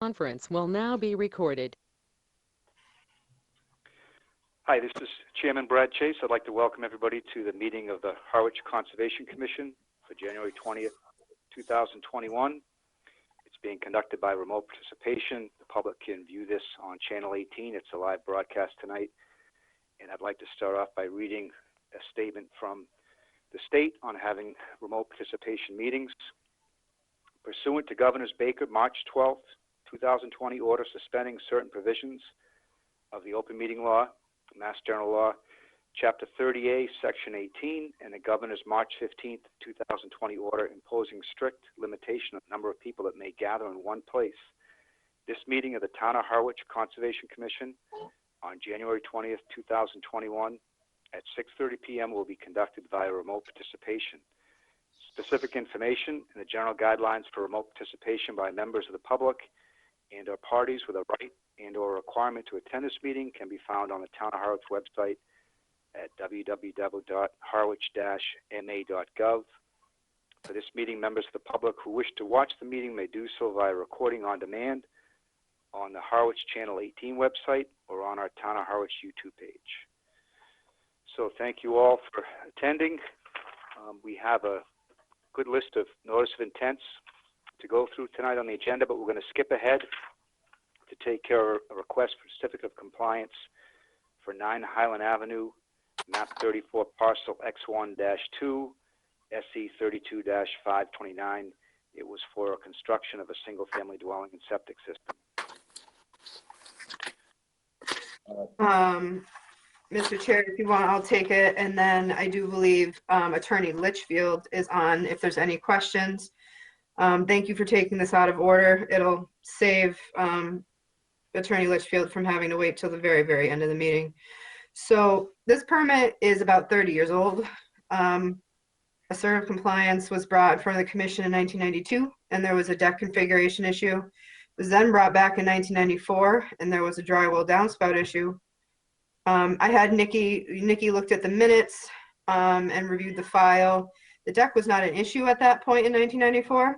Conference will now be recorded. Hi, this is Chairman Brad Chase. I'd like to welcome everybody to the meeting of the Harwich Conservation Commission for January 20th, 2021. It's being conducted by remote participation. The public can view this on Channel 18. It's a live broadcast tonight. And I'd like to start off by reading a statement from the state on having remote participation meetings. Pursuant to Governor's Baker March 12th, 2020 order suspending certain provisions of the Open Meeting Law, Mass General Law, Chapter 30A, Section 18, and the Governor's March 15th, 2020 order imposing strict limitation on the number of people that may gather in one place. This meeting of the Town of Harwich Conservation Commission on January 20th, 2021 at 6:30 p.m. will be conducted via remote participation. Specific information and the general guidelines for remote participation by members of the public and or parties with a right and or requirement to attend this meeting can be found on the Town of Harwich website at www.harwich-ma.gov. For this meeting, members of the public who wish to watch the meeting may do so via recording on demand on the Harwich Channel 18 website or on our Town of Harwich YouTube page. So thank you all for attending. We have a good list of notice of intents to go through tonight on the agenda, but we're going to skip ahead to take care of a request for certificate of compliance for 9 Highland Avenue, map 34, parcel X1-2, SE 32-529. It was for a construction of a single-family dwelling and septic system. Mr. Chair, if you want, I'll take it. And then I do believe Attorney Litchfield is on if there's any questions. Thank you for taking this out of order. It'll save Attorney Litchfield from having to wait till the very, very end of the meeting. So this permit is about 30 years old. A cert of compliance was brought in front of the commission in 1992, and there was a deck configuration issue. It was then brought back in 1994, and there was a drywall downspout issue. I had Nikki looked at the minutes and reviewed the file. The deck was not an issue at that point in 1994.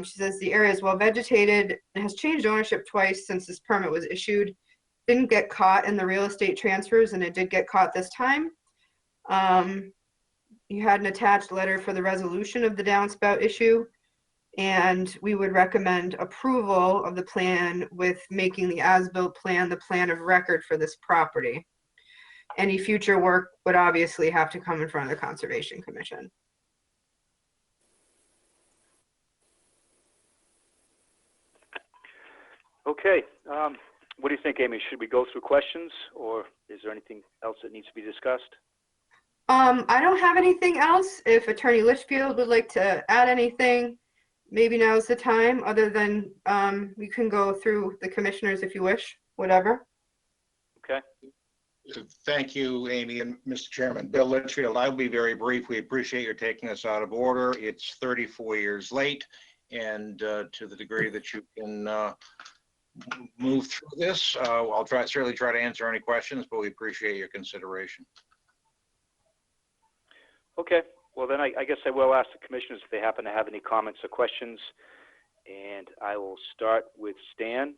She says the area is well vegetated and has changed ownership twice since this permit was issued. Didn't get caught in the real estate transfers, and it did get caught this time. You had an attached letter for the resolution of the downspout issue, and we would recommend approval of the plan with making the as-built plan the plan of record for this property. Any future work would obviously have to come in front of the Conservation Commission. Okay, what do you think, Amy? Should we go through questions, or is there anything else that needs to be discussed? I don't have anything else. If Attorney Litchfield would like to add anything, maybe now's the time. Other than we can go through the commissioners if you wish, whatever. Okay. Thank you, Amy and Mr. Chairman. Bill Litchfield, I'll be very brief. We appreciate your taking us out of order. It's 34 years late, and to the degree that you can move through this, I'll certainly try to answer any questions, but we appreciate your consideration. Okay, well then I guess I will ask the commissioners if they happen to have any comments or questions, and I will start with Stan.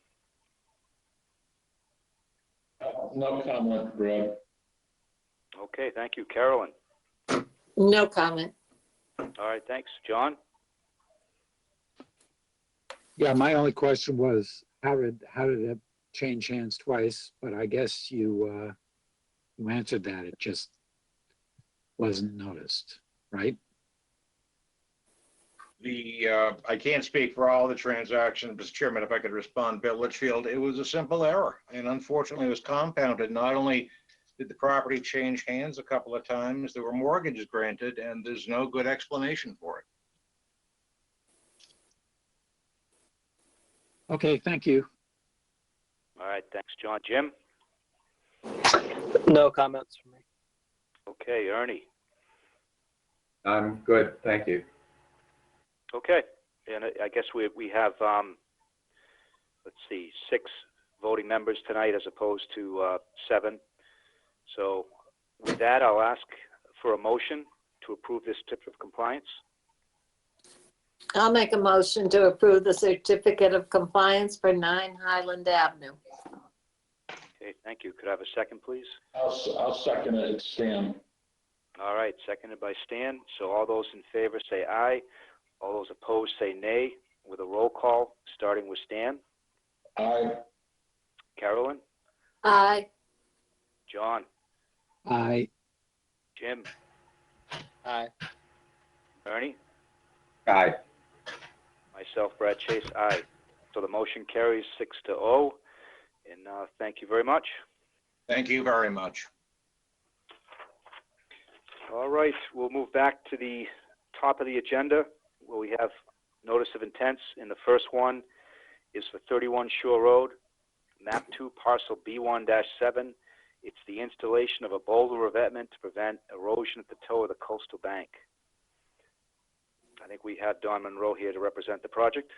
No comment, Brad. Okay, thank you. Carolyn? No comment. All right, thanks. John? Yeah, my only question was how did it change hands twice? But I guess you answered that. It just wasn't noticed, right? I can't speak for all the transactions, Mr. Chairman. If I could respond, Bill Litchfield, it was a simple error, and unfortunately it was compounded. Not only did the property change hands a couple of times, there were mortgages granted, and there's no good explanation for it. Okay, thank you. All right, thanks, John. Jim? No comments from me. Okay, Ernie? I'm good, thank you. Okay, and I guess we have, let's see, 6 voting members tonight as opposed to 7. So with that, I'll ask for a motion to approve this certificate of compliance. I'll make a motion to approve the certificate of compliance for 9 Highland Avenue. Okay, thank you. Could I have a second, please? I'll second it. It's Stan. All right, seconded by Stan. So all those in favor say aye. All those opposed say nay. With a roll call, starting with Stan. Aye. Carolyn? Aye. John? Aye. Jim? Aye. Ernie? Aye. Myself, Brad Chase, aye. So the motion carries 6-0. And thank you very much. Thank you very much. All right, we'll move back to the top of the agenda where we have notice of intents. And the first one is for 31 Shore Road, map 2, parcel B1-7. It's the installation of a boulder revetment to prevent erosion at the toe of the coastal bank. I think we had Don Monroe here to represent the project.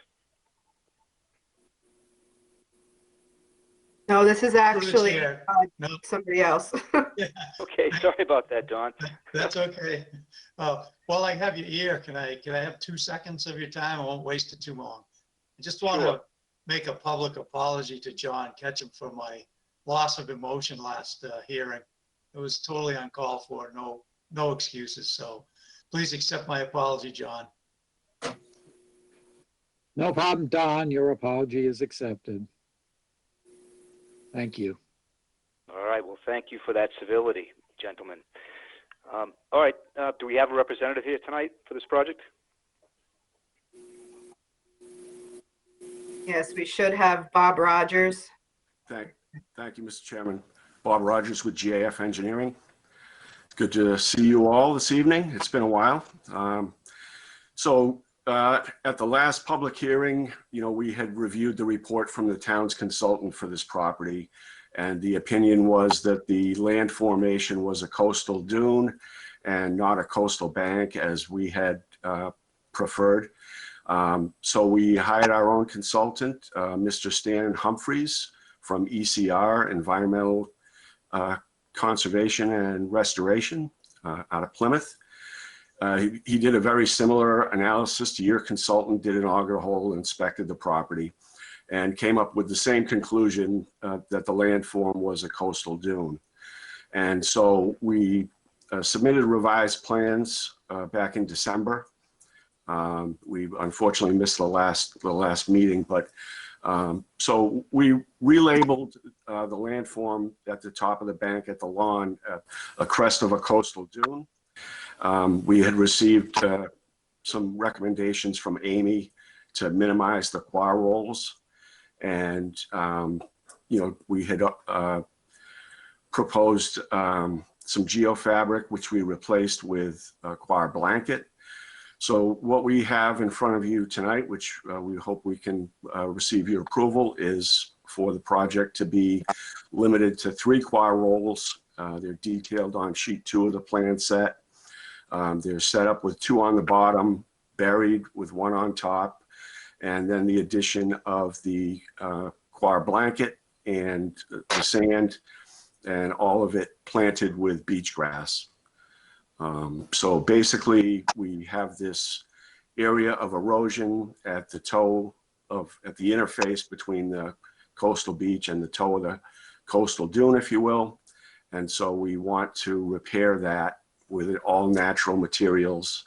No, this is actually Chair. No. somebody else. Okay, sorry about that, Don. That's okay. While I have your ear, can I have 2 seconds of your time? I won't waste it too long. I just want Sure. to make a public apology to John Ketchum for my loss of emotion last hearing. It was totally uncalled for, no excuses. So please accept my apology, John. No problem, Don. Your apology is accepted. Thank you. All right, well, thank you for that civility, gentlemen. All right, do we have a representative here tonight for this project? Yes, we should have Bob Rogers. Thank you, Mr. Chairman. Bob Rogers with GAF Engineering. Good to see you all this evening. It's been a while. At the last public hearing, we had reviewed the report from the town's consultant for this property, and the opinion was that the land formation was a coastal dune and not a coastal bank as we had preferred. So we hired our own consultant, Mr. Stan Humphreys from ECR, Environmental Conservation and Restoration, out of Plymouth. He did a very similar analysis to your consultant, did an auger hole, inspected the property, and came up with the same conclusion that the landform was a coastal dune. And so we submitted revised plans back in December. We unfortunately missed the last meeting, but so we relabeled the landform at the top of the bank at the lawn a crest of a coastal dune. We had received some recommendations from Amy to minimize the quar rolls, and we had proposed some geofabric, which we replaced with a quar blanket. So what we have in front of you tonight, which we hope we can receive your approval, is for the project to be limited to 3 quar rolls. They're detailed on sheet 2 of the plan set. They're set up with 2 on the bottom, buried with 1 on top, and then the addition of the quar blanket and the sand, and all of it planted with beach grass. So basically, we have this area of erosion at the toe at the interface between the coastal beach and the toe of the coastal dune, if you will. And so we want to repair that with all natural materials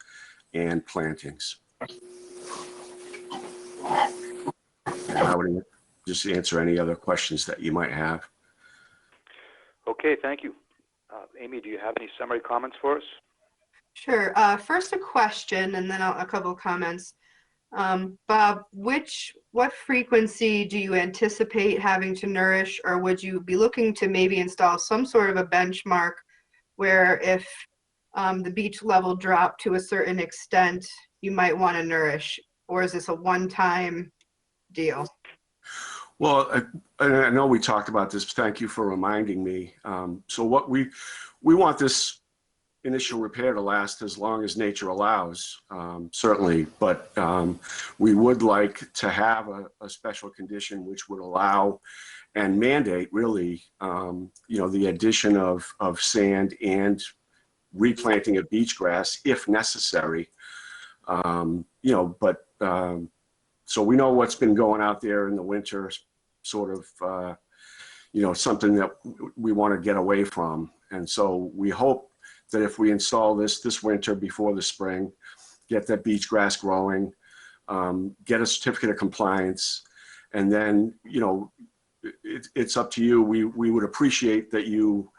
and plantings. I would just answer any other questions that you might have. Okay, thank you. Amy, do you have any summary comments for us? Sure. First a question and then a couple of comments. Bob, what frequency do you anticipate having to nourish, or would you be looking to maybe install some sort of a benchmark where if the beach level dropped to a certain extent, you might want to nourish, or is this a one-time deal? Well, I know we talked about this. Thank you for reminding me. So what we want this initial repair to last as long as nature allows, certainly, but we would like to have a special condition which would allow and mandate really, the addition of sand and replanting of beach grass if necessary. So we know what's been going out there in the winter, sort of, something that we want to get away from. And so we hope that if we install this winter before the spring, get that beach grass growing, get a certificate of compliance, and then, it's up to you. We would appreciate that you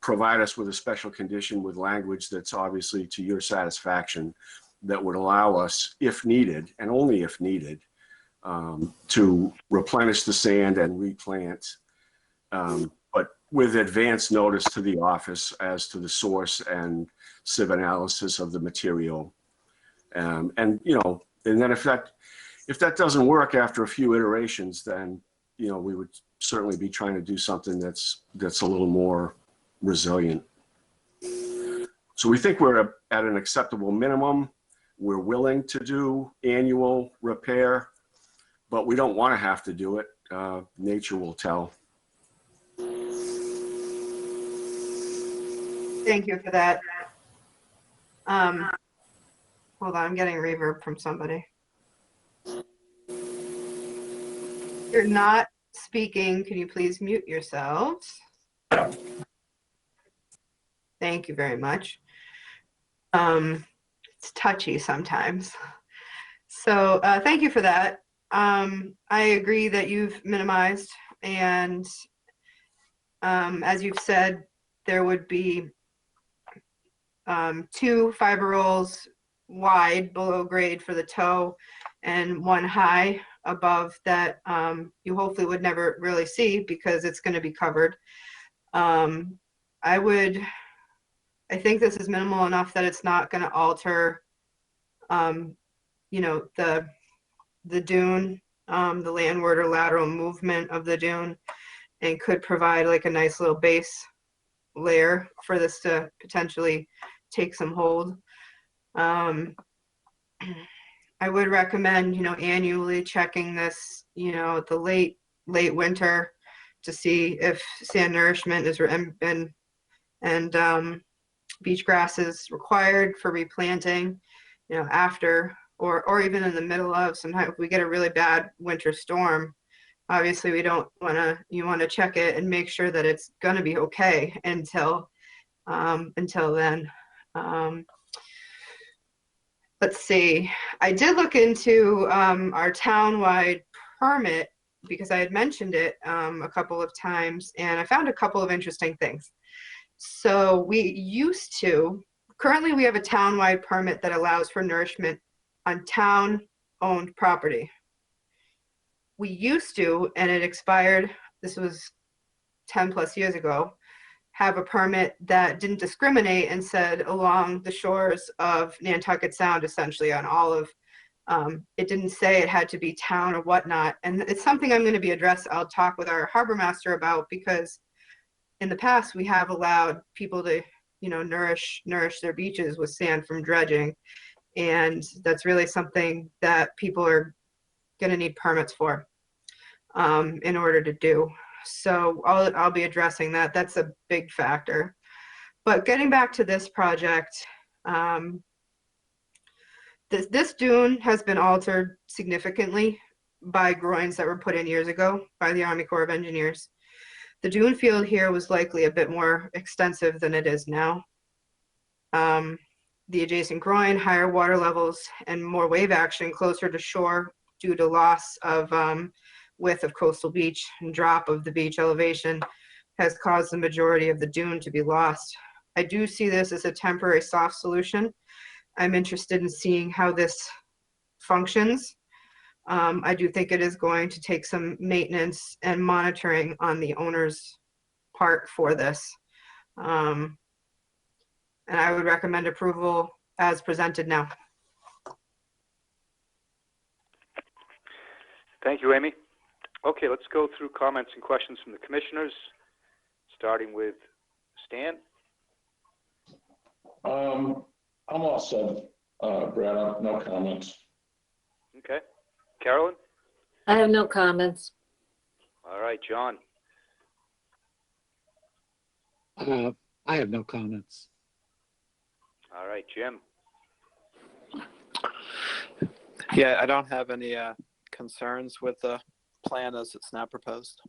provide us with a special condition with language that's obviously to your satisfaction, that would allow us, if needed, and only if needed, to replenish the sand and replant, but with advance notice to the office as to the source and sieve analysis of the material. And then if that doesn't work after a few iterations, then, we would certainly be trying to do something that's a little more resilient. So we think we're at an acceptable minimum. We're willing to do annual repair, but we don't want to have to do it. Nature will tell. Thank you for that. Hold on, I'm getting reverb from somebody. You're not speaking. Can you please mute yourselves? Thank you very much. It's touchy sometimes. So thank you for that. I agree that you've minimized, and as you've said, there would be 2 fiber rolls wide below grade for the toe and 1 high above that you hopefully would never really see because it's going to be covered. I think this is minimal enough that it's not going to alter, the dune, the landward or lateral movement of the dune, and could provide like a nice little base layer for this to potentially take some hold. I would recommend, annually checking this, the late winter to see if sand nourishment is and beach grass is required for replanting, after or even in the middle of. Sometimes if we get a really bad winter storm, obviously you want to check it and make sure that it's going to be okay until then. Let's see. I did look into our townwide permit because I had mentioned it a couple of times, and I found a couple of interesting things. So currently we have a townwide permit that allows for nourishment on town-owned property. We used to, and it expired, this was 10 plus years ago, have a permit that didn't discriminate and said along the shores of Nantucket Sound, essentially on all of, it didn't say it had to be town or whatnot. And it's something I'm going to be I'll talk with our harbor master about, because in the past we have allowed people to, nourish their beaches with sand from dredging. And that's really something that people are going to need permits for in order to do. So I'll be addressing that. That's a big factor. But getting back to this project, this dune has been altered significantly by groins that were put in years ago by the Army Corps of Engineers. The dune field here was likely a bit more extensive than it is now. The adjacent groin, higher water levels, and more wave action closer to shore due to loss of width of coastal beach and drop of the beach elevation has caused the majority of the dune to be lost. I do see this as a temporary soft solution. I'm interested in seeing how this functions. I do think it is going to take some maintenance and monitoring on the owner's part for this. And I would recommend approval as presented now. Thank you, Amy. Okay, let's go through comments and questions from the commissioners, starting with Stan. I'm all set, Brad. No comments. Okay. Carolyn? I have no comments. All right, John. I have no comments. All right, Jim. Yeah, I don't have any concerns with the plan as it's now proposed.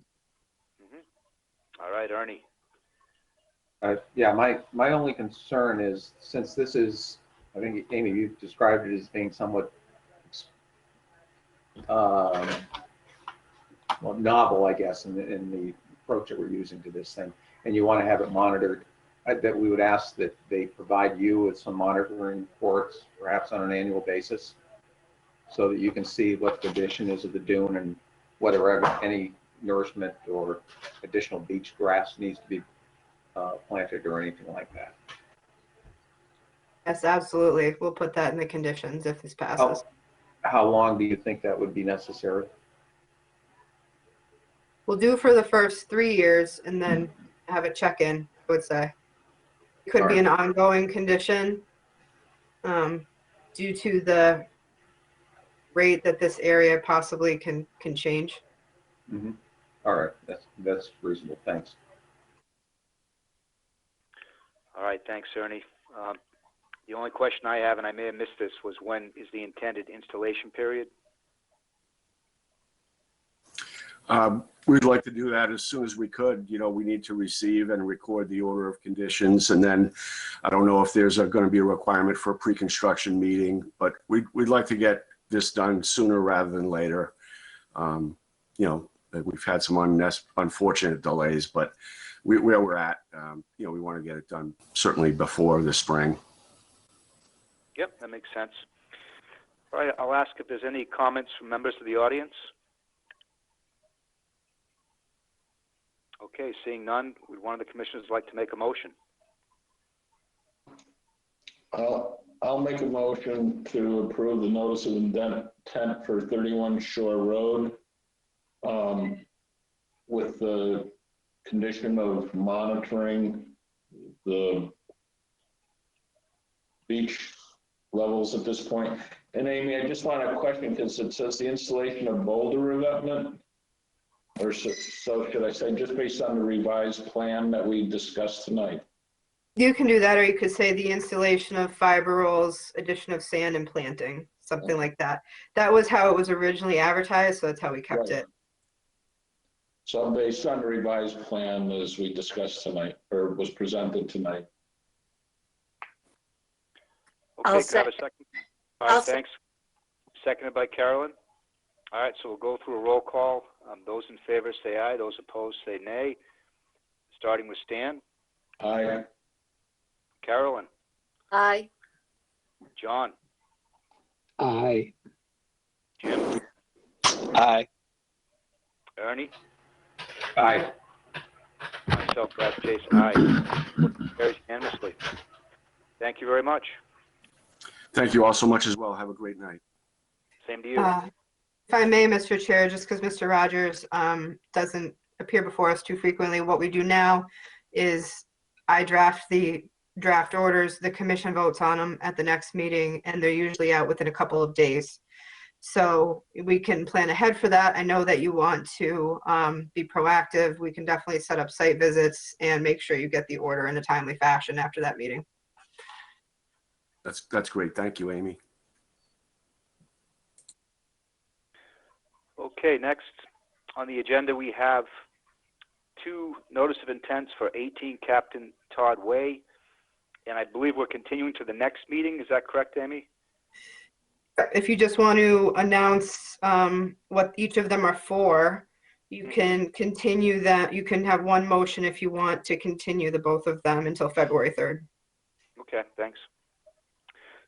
All right, Ernie. Yeah, my only concern is, since this is, I think, Amy, you described it as being somewhat well, novel, I guess, in the approach that we're using to this thing, and you want to have it monitored, that we would ask that they provide you with some monitoring reports, perhaps on an annual basis, so that you can see what the condition is of the dune and whether any nourishment or additional beach grass needs to be planted or anything like that. Yes, absolutely. We'll put that in the conditions if this passes. How long do you think that would be necessary? We'll do for the first 3 years and then have a check-in, I would say. It could be an ongoing condition due to the rate that this area possibly can change. Mm-hmm. All right, that's reasonable. Thanks. All right, thanks, Ernie. The only question I have, and I may have missed this, was when is the intended installation period? We'd like to do that as soon as we could. You know, we need to receive and record the order of conditions. And then I don't know if there's going to be a requirement for a pre-construction meeting, but we'd like to get this done sooner rather than later. You know, we've had some unfortunate delays, but where we're at, you know, we want to get it done certainly before the spring. Yep, that makes sense. All right, I'll ask if there's any comments from members of the audience. Okay, seeing none, would one of the commissioners like to make a motion? I'll make a motion to approve the notice of intent for 31 Shore Road with the condition of monitoring the beach levels at this point. And Amy, I just want to question, because it says the installation of boulder revetment, or so should I say, just based on the revised plan that we discussed tonight? You can do that, or you could say the installation of fiber rolls, addition of sand and planting, something like that. That was how it was originally advertised, so that's how we kept it. So based on the revised plan as we discussed tonight, or was presented tonight. Okay, can I have a second? All right, thanks. Seconded by Carolyn. All right, so we'll go through a roll call. Those in favor say aye. Those opposed say nay. Starting with Stan. Aye. Carolyn. Aye. John. Aye. Jim. Aye. Ernie. Aye. Myself, Brad Chase, aye. Carries unanimously. Thank you very much. Thank you all so much as well. Have a great night. Same to you. If I may, Mr. Chair, just because Mr. Rogers doesn't appear before us too frequently, what we do now is I draft the draft orders, the commission votes on them at the next meeting, and they're usually out within a couple of days. So we can plan ahead for that. I know that you want to be proactive. We can definitely set up site visits and make sure you get the order in a timely fashion after that meeting. That's great. Thank you, Amy. Okay, next on the agenda we have 2 notice of intents for 18 Captain Todd Way, and I believe we're continuing to the next meeting. Is that correct, Amy? If you just want to announce what each of them are for, you can continue that. You can have one motion if you want to continue the both of them until February 3rd. Okay, thanks.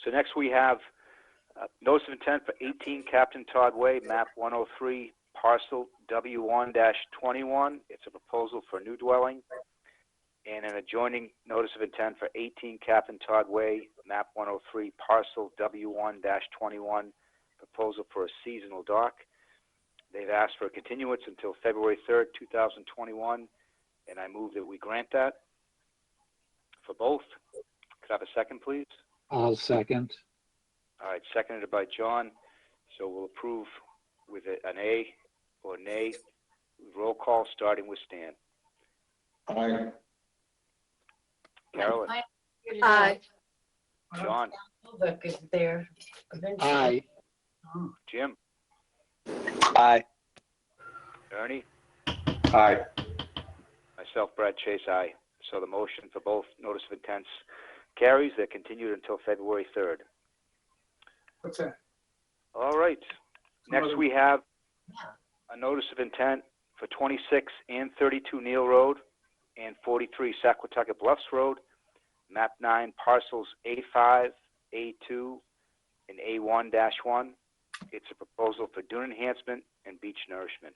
So next we have notice of intent for 18 Captain Todd Way, map 103, parcel W1-21. It's a proposal for a new dwelling. And an adjoining notice of intent for 18 Captain Todd Way, map 103, parcel W1-21, proposal for a seasonal dock. They've asked for a continuance until February 3rd, 2021, and I move that we grant that for both. Could I have a second, please? I'll second. All right, seconded by John. So we'll approve with an A or nay. Roll call starting with Stan. Aye. Carolyn. Aye. John, Look, is there eventually? Aye. Jim, Aye. Ernie, Aye. myself, Brad Chase, aye. So the motion for both notice of intents carries. They're continued until February 3rd. What's that? All right. Next, we have a notice of intent for 26 and 32 Neal Road and 43 Saquatucket Bluffs Road, map 9, parcels A5, A2, and A1-1. It's a proposal for dune enhancement and beach nourishment.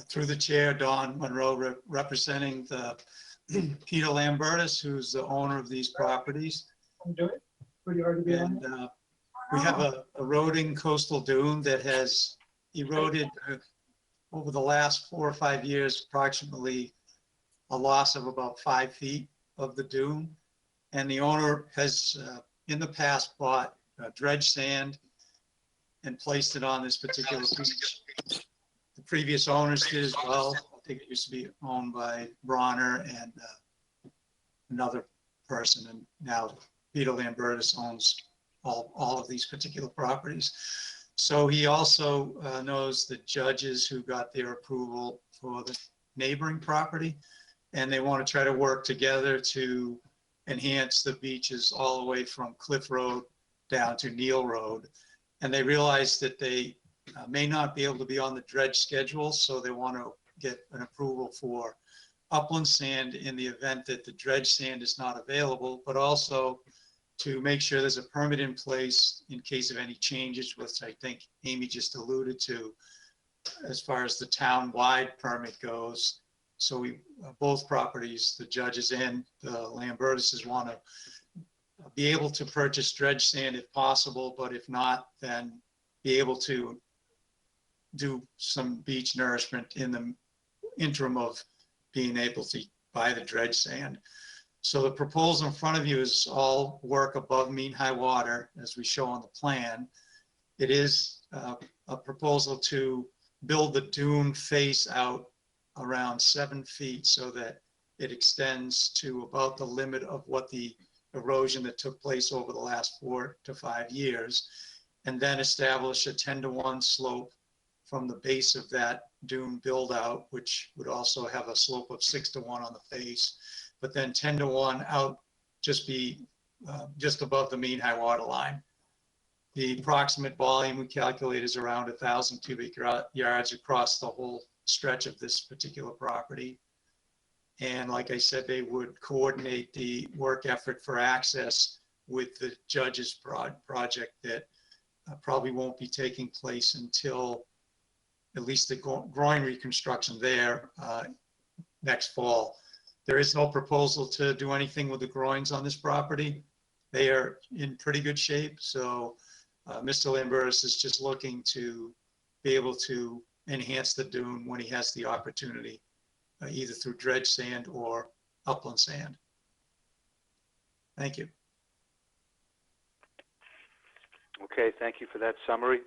Through the chair, Don Monroe, representing the Peter Lambertus, who's the owner of these properties. Do it. Pretty hard to be on. And we have a eroding coastal dune that has eroded over the last 4 or 5 years, approximately a loss of about 5 feet of the dune. And the owner has in the past bought dredge sand and placed it on this particular beach. The previous owners did as well. I think it used to be owned by Bronner and another person, and now Peter Lambertus owns all of these particular properties. So he also knows the judges who got their approval for the neighboring property, and they want to try to work together to enhance the beaches all the way from Cliff Road down to Neal Road. And they realize that they may not be able to be on the dredge schedule, so they want to get an approval for upland sand in the event that the dredge sand is not available, but also to make sure there's a permit in place in case of any changes, which I think Amy just alluded to, as far as the town-wide permit goes. So we, both properties, the judges and the Lambertuses, want to be able to purchase dredge sand if possible, but if not, then be able to do some beach nourishment in the interim of being able to buy the dredge sand. So the proposal in front of you is all work above mean high water, as we show on the plan. It is a proposal to build the dune face out around 7 feet so that it extends to about the limit of what the erosion that took place over the last 4 to 5 years, and then establish a 10-to-1 slope from the base of that dune build out, which would also have a slope of 6-to-1 on the face, but then 10-to-1 out, just above the mean high water line. The approximate volume we calculate is around 1,000 cubic yards across the whole stretch of this particular property. And like I said, they would coordinate the work effort for access with the judge's project that probably won't be taking place until at least the groin reconstruction there next fall. There is no proposal to do anything with the groins on this property. They are in pretty good shape. So Mr. Lambertus is just looking to be able to enhance the dune when he has the opportunity, either through dredge sand or upland sand. Thank you. Okay, thank you for that summary.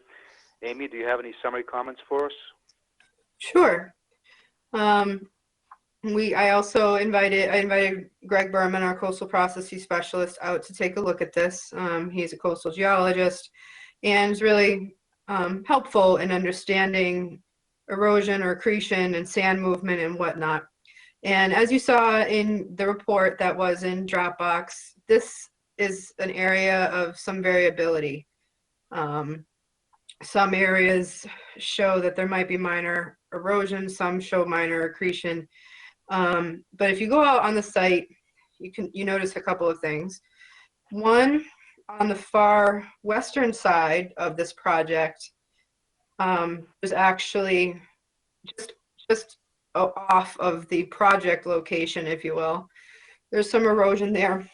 Amy, do you have any summary comments for us? Sure. I also invited Greg Berman, our coastal processing specialist, out to take a look at this. He's a coastal geologist and is really helpful in understanding erosion or accretion and sand movement and whatnot. And as you saw in the report that was in Dropbox, this is an area of some variability. Some areas show that there might be minor erosion, some show minor accretion. But if you go out on the site, you notice a couple of things. One, on the far western side of this project, there's actually just off of the project location, if you will. There's some erosion there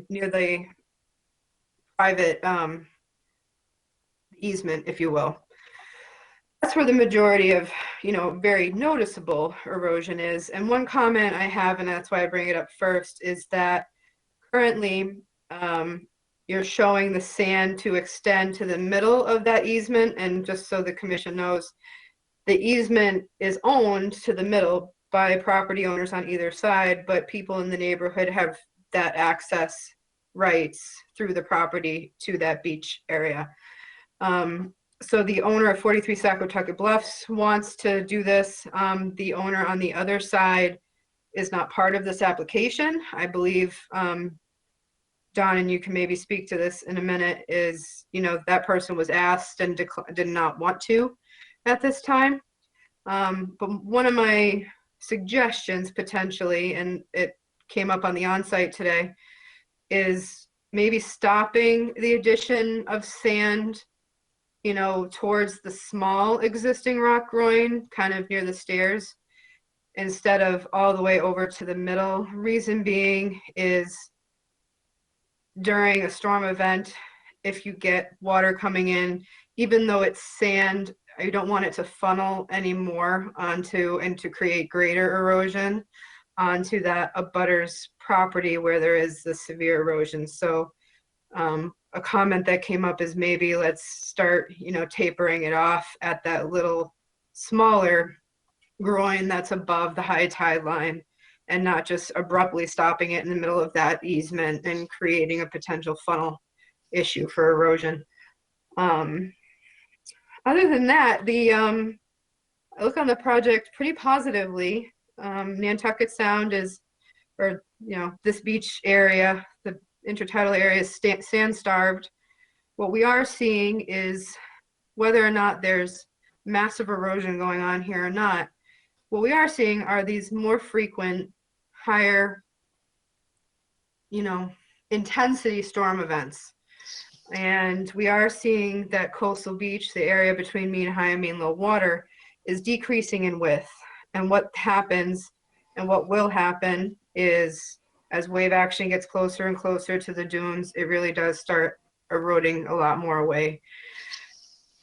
near the private easement, if you will. That's where the majority of, very noticeable erosion is. And one comment I have, and that's why I bring it up first, is that currently you're showing the sand to extend to the middle of that easement. And just so the commission knows, the easement is owned to the middle by property owners on either side, but people in the neighborhood have that access rights through the property to that beach area. So the owner of 43 Saquotucket Bluffs wants to do this. The owner on the other side is not part of this application. I believe, Don, and you can maybe speak to this in a minute, is, you know, that person was asked and did not want to at this time. But one of my suggestions potentially, and it came up on the onsite today, is maybe stopping the addition of sand, you know, towards the small existing rock groin, kind of near the stairs, instead of all the way over to the middle. Reason being is during a storm event, if you get water coming in, even though it's sand, you don't want it to funnel anymore onto and to create greater erosion onto that abutter's property where there is the severe erosion. So a comment that came up is maybe let's start, you know, tapering it off at that little smaller groin that's above the high tide line, and not just abruptly stopping it in the middle of that easement and creating a potential funnel issue for erosion. Other than that, I look on the project pretty positively. Nantucket Sound is, or, you know, this beach area, the intertidal area is sand starved. What we are seeing is, whether or not there's massive erosion going on here or not, what we are seeing are these more frequent, higher, you know, intensity storm events. And we are seeing that coastal beach, the area between mean high and mean low water, is decreasing in width. And what happens and what will happen is, as wave action gets closer and closer to the dunes, it really does start eroding a lot more away.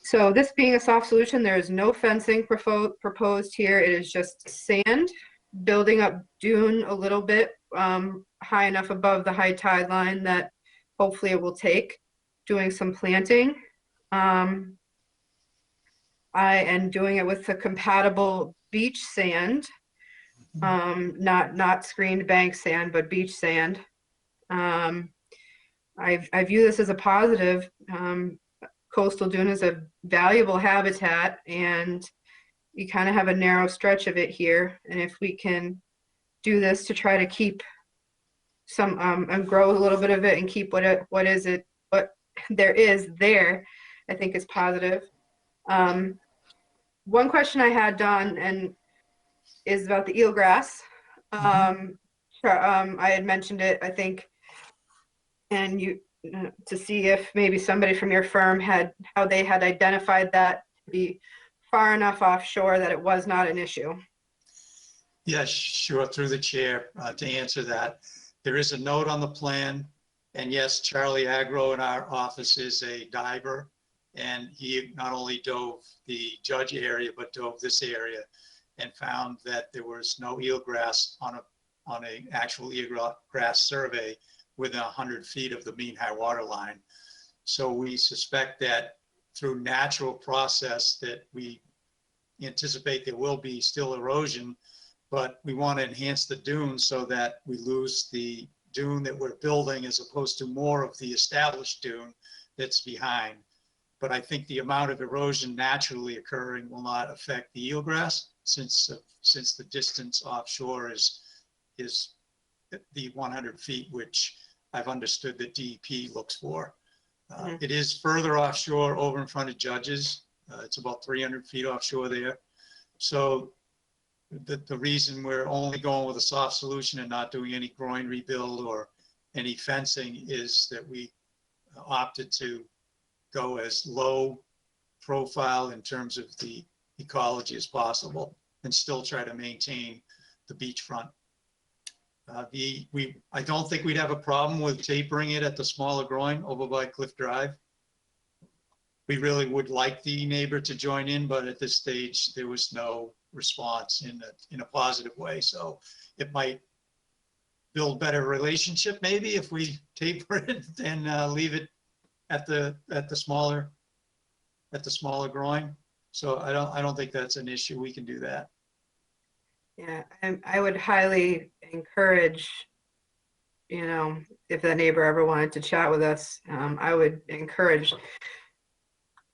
So this being a soft solution, there is no fencing proposed here. It is just sand, building up dune a little bit high enough above the high tide line that hopefully it will take, doing some planting. I am doing it with the compatible beach sand, not screened bank sand, but beach sand. I view this as a positive. Coastal dune is a valuable habitat, and you kind of have a narrow stretch of it here. And if we can do this to try to keep some and grow a little bit of it and keep what there is there, I think is positive. One question I had, Don, and is about the eelgrass. I had mentioned it, I think, and you, to see if maybe somebody from your firm how they had identified that to be far enough offshore that it was not an issue. Yes, sure, through the chair, to answer that. There is a note on the plan, and yes, Charlie Agro in our office is a diver, and he not only dove the Judge area, but dove this area and found that there was no eelgrass on a actual eelgrass survey within 100 feet of the mean high water line. So we suspect that through natural process that we anticipate there will be still erosion, but we want to enhance the dune so that we lose the dune that we're building as opposed to more of the established dune that's behind. But I think the amount of erosion naturally occurring will not affect the eelgrass since the distance offshore is the 100 feet, which I've understood that DEP looks for. It is further offshore over in front of Judges. It's about 300 feet offshore there. So the reason we're only going with a soft solution and not doing any groin rebuild or any fencing is that we opted to go as low profile in terms of the ecology as possible and still try to maintain the beachfront. I don't think we'd have a problem with tapering it at the smaller groin over by Cliff Drive. We really would like the neighbor to join in, but at this stage, there was no response in a positive way. So it might build better relationship maybe if we taper it and leave it at the smaller groin. So I don't think that's an issue. We can do that. Yeah, I would highly encourage you know, if the neighbor ever wanted to chat with us, I would encourage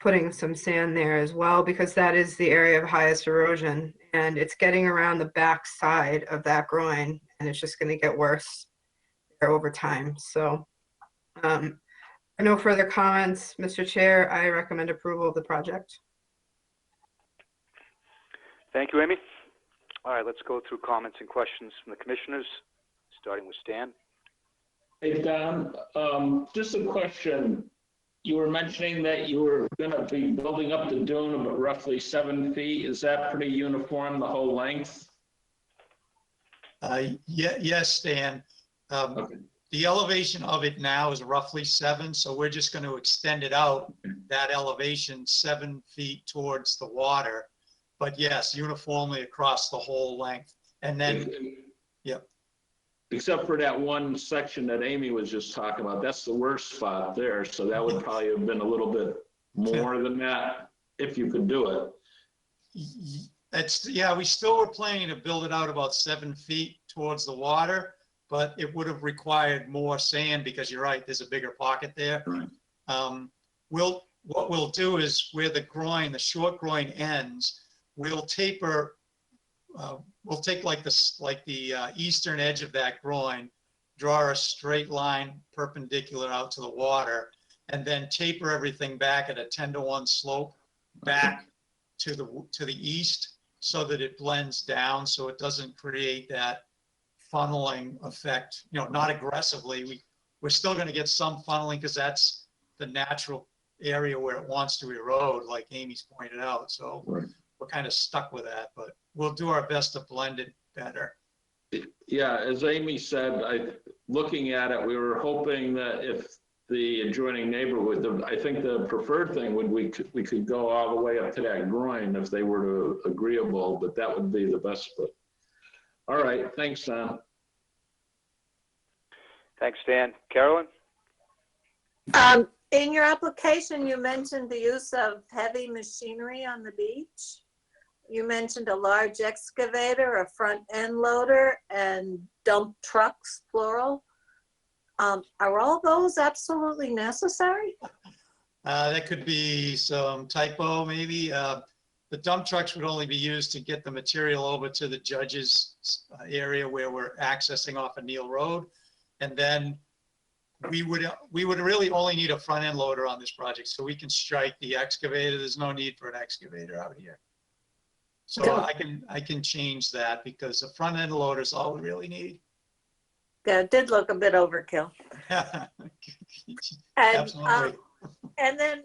putting some sand there as well, because that is the area of highest erosion, and it's getting around the back side of that groin, and it's just going to get worse there over time. So no further comments, Mr. Chair. I recommend approval of the project. Thank you, Amy. All right, let's go through comments and questions from the commissioners, starting with Stan. Hey, Don, just a question. You were mentioning that you were gonna be building up the dune of roughly 7 feet. Is that pretty uniform, the whole length? Yes, Stan. Okay. The elevation of it now is roughly 7, so we're just going to extend it out, that elevation 7 feet towards the water. But yes, uniformly across the whole length. And then, yep. Except for that one section that Amy was just talking about, that's the worst spot there. So that would probably have been a little bit more than that if you could do it. Yeah, we still were planning to build it out about 7 feet towards the water, but it would have required more sand because you're right, there's a bigger pocket there. Right. What we'll do is where the groin, the short groin ends, we'll taper. We'll take like the eastern edge of that groin, draw a straight line perpendicular out to the water, and then taper everything back at a 10-to-1 slope back to the east, so that it blends down, so it doesn't create that funneling effect. You know, not aggressively. We're still going to get some funneling because that's the natural area where it wants to erode, like Amy's pointed out. So Right. We're kind of stuck with that, but we'll do our best to blend it better. Yeah, as Amy said, looking at it, we were hoping that if the adjoining neighbor would, I think the preferred thing would, we could go all the way up to that groin if they were to agreeable, but that would be the best. But all right, thanks, Don. Thanks, Stan. Carolyn? In your application, you mentioned the use of heavy machinery on the beach. You mentioned a large excavator, a front end loader, and dump trucks, plural. Are all those absolutely necessary? That could be some typo, maybe. The dump trucks would only be used to get the material over to the judge's area where we're accessing off of Neal Road. And then we would really only need a front end loader on this project, so we can strike the excavator. There's no need for an excavator out here. So I can change that because the front end loader is all we really need. Yeah, it did look a bit overkill. Absolutely. And then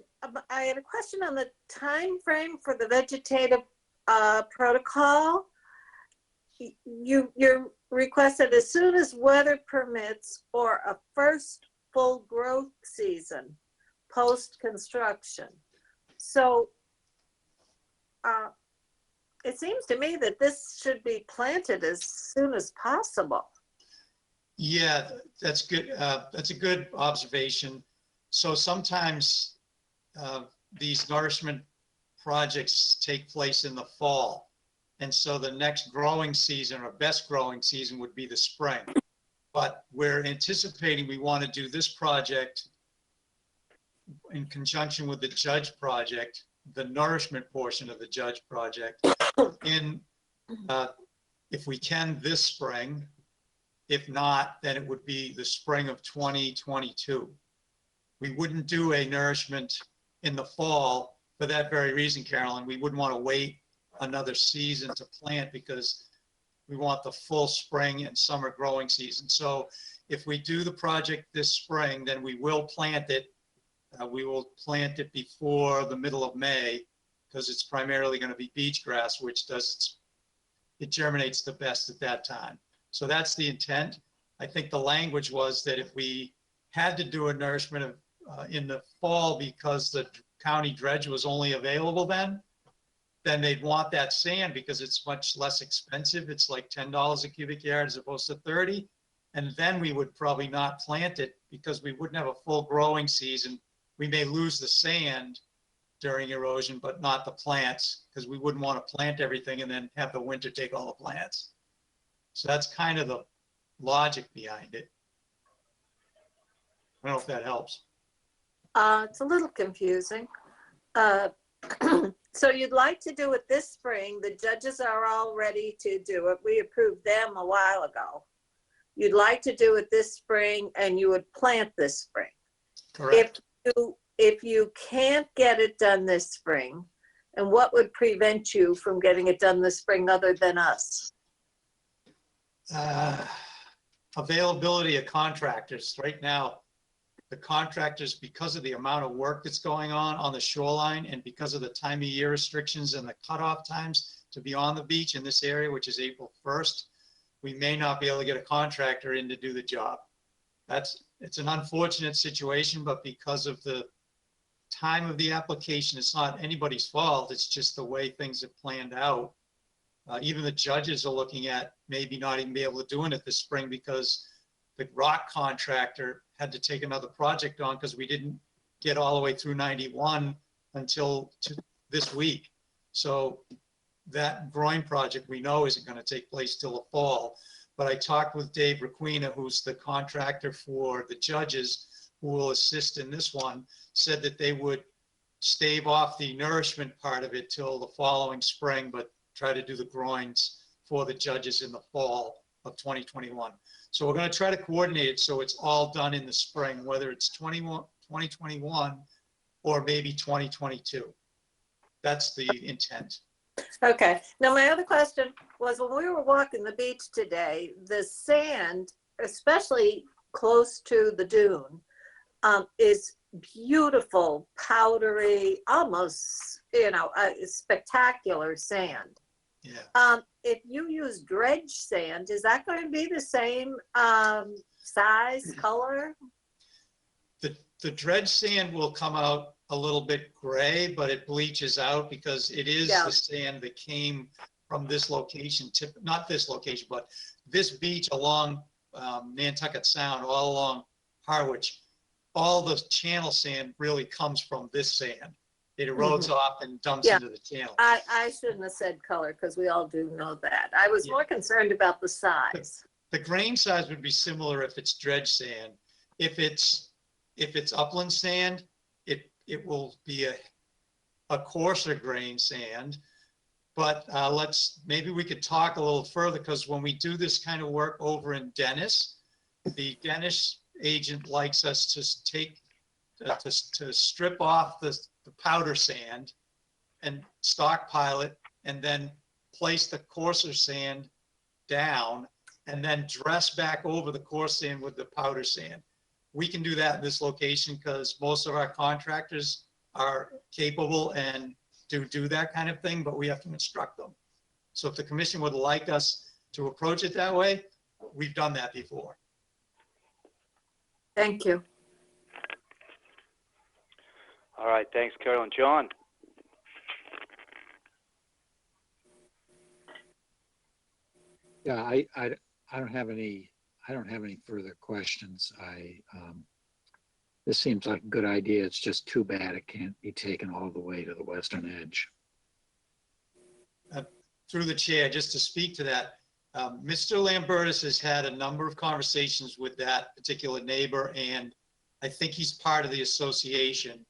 I had a question on the time frame for the vegetative protocol. You requested as soon as weather permits or a first full growth season post-construction. So it seems to me that this should be planted as soon as possible. Yeah, that's good. That's a good observation. So sometimes these nourishment projects take place in the fall. And so the next growing season or best growing season would be the spring. But we're anticipating we want to do this project in conjunction with the Judge project, the nourishment portion of the Judge project, if we can this spring. If not, then it would be the spring of 2022. We wouldn't do a nourishment in the fall for that very reason, Carolyn. We wouldn't want to wait another season to plant because we want the full spring and summer growing season. So if we do the project this spring, then we will plant it. We will plant it before the middle of May because it's primarily going to be beach grass, which it germinates the best at that time. So that's the intent. I think the language was that if we had to do a nourishment in the fall because the county dredge was only available then they'd want that sand because it's much less expensive. It's like $10 a cubic yard as opposed to 30. And then we would probably not plant it because we wouldn't have a full growing season. We may lose the sand during erosion, but not the plants because we wouldn't want to plant everything and then have the winter take all the plants. So that's kind of the logic behind it. I don't know if that helps. It's a little confusing. So you'd like to do it this spring. The judges are all ready to do it. We approved them a while ago. You'd like to do it this spring and you would plant this spring. Correct. If you can't get it done this spring, and what would prevent you from getting it done this spring other than us? Availability of contractors. Right now, the contractors, because of the amount of work that's going on the shoreline and because of the time of year restrictions and the cutoff times to be on the beach in this area, which is April 1st, we may not be able to get a contractor in to do the job. It's an unfortunate situation, but because of the time of the application, it's not anybody's fault. It's just the way things have planned out. Even the judges are looking at maybe not even be able to do it this spring because the rock contractor had to take another project on because we didn't get all the way through 91 until this week. So that groin project we know isn't going to take place till the fall. But I talked with Dave Requena, who's the contractor for the judges who will assist in this one, said that they would stave off the nourishment part of it till the following spring, but try to do the groins for the judges in the fall of 2021. So we're going to try to coordinate it so it's all done in the spring, whether it's 2021 or maybe 2022. That's the intent. Okay. Now, my other question was when we were walking the beach today, the sand, especially close to the dune, is beautiful, powdery, almost, spectacular sand. Yeah. If you use dredge sand, is that going to be the same size, color? The dredge sand will come out a little bit gray, but it bleaches out because it is the sand that came from this location, not this location, but this beach along Nantucket Sound, all along Harwich. All the channel sand really comes from this sand. It erodes off and dumps into the channel. I shouldn't have said color because we all do know that. I was more concerned about the size. The grain size would be similar if it's dredge sand. If it's upland sand, it will be a coarser grain sand. But maybe we could talk a little further because when we do this kind of work over in Dennis, the Dennis agent likes us to take to strip off the powder sand and stockpile it and then place the coarser sand down and then dress back over the coarse sand with the powder sand. We can do that in this location because most of our contractors are capable and do that kind of thing, but we have to instruct them. So if the commission would like us to approach it that way, we've done that before. Thank you. All right, thanks, Carolyn. John? Yeah, I don't have any further questions. This seems like a good idea. It's just too bad it can't be taken all the way to the western edge. Through the chair, just to speak to that, Mr. Lambertus has had a number of conversations with that particular neighbor, and I think he's part of the association.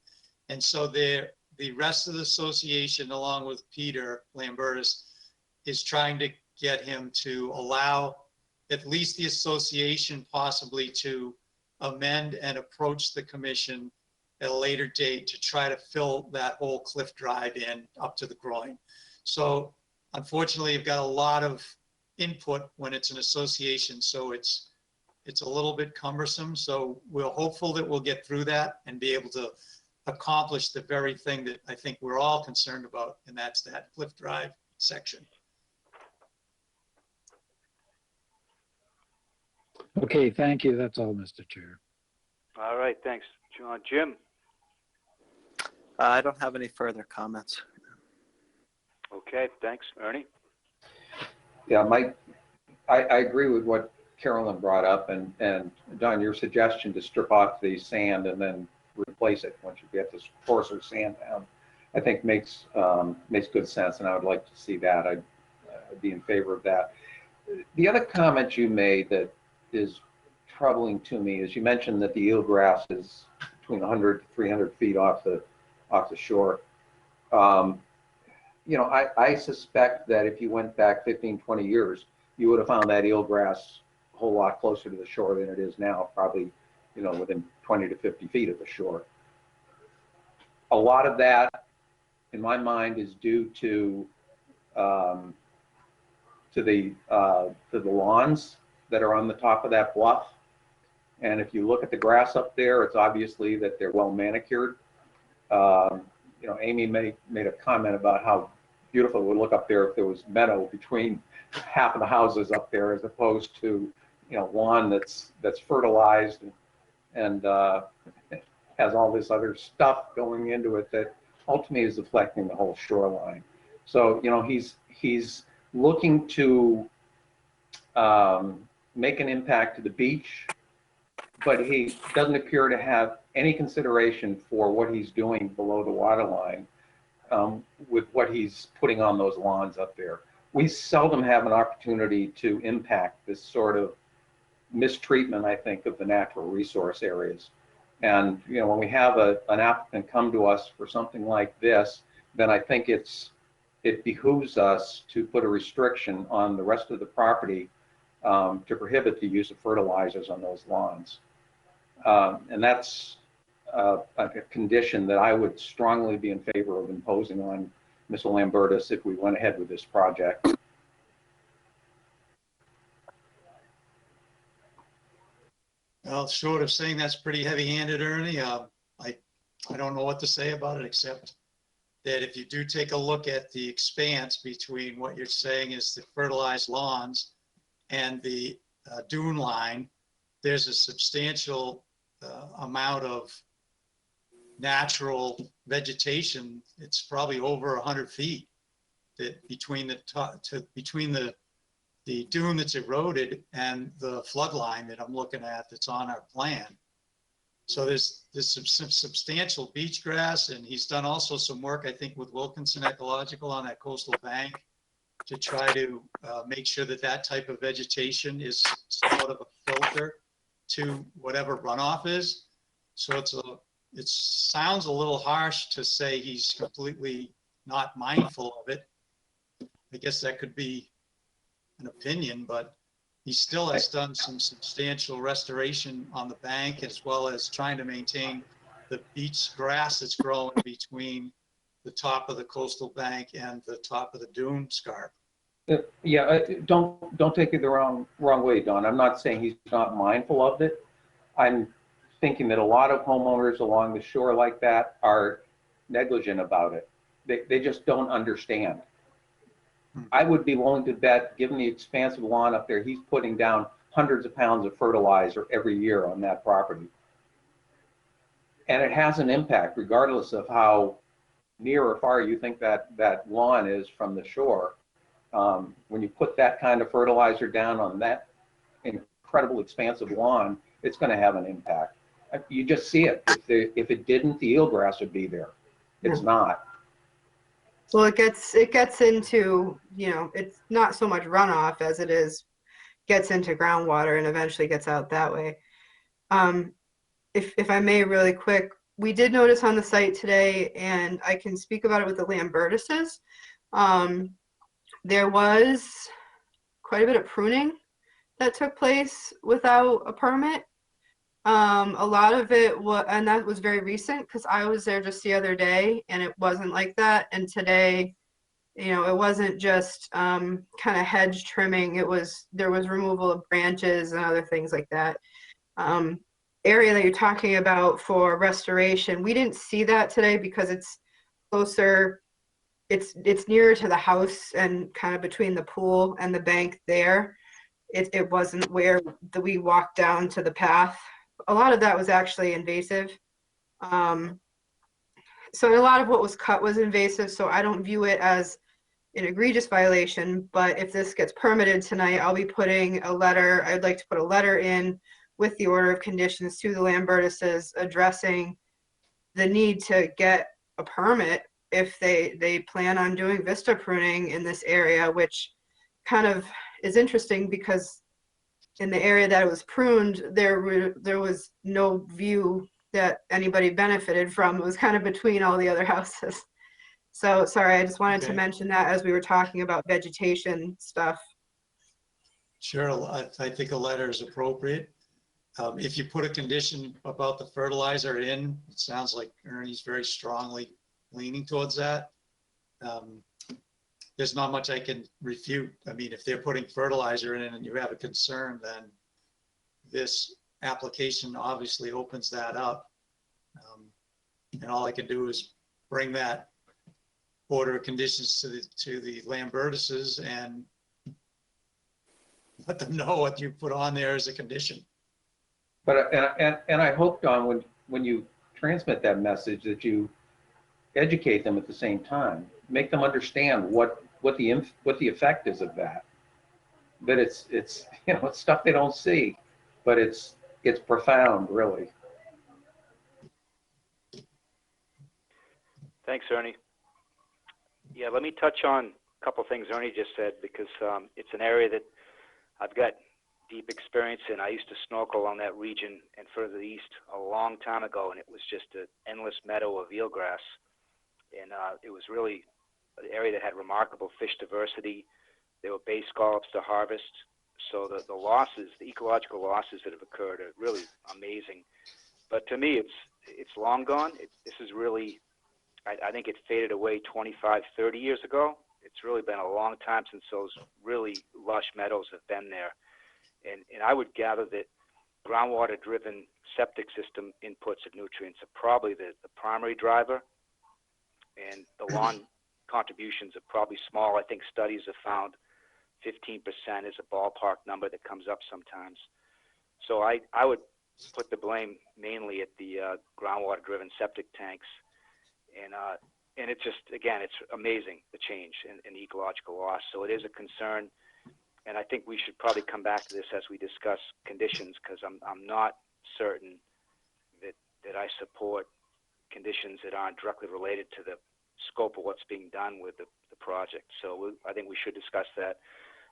And so the rest of the association, along with Peter Lambertus, is trying to get him to allow at least the association possibly to amend and approach the commission at a later date to try to fill that whole cliff drive in up to the groin. So unfortunately, you've got a lot of input when it's an association, so it's a little bit cumbersome. So we're hopeful that we'll get through that and be able to accomplish the very thing that I think we're all concerned about, and that's that cliff drive section. Okay, thank you. That's all, Mr. Chair. All right, thanks, John. Jim? I don't have any further comments. Okay, thanks. Ernie? Yeah, I agree with what Carolyn brought up, and Don, your suggestion to strip off the sand and then replace it once you get this coarser sand down, I think makes good sense, and I would like to see that. I'd be in favor of that. The other comment you made that is troubling to me is you mentioned that the eelgrass is between 100 to 300 feet off the shore. You know, I suspect that if you went back 15, 20 years, you would have found that eelgrass a whole lot closer to the shore than it is now, probably, you know, within 20 to 50 feet of the shore. A lot of that, in my mind, is due to the lawns that are on the top of that bluff. And if you look at the grass up there, it's obviously that they're well manicured. You know, Amy made a comment about how beautiful it would look up there if there was meadow between half of the houses up there, as opposed to, you know, lawn that's fertilized and has all this other stuff going into it that ultimately is affecting the whole shoreline. So, you know, he's looking to make an impact to the beach, but he doesn't appear to have any consideration for what he's doing below the water line with what he's putting on those lawns up there. We seldom have an opportunity to impact this sort of mistreatment, I think, of the natural resource areas. And, you know, when we have an applicant come to us for something like this, then I think it behooves us to put a restriction on the rest of the property to prohibit the use of fertilizers on those lawns. And that's a condition that I would strongly be in favor of imposing on Mr. Lambertus if we went ahead with this project. Well, short of saying that's pretty heavy-handed, Ernie, I don't know what to say about it, except that if you do take a look at the expanse between what you're saying is the fertilized lawns and the dune line, there's a substantial amount of natural vegetation. It's probably over 100 feet that between the dune that's eroded and the flood line that I'm looking at that's on our plan. So there's some substantial beach grass, and he's done also some work, I think, with Wilkinson Ecological on that coastal bank to try to make sure that that type of vegetation is somewhat of a filter to whatever runoff is. So it sounds a little harsh to say he's completely not mindful of it. I guess that could be an opinion, but he still has done some substantial restoration on the bank, as well as trying to maintain the beach grass that's growing between the top of the coastal bank and the top of the dune scarp. Yeah, don't take it the wrong way, Don. I'm not saying he's not mindful of it. I'm thinking that a lot of homeowners along the shore like that are negligent about it. They just don't understand. I would be willing to bet, given the expansive lawn up there, he's putting down hundreds of pounds of fertilizer every year on that property. And it has an impact regardless of how near or far you think that lawn is from the shore. When you put that kind of fertilizer down on that incredible expansive lawn, it's going to have an impact. You just see it. If it didn't, the eelgrass would be there. It's not. Well, it gets into, you know, it's not so much runoff as it is gets into groundwater and eventually gets out that way. If I may, really quick, we did notice on the site today, and I can speak about it with the Lambertuses. There was quite a bit of pruning that took place without a permit. A lot of it was, and that was very recent because I was there just the other day and it wasn't like that. And today, you know, it wasn't just kind of hedge trimming. There was removal of branches and other things like that. Area that you're talking about for restoration, we didn't see that today because it's closer. It's nearer to the house and kind of between the pool and the bank there. It wasn't where we walked down to the path. A lot of that was actually invasive. So a lot of what was cut was invasive, so I don't view it as an egregious violation, but if this gets permitted tonight, I'll be putting a letter, I'd like to put a letter in with the order of conditions to the Lambertuses addressing the need to get a permit if they plan on doing vista pruning in this area, which kind of is interesting because in the area that was pruned, there was no view that anybody benefited from. It was kind of between all the other houses. So sorry, I just wanted to Okay. mention that as we were talking about vegetation stuff. Sure, I think a letter is appropriate. If you put a condition about the fertilizer in, it sounds like Ernie's very strongly leaning towards that. There's not much I can refute. I mean, if they're putting fertilizer in and you have a concern, then this application obviously opens that up. And all I can do is bring that order of conditions to the Lambertuses and let them know what you put on there as a condition. But, and I hope, Don, when you transmit that message, that you educate them at the same time, make them understand what the effect is of that. That it's you know, it's stuff they don't see, but it's profound, really. Thanks, Ernie. Yeah, let me touch on a couple things Ernie just said, because it's an area that I've got deep experience in. I used to snorkel on that region and further east a long time ago, and it was just an endless meadow of eelgrass. And it was really an area that had remarkable fish diversity. There were bay scallops to harvest. So the losses, the ecological losses that have occurred are really amazing. But to me, it's long gone. This is really, I think it faded away 25, 30 years ago. It's really been a long time since those really lush meadows have been there. And I would gather that groundwater-driven septic system inputs of nutrients are probably the primary driver, and the lawn contributions are probably small. I think studies have found 15% is a ballpark number that comes up sometimes. So I would put the blame mainly at the groundwater-driven septic tanks, and it's just, again, it's amazing, the change in the ecological loss. So it is a concern. And I think we should probably come back to this as we discuss conditions, because I'm not certain that I support conditions that aren't directly related to the scope of what's being done with the project. So I think we should discuss that.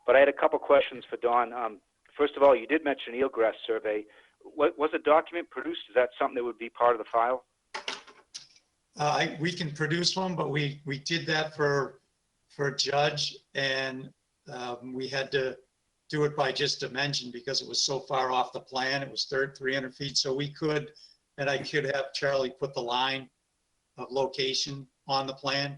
But I had a couple questions for Dawn. First of all, you did mention Eelgrass Survey. Was a document produced? Is that something that would be part of the file? We can produce one, but we did that for a judge, and we had to do it by just dimension because it was so far off the plan. It was 300 feet. So we could, and I could have Charlie put the line of location on the plan.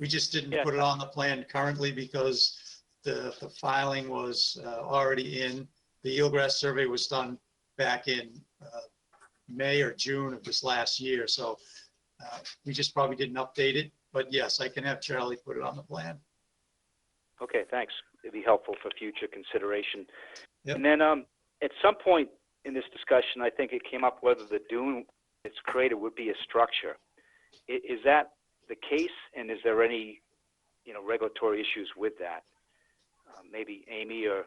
We just didn't put it on the plan currently because the filing was already in. The Eelgrass survey was done back in May or June of this last year. So we just probably didn't update it. But yes, I can have Charlie put it on the plan. Okay, thanks. It'd be helpful for future consideration. Yep. And then at some point in this discussion, I think it came up whether the dune that's created would be a structure. Is that the case? And is there any, regulatory issues with that? Maybe Amy or...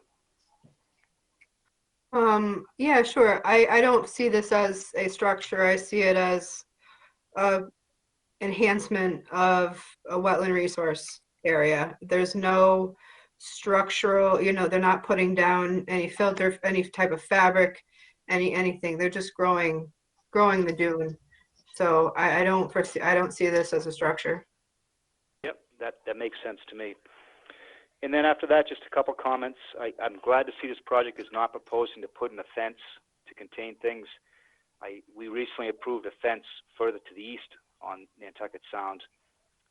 Yeah, sure. I don't see this as a structure. I see it as a enhancement of a wetland resource area. There's no structural, they're not putting down any filter, any type of fabric, anything. They're just growing the dune. So I don't see this as a structure. Yep, that makes sense to me. And then after that, just a couple comments. I'm glad to see this project is not proposing to put in a fence to contain things. We recently approved a fence further to the east on Nantucket Sound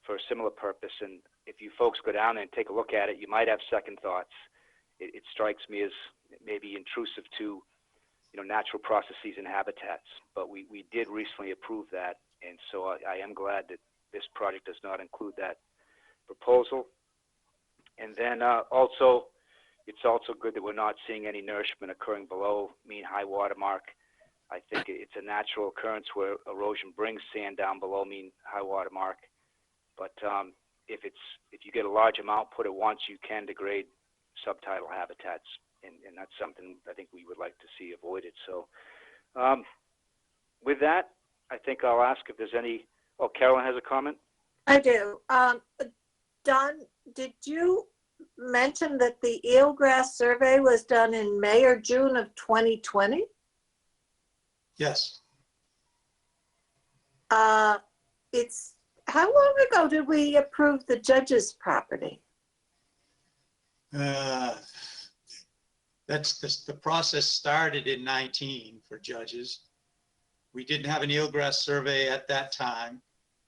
for a similar purpose. And if you folks go down there and take a look at it, you might have second thoughts. It strikes me as maybe intrusive to, natural processes and habitats. But we did recently approve that. And so I am glad that this project does not include that proposal. And then also, it's also good that we're not seeing any nourishment occurring below mean high water mark. I think it's a natural occurrence where erosion brings sand down below mean high water mark. But if you get a large amount put at once, you can degrade subtidal habitats, and that's something I think we would like to see avoided. So with that, I think I'll ask if there's any. Oh, Carolyn has a comment. I do. Don, did you mention that the Eelgrass survey was done in May or June of 2020? Yes. It's, how long ago did we approve the judge's property? The process started in 19 for judges. We didn't have an eelgrass survey at that time.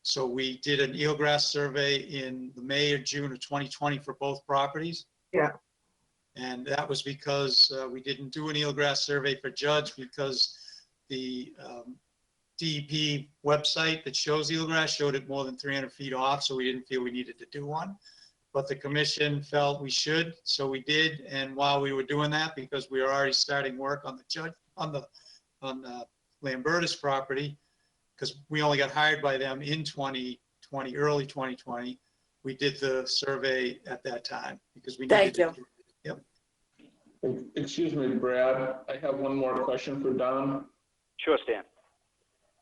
So we did an eelgrass survey in the May or June of 2020 for both properties. Yeah. And that was because we didn't do an eelgrass survey for judge because the DEP website that shows eelgrass showed it more than 300 feet off. So we didn't feel we needed to do one. But the commission felt we should, so we did. And while we were doing that, because we were already starting work on the judge on Lambertus property, because we only got hired by them in 2020, early 2020, we did the survey at that time because we needed Thank to. Yep. Excuse me, Brad, I have one more question for Don. Sure, Stan.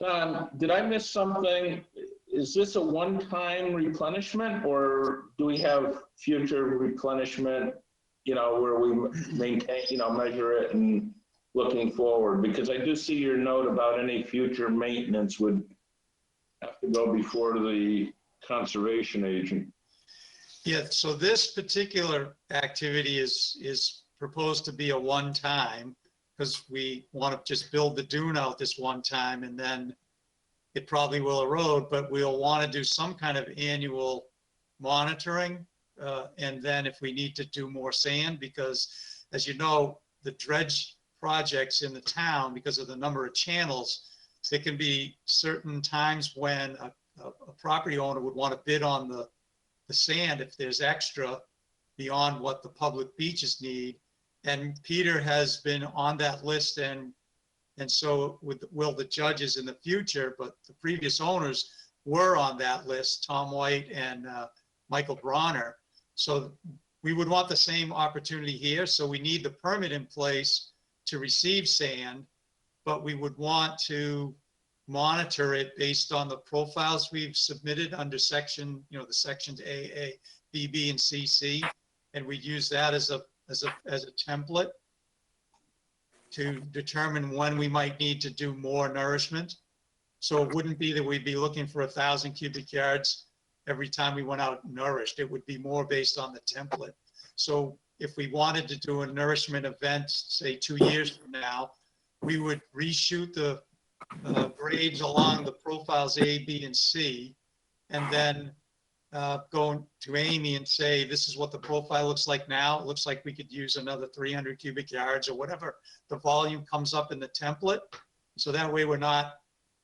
Don, did I miss something? Is this a one-time replenishment or do we have future replenishment, where we maintain, measure it and looking forward? Because I do see your note about any future maintenance would have to go before the conservation agent. Yeah, so this particular activity is proposed to be a one-time because we want to just build the dune out this one time and then it probably will erode, but we'll want to do some kind of annual monitoring. And then if we need to do more sand, because as you know, the dredge projects in the town, because of the number of channels, there can be certain times when a property owner would want to bid on the sand if there's extra beyond what the public beaches need. And Peter has been on that list and so will the judges in the future, but the previous owners were on that list, Tom White and Michael Bronner. So we would want the same opportunity here. So we need the permit in place to receive sand, but we would want to monitor it based on the profiles we've submitted under section, the sections AA, BB, and CC. And we'd use that as a template to determine when we might need to do more nourishment. So it wouldn't be that we'd be looking for 1,000 cubic yards every time we went out nourished. It would be more based on the template. So if we wanted to do a nourishment event, say 2 years from now, we would reshoot the grades along the profiles A, B, and C, and then go to Amy and say, this is what the profile looks like now. It looks like we could use another 300 cubic yards or whatever the volume comes up in the template. So that way we're not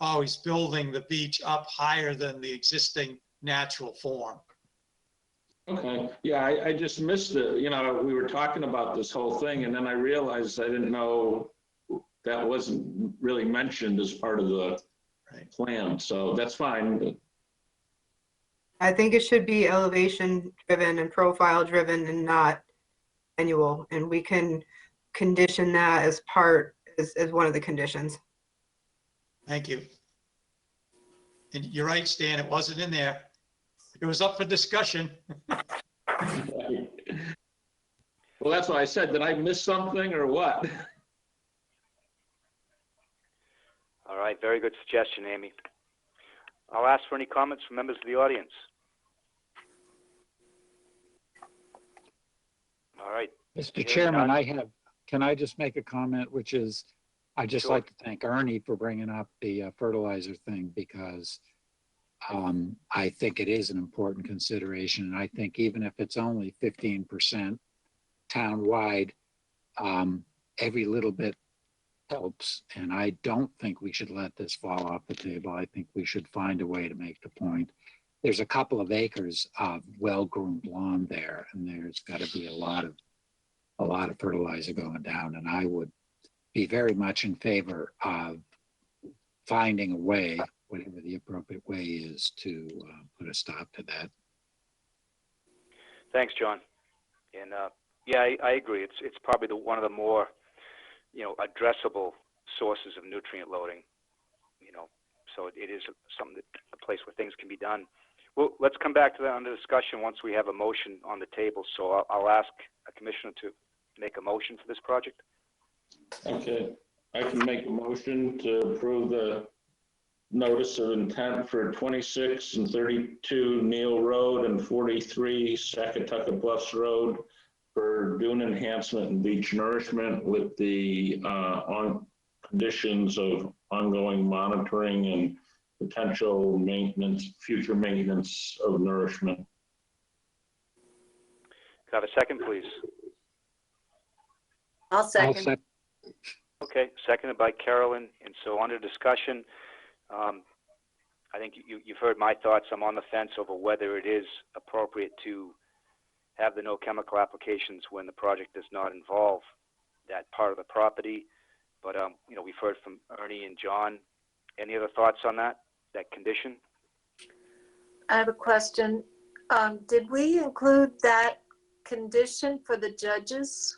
always building the beach up higher than the existing natural form. Okay, yeah, I just missed it. We were talking about this whole thing and then I realized I didn't know that wasn't really mentioned as part of the plan. So that's fine. I think it should be elevation driven and profile driven and not annual. And we can condition that as one of the conditions. Thank you. And you're right, Stan, it wasn't in there. It was up for discussion. Well, that's why I said, did I miss something or what? All right, very good suggestion, Amy. I'll ask for any comments from members of the audience. All right. Mr. Chairman, can I just make a comment, which is, I'd just Sure. like to thank Ernie for bringing up the fertilizer thing because I think it is an important consideration. And I think even if it's only 15% town-wide, every little bit helps. And I don't think we should let this fall off the table. I think we should find a way to make the point. There's a couple of acres of well-groomed lawn there, and there's got to be a lot of fertilizer going down. And I would be very much in favor of finding a way, whatever the appropriate way is, to put a stop to that. Thanks, John. And yeah, I agree. It's probably one of the more addressable sources of nutrient loading. So it is a place where things can be done Well, let's come back to that under discussion once we have a motion on the table. So I'll ask a commissioner to make a motion for this project. Okay, I can make a motion to approve the notice of intent for 26 and 32 Neal Road and 43 Sacotucket Bluffs Road for dune enhancement and beach nourishment with the conditions of ongoing monitoring and potential maintenance, future maintenance of nourishment. Could I have a second, please? I'll I'll second. sec- Okay, seconded by Carolyn. And so under discussion, I think you've heard my thoughts. I'm on the fence over whether it is appropriate to have the no chemical applications when the project does not involve that part of the property. But, we've heard from Ernie and John. Any other thoughts on that condition? I have a question. Did we include that condition for the judges?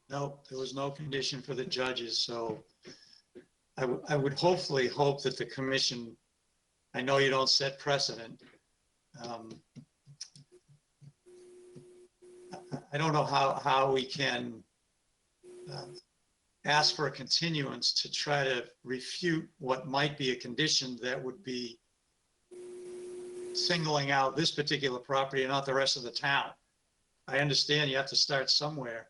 No, there was no condition for the judges, so I would hopefully hope that the commission, I know you don't set precedent. I don't know how we can ask for a continuance to try to refute what might be a condition that would be singling out this particular property and not the rest of the town. I understand you have to start somewhere,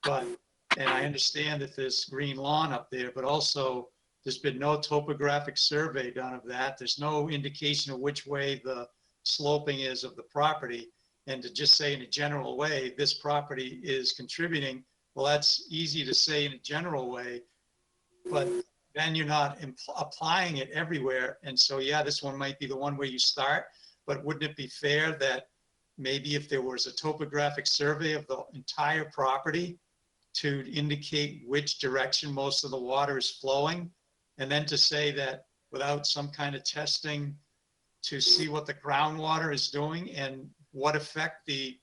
and I understand that there's green lawn up there, but also there's been no topographic survey done of that. There's no indication of which way the sloping is of the property. And to just say in a general way, this property is contributing, well, that's easy to say in a general way, but then you're not applying it everywhere. And so, yeah, this one might be the one where you start, but wouldn't it be fair that maybe if there was a topographic survey of the entire property to indicate which direction most of the water is flowing, and then to say that without some kind of testing to see what the groundwater is doing and what effect the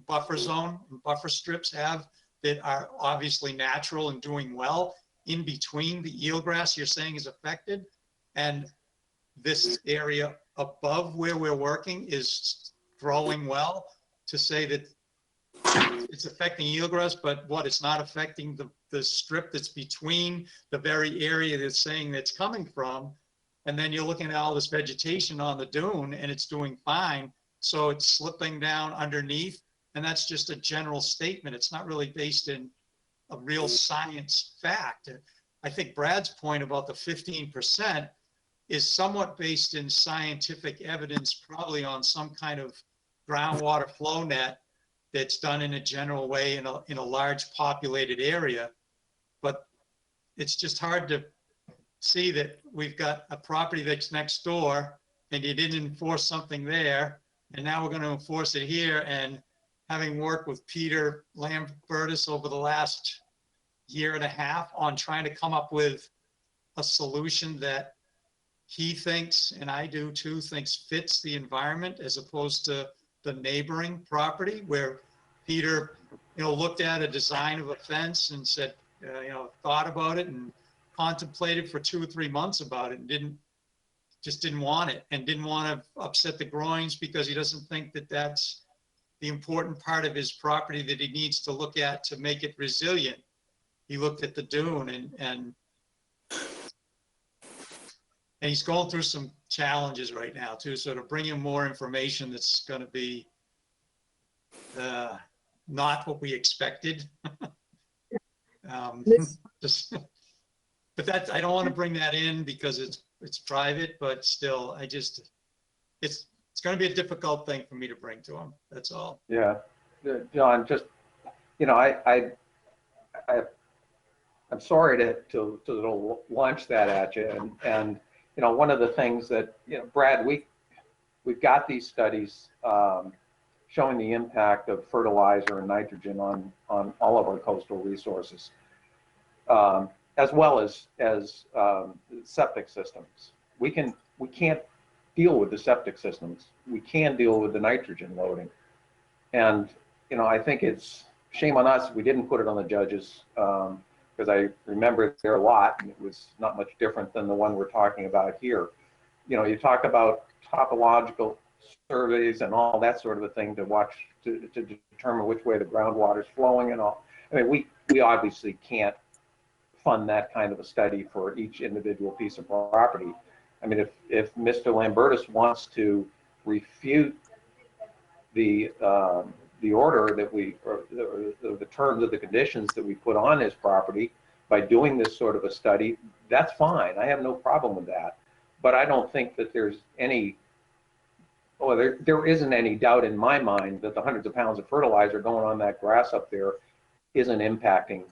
buffer zone and buffer strips have that are obviously natural and doing well in between the eelgrass you're saying is affected, and this area above where we're working is growing well, to say that it's affecting eelgrass, but what, it's not affecting the strip that's between the very area that's saying that's coming from. And then you're looking at all this vegetation on the dune and it's doing fine. So it's slipping down underneath. And that's just a general statement. It's not really based in a real science fact. I think Brad's point about the 15% is somewhat based in scientific evidence, probably on some kind of groundwater flow net that's done in a general way in a large populated area. But it's just hard to see that we've got a property that's next door and you didn't enforce something there, and now we're going to enforce it here. And having worked with Peter Lambertus over the last year and a half on trying to come up with a solution that he thinks, and I do too, thinks fits the environment as opposed to the neighboring property, where Peter, looked at a design of a fence and said, thought about it and contemplated for 2 or 3 months about it and didn't want it, and didn't want to upset the groins because he doesn't think that that's the important part of his property that he needs to look at to make it resilient. He looked at the dune and he's going through some challenges right now too. So to bring him more information that's going to be not what we expected. But that's, I don't want to bring that in because it's private, but still, it's going to be a difficult thing for me to bring to him. That's all. Yeah, John, just, I'm sorry to launch that at you. And one of the things that, Brad, we've got these studies showing the impact of fertilizer and nitrogen on all of our coastal resources, as well as septic systems. We can't deal with the septic systems. We can deal with the nitrogen loading. And, I think it's shame on us if we didn't put it on the judges, because I remember there a lot, and it was not much different than the one we're talking about here. You talk about topological surveys and all that sort of a thing to watch, to determine which way the groundwater is flowing and all. I mean, we obviously can't fund that kind of a study for each individual piece of property. I mean, if Mr. Lambertus wants to refute the order that we, or the terms of the conditions that we put on his property by doing this sort of a study, that's fine. I have no problem with that. But I don't think that there's any, there isn't any doubt in my mind that the hundreds of pounds of fertilizer going on that grass up there isn't impacting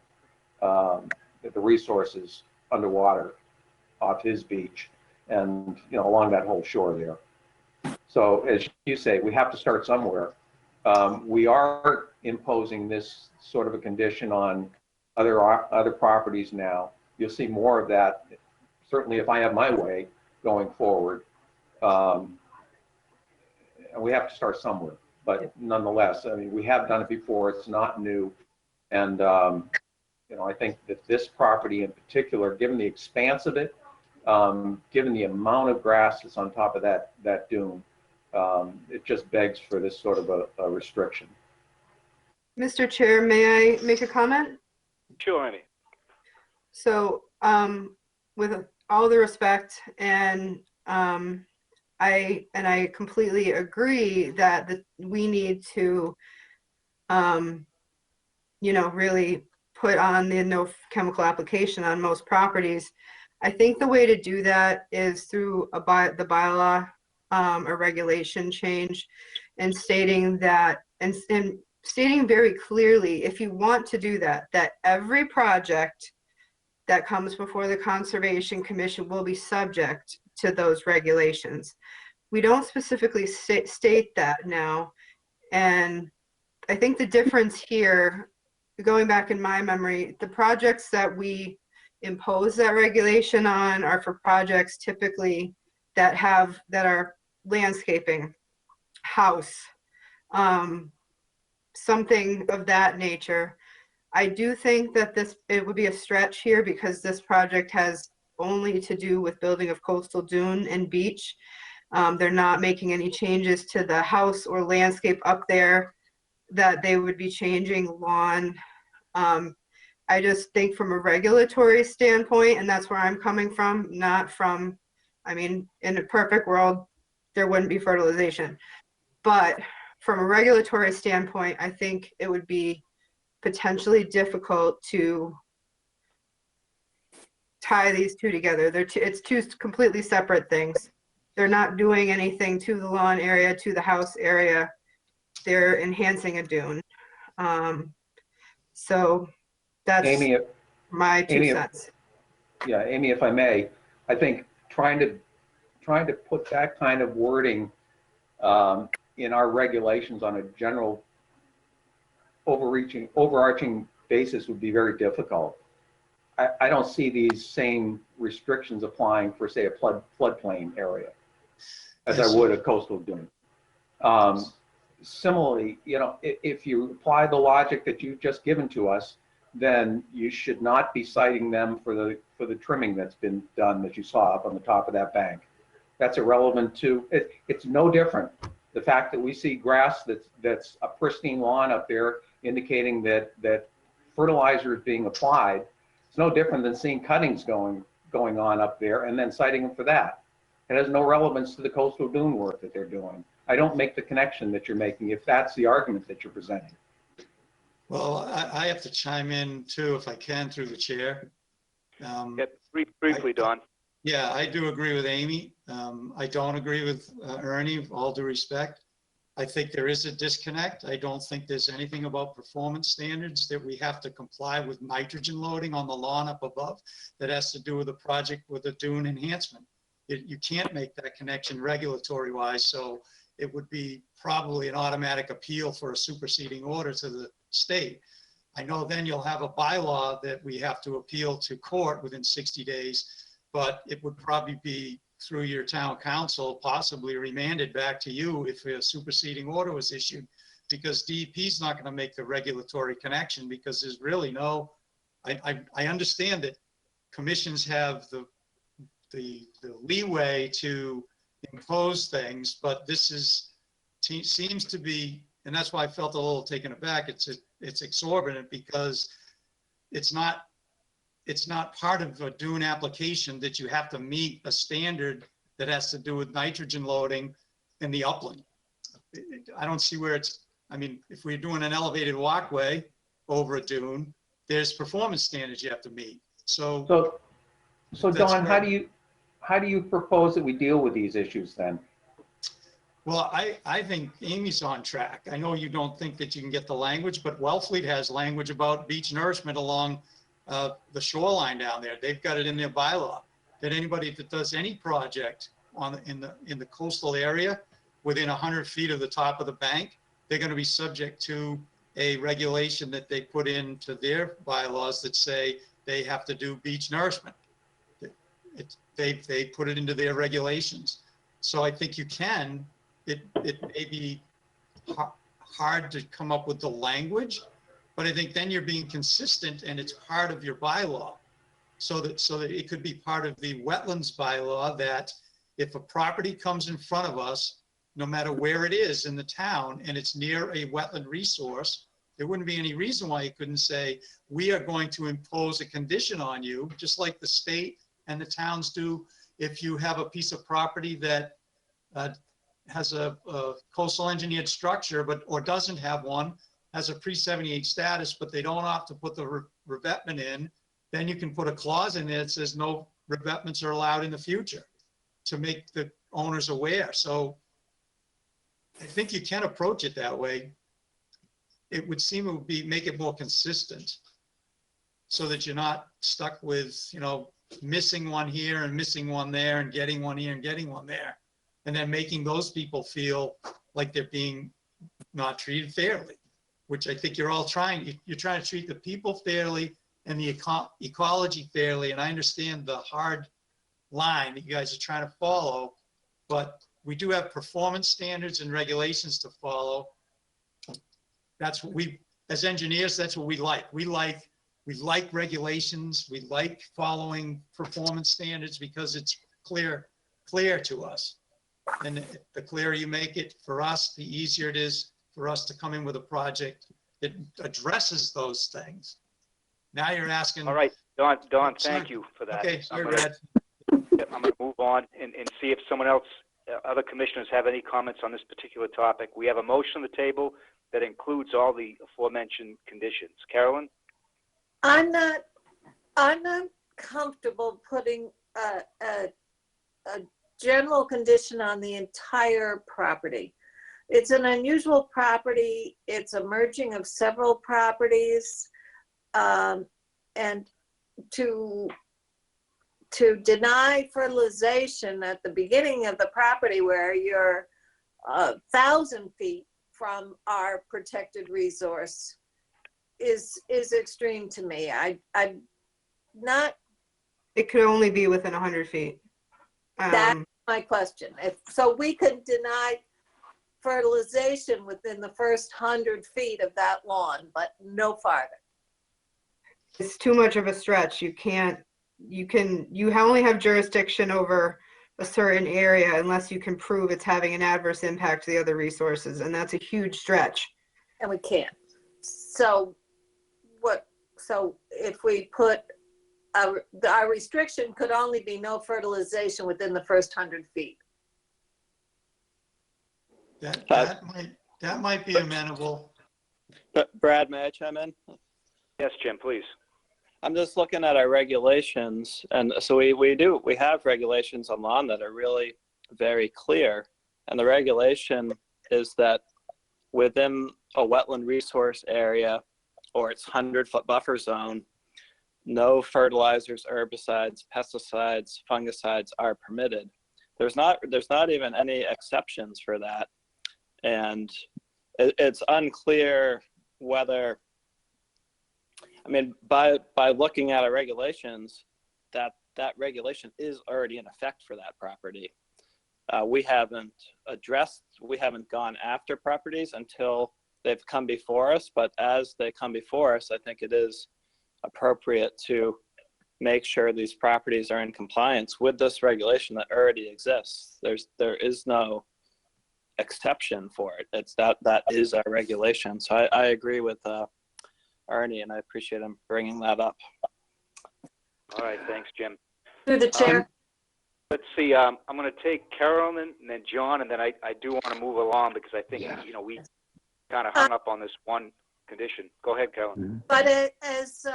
the resources underwater off his beach and, you know, along that whole shore there. So as you say, we have to start somewhere. We are imposing this sort of a condition on other properties now. You'll see more of that, certainly if I have my way going forward. And we have to start somewhere, but nonetheless, I mean, we have done it before. It's not new. And, you know, I think that this property in particular, given the expanse of it, given the amount of grass that's on top of that dune, it just begs for this sort of a restriction. Mr. Chair, may I make a comment? Sure, Amy. So, with all the respect, and I completely agree that we need to, you know, really put on the no chemical application on most properties. I think the way to do that is through the bylaw, a regulation change, and stating that, and stating very clearly, if you want to do that, that every project that comes before the Conservation Commission will be subject to those regulations. We don't specifically state that now. And I think the difference here, going back in my memory, the projects that we impose that regulation on are for projects typically that are landscaping, house, something of that nature. I do think that it would be a stretch here because this project has only to do with building of coastal dune and beach. They're not making any changes to the house or landscape up there that they would be changing lawn. I just think from a regulatory standpoint, and that's where I'm coming from, not from, I mean, in a perfect world, there wouldn't be fertilization. But from a regulatory standpoint, I think it would be potentially difficult to tie these two together. It's two completely separate things. They're not doing anything to the lawn area, to the house area. They're enhancing a dune. So that's Amy, my two cents. Yeah, Amy, if I may, I think trying to put that kind of wording in our regulations on a general overarching basis would be very difficult. I don't see these same restrictions applying for, say, a floodplain area as I would a coastal dune. Similarly, you know, if you apply the logic that you've just given to us, then you should not be citing them for the trimming that's been done that you saw up on the top of that bank. That's irrelevant to it. It's no different. The fact that we see grass that's a pristine lawn up there indicating that fertilizer is being applied, it's no different than seeing cuttings going on up there and then citing them for that. It has no relevance to the coastal dune work that they're doing. I don't make the connection that you're making if that's the argument that you're presenting. Well, I have to chime in too, if I can, through the chair. Yeah, briefly, Don. Yeah, I do agree with Amy. I don't agree with Ernie, with all due respect. I think there is a disconnect. I don't think there's anything about performance standards that we have to comply with nitrogen loading on the lawn up above that has to do with a project with a dune enhancement. You can't make that connection regulatory wise, so it would be probably an automatic appeal for a superseding order to the state. I know then you'll have a bylaw that we have to appeal to court within 60 days, but it would probably be through your town council, possibly remanded back to you if a superseding order was issued, because DEP is not going to make the regulatory connection because there's really no, I understand that commissions have the leeway to impose things, but this seems to be, and that's why I felt a little taken aback. It's exorbitant because it's not part of a Dune application that you have to meet a standard that has to do with nitrogen loading in the upland. I don't see where I mean, if we're doing an elevated walkway over a dune, there's performance standards you have to meet. So Don, how do you propose that we deal with these issues then? Well, I think Amy's on track. I know you don't think that you can get the language, but Wellfleet has language about beach nourishment along the shoreline down there. They've got it in their bylaw that anybody that does any project in the coastal area within 100 feet of the top of the bank, they're going to be subject to a regulation that they put into their bylaws that say they have to do beach nourishment. They put it into their regulations. So I think you can. It may be hard to come up with the language, but I think then you're being consistent and it's part of your bylaw. So that it could be part of the wetlands bylaw that if a property comes in front of us, no matter where it is in the town and it's near a wetland resource, there wouldn't be any reason why you couldn't say, we are going to impose a condition on you, just like the state and the towns do. If you have a piece of property that has a coastal engineered structure, or doesn't have one, has a pre-78 status, but they don't opt to put the revetment in, then you can put a clause in there that says no revetments are allowed in the future to make the owners aware. So I think you can approach it that way. It would seem it would make it more consistent so that you're not stuck with, missing one here and missing one there and getting one here and getting one there. And then making those people feel like they're being not treated fairly, which I think you're all trying. You're trying to treat the people fairly and the ecology fairly. And I understand the hard line that you guys are trying to follow, but we do have performance standards and regulations to follow. That's what as engineers, that's what we like. We like regulations. We like following performance standards because it's clear to us. And the clearer you make it for us, the easier it is for us to come in with a project that addresses those things. Now you're asking. All right, Don, thank you for that. Okay, sorry, Brad. I'm going to move on and see if someone else, other commissioners have any comments on this particular topic. We have a motion on the table that includes all the aforementioned conditions. Carolyn? I'm not comfortable putting a general condition on the entire property. It's an unusual property. It's a merging of several properties. And to deny fertilization at the beginning of the property where you're 1,000 feet from our protected resource is extreme to me. I'm not. It could only be within 100 feet. That's my question. So we could deny fertilization within the first 100 feet of that lawn, but no farther. It's too much of a stretch. You only have jurisdiction over a certain area unless you can prove it's having an adverse impact to the other resources, and that's a huge stretch. And we can't. So if we put our restriction could only be no fertilization within the first 100 feet. That might be amenable. Brad, may I chime in? Yes, Jim, please. I'm just looking at our regulations, and so we have regulations on lawn that are really very clear, and the regulation is that within a wetland resource area or its 100-foot buffer zone, no fertilizers, herbicides, pesticides, fungicides are permitted. There's not even any exceptions for that, and it's unclear whether. I mean, by looking at our regulations, that regulation is already in effect for that property. We haven't gone after properties until they've come before us, but as they come before us, I think it is appropriate to make sure these properties are in compliance with this regulation that already exists. There is no exception for it. It's that is our regulation. So I agree with Ernie, and I appreciate him bringing that up. All right, thanks, Jim. Through the chair. Let's see, I'm going to take Carolyn and then John, and then I do want to move along because I think, you know, we kind of hung up on this one condition. Go ahead, Carolyn. But as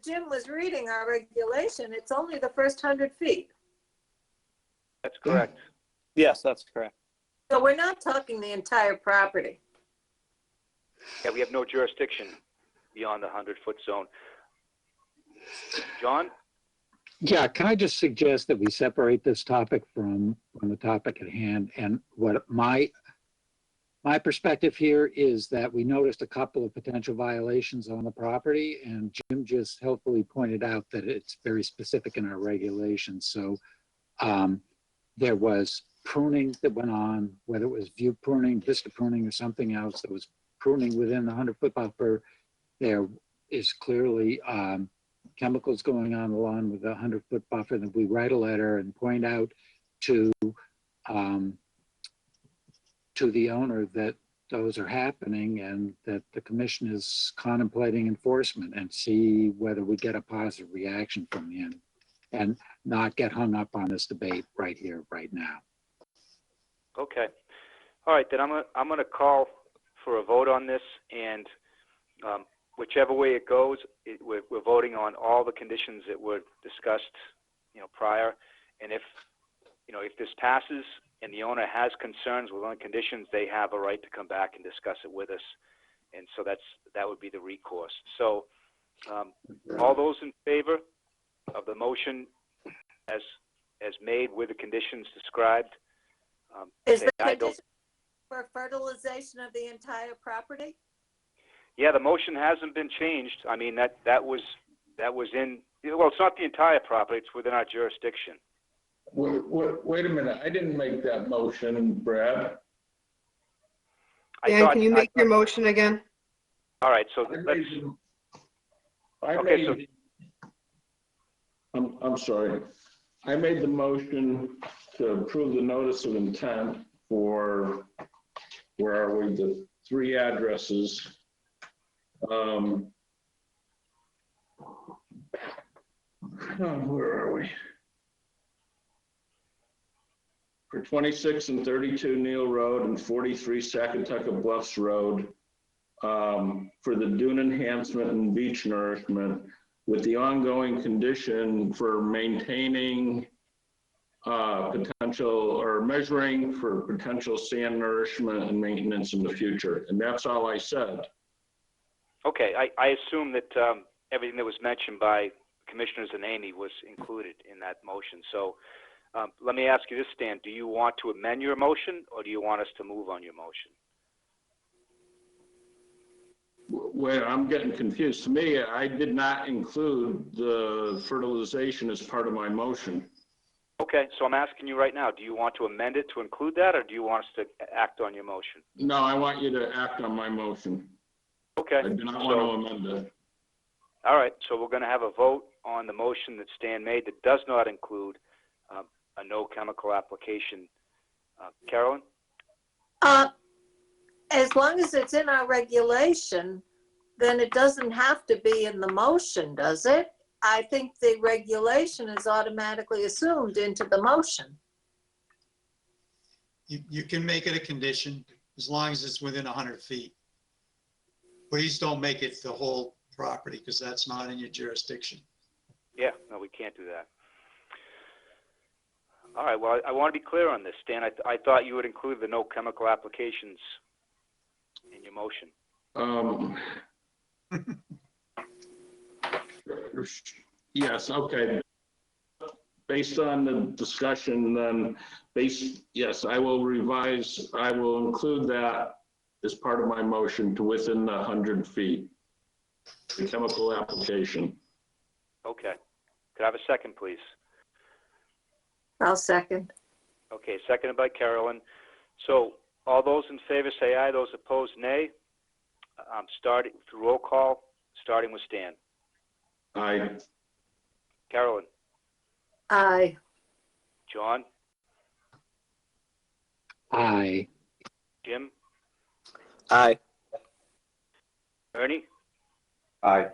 Jim was reading our regulation, it's only the first 100 feet. That's correct. Yes, that's correct. So we're not talking the entire property. Yeah, we have no jurisdiction beyond the 100-foot zone. John? Yeah, can I just suggest that we separate this topic from the topic at hand? And what my perspective here is that we noticed a couple of potential violations on the property, and Jim just helpfully pointed out that it's very specific in our regulations. So there was pruning that went on, whether it was view pruning, vista pruning, or something else that was pruning within the 100-foot buffer. There is clearly chemicals going on the lawn with a 100-foot buffer. That we write a letter and point out to the owner that those are happening and that the commission is contemplating enforcement, and see whether we get a positive reaction from the end, and not get hung up on this debate right here, right now. Okay. All right, then I'm going to call for a vote on this, and whichever way it goes, we're voting on all the conditions that were discussed, you know, prior. And if this passes and the owner has concerns with one conditions, they have a right to come back and discuss it with us. And so that would be the recourse. So all those in favor of the motion as made with the conditions described, Is the condition for fertilization of the entire property? Yeah, the motion hasn't been changed. I mean, that was in, well, it's not the entire property, it's within our jurisdiction. Wait a minute, I didn't make that motion, Brad. Dan, can you make your motion again? All right, so I'm sorry. I made the motion to approve the notice of intent for, where are we, the 3 addresses. Where are we? For 26 and 32 Neal Road and 43 Sacotucket Bluffs Road, for the Dune Enhancement and Beach Nourishment, with the ongoing condition for maintaining potential, or measuring for potential sand nourishment and maintenance in the future. And that's all I said. Okay, I assume that everything that was mentioned by Commissioners and Amy was included in that motion. So let me ask you this, Stan. Do you want to amend your motion, or do you want us to move on your motion? Well, I'm getting confused. To me, I did not include the fertilization as part of my motion. Okay, so I'm asking you right now, do you want to amend it to include that, or do you want us to act on your motion? No, I want you to act on my motion. Okay. I do not want to amend it. All right, so we're going to have a vote on the motion that Stan made that does not include a no chemical application. Carolyn? As long as it's in our regulation, then it doesn't have to be in the motion, does it? I think the regulation is automatically assumed into the motion. You can make it a condition as long as it's within 100 feet. Please don't make it the whole property, because that's not in your jurisdiction. Yeah, no, we can't do that. All right, well, I want to be clear on this, Stan. I thought you would include the no chemical applications in your motion. Yes, okay. Based on the discussion, then, yes, I will revise, I will include that as part of my motion to within the 100 feet, the chemical application. Okay. Could I have a second, please? I'll second. Okay, seconded by Carolyn. So all those in favor say aye. Those opposed, nay. Starting through roll call, starting with Stan. Aye. Carolyn, Aye. John, Aye. Jim, Aye. Ernie, Aye.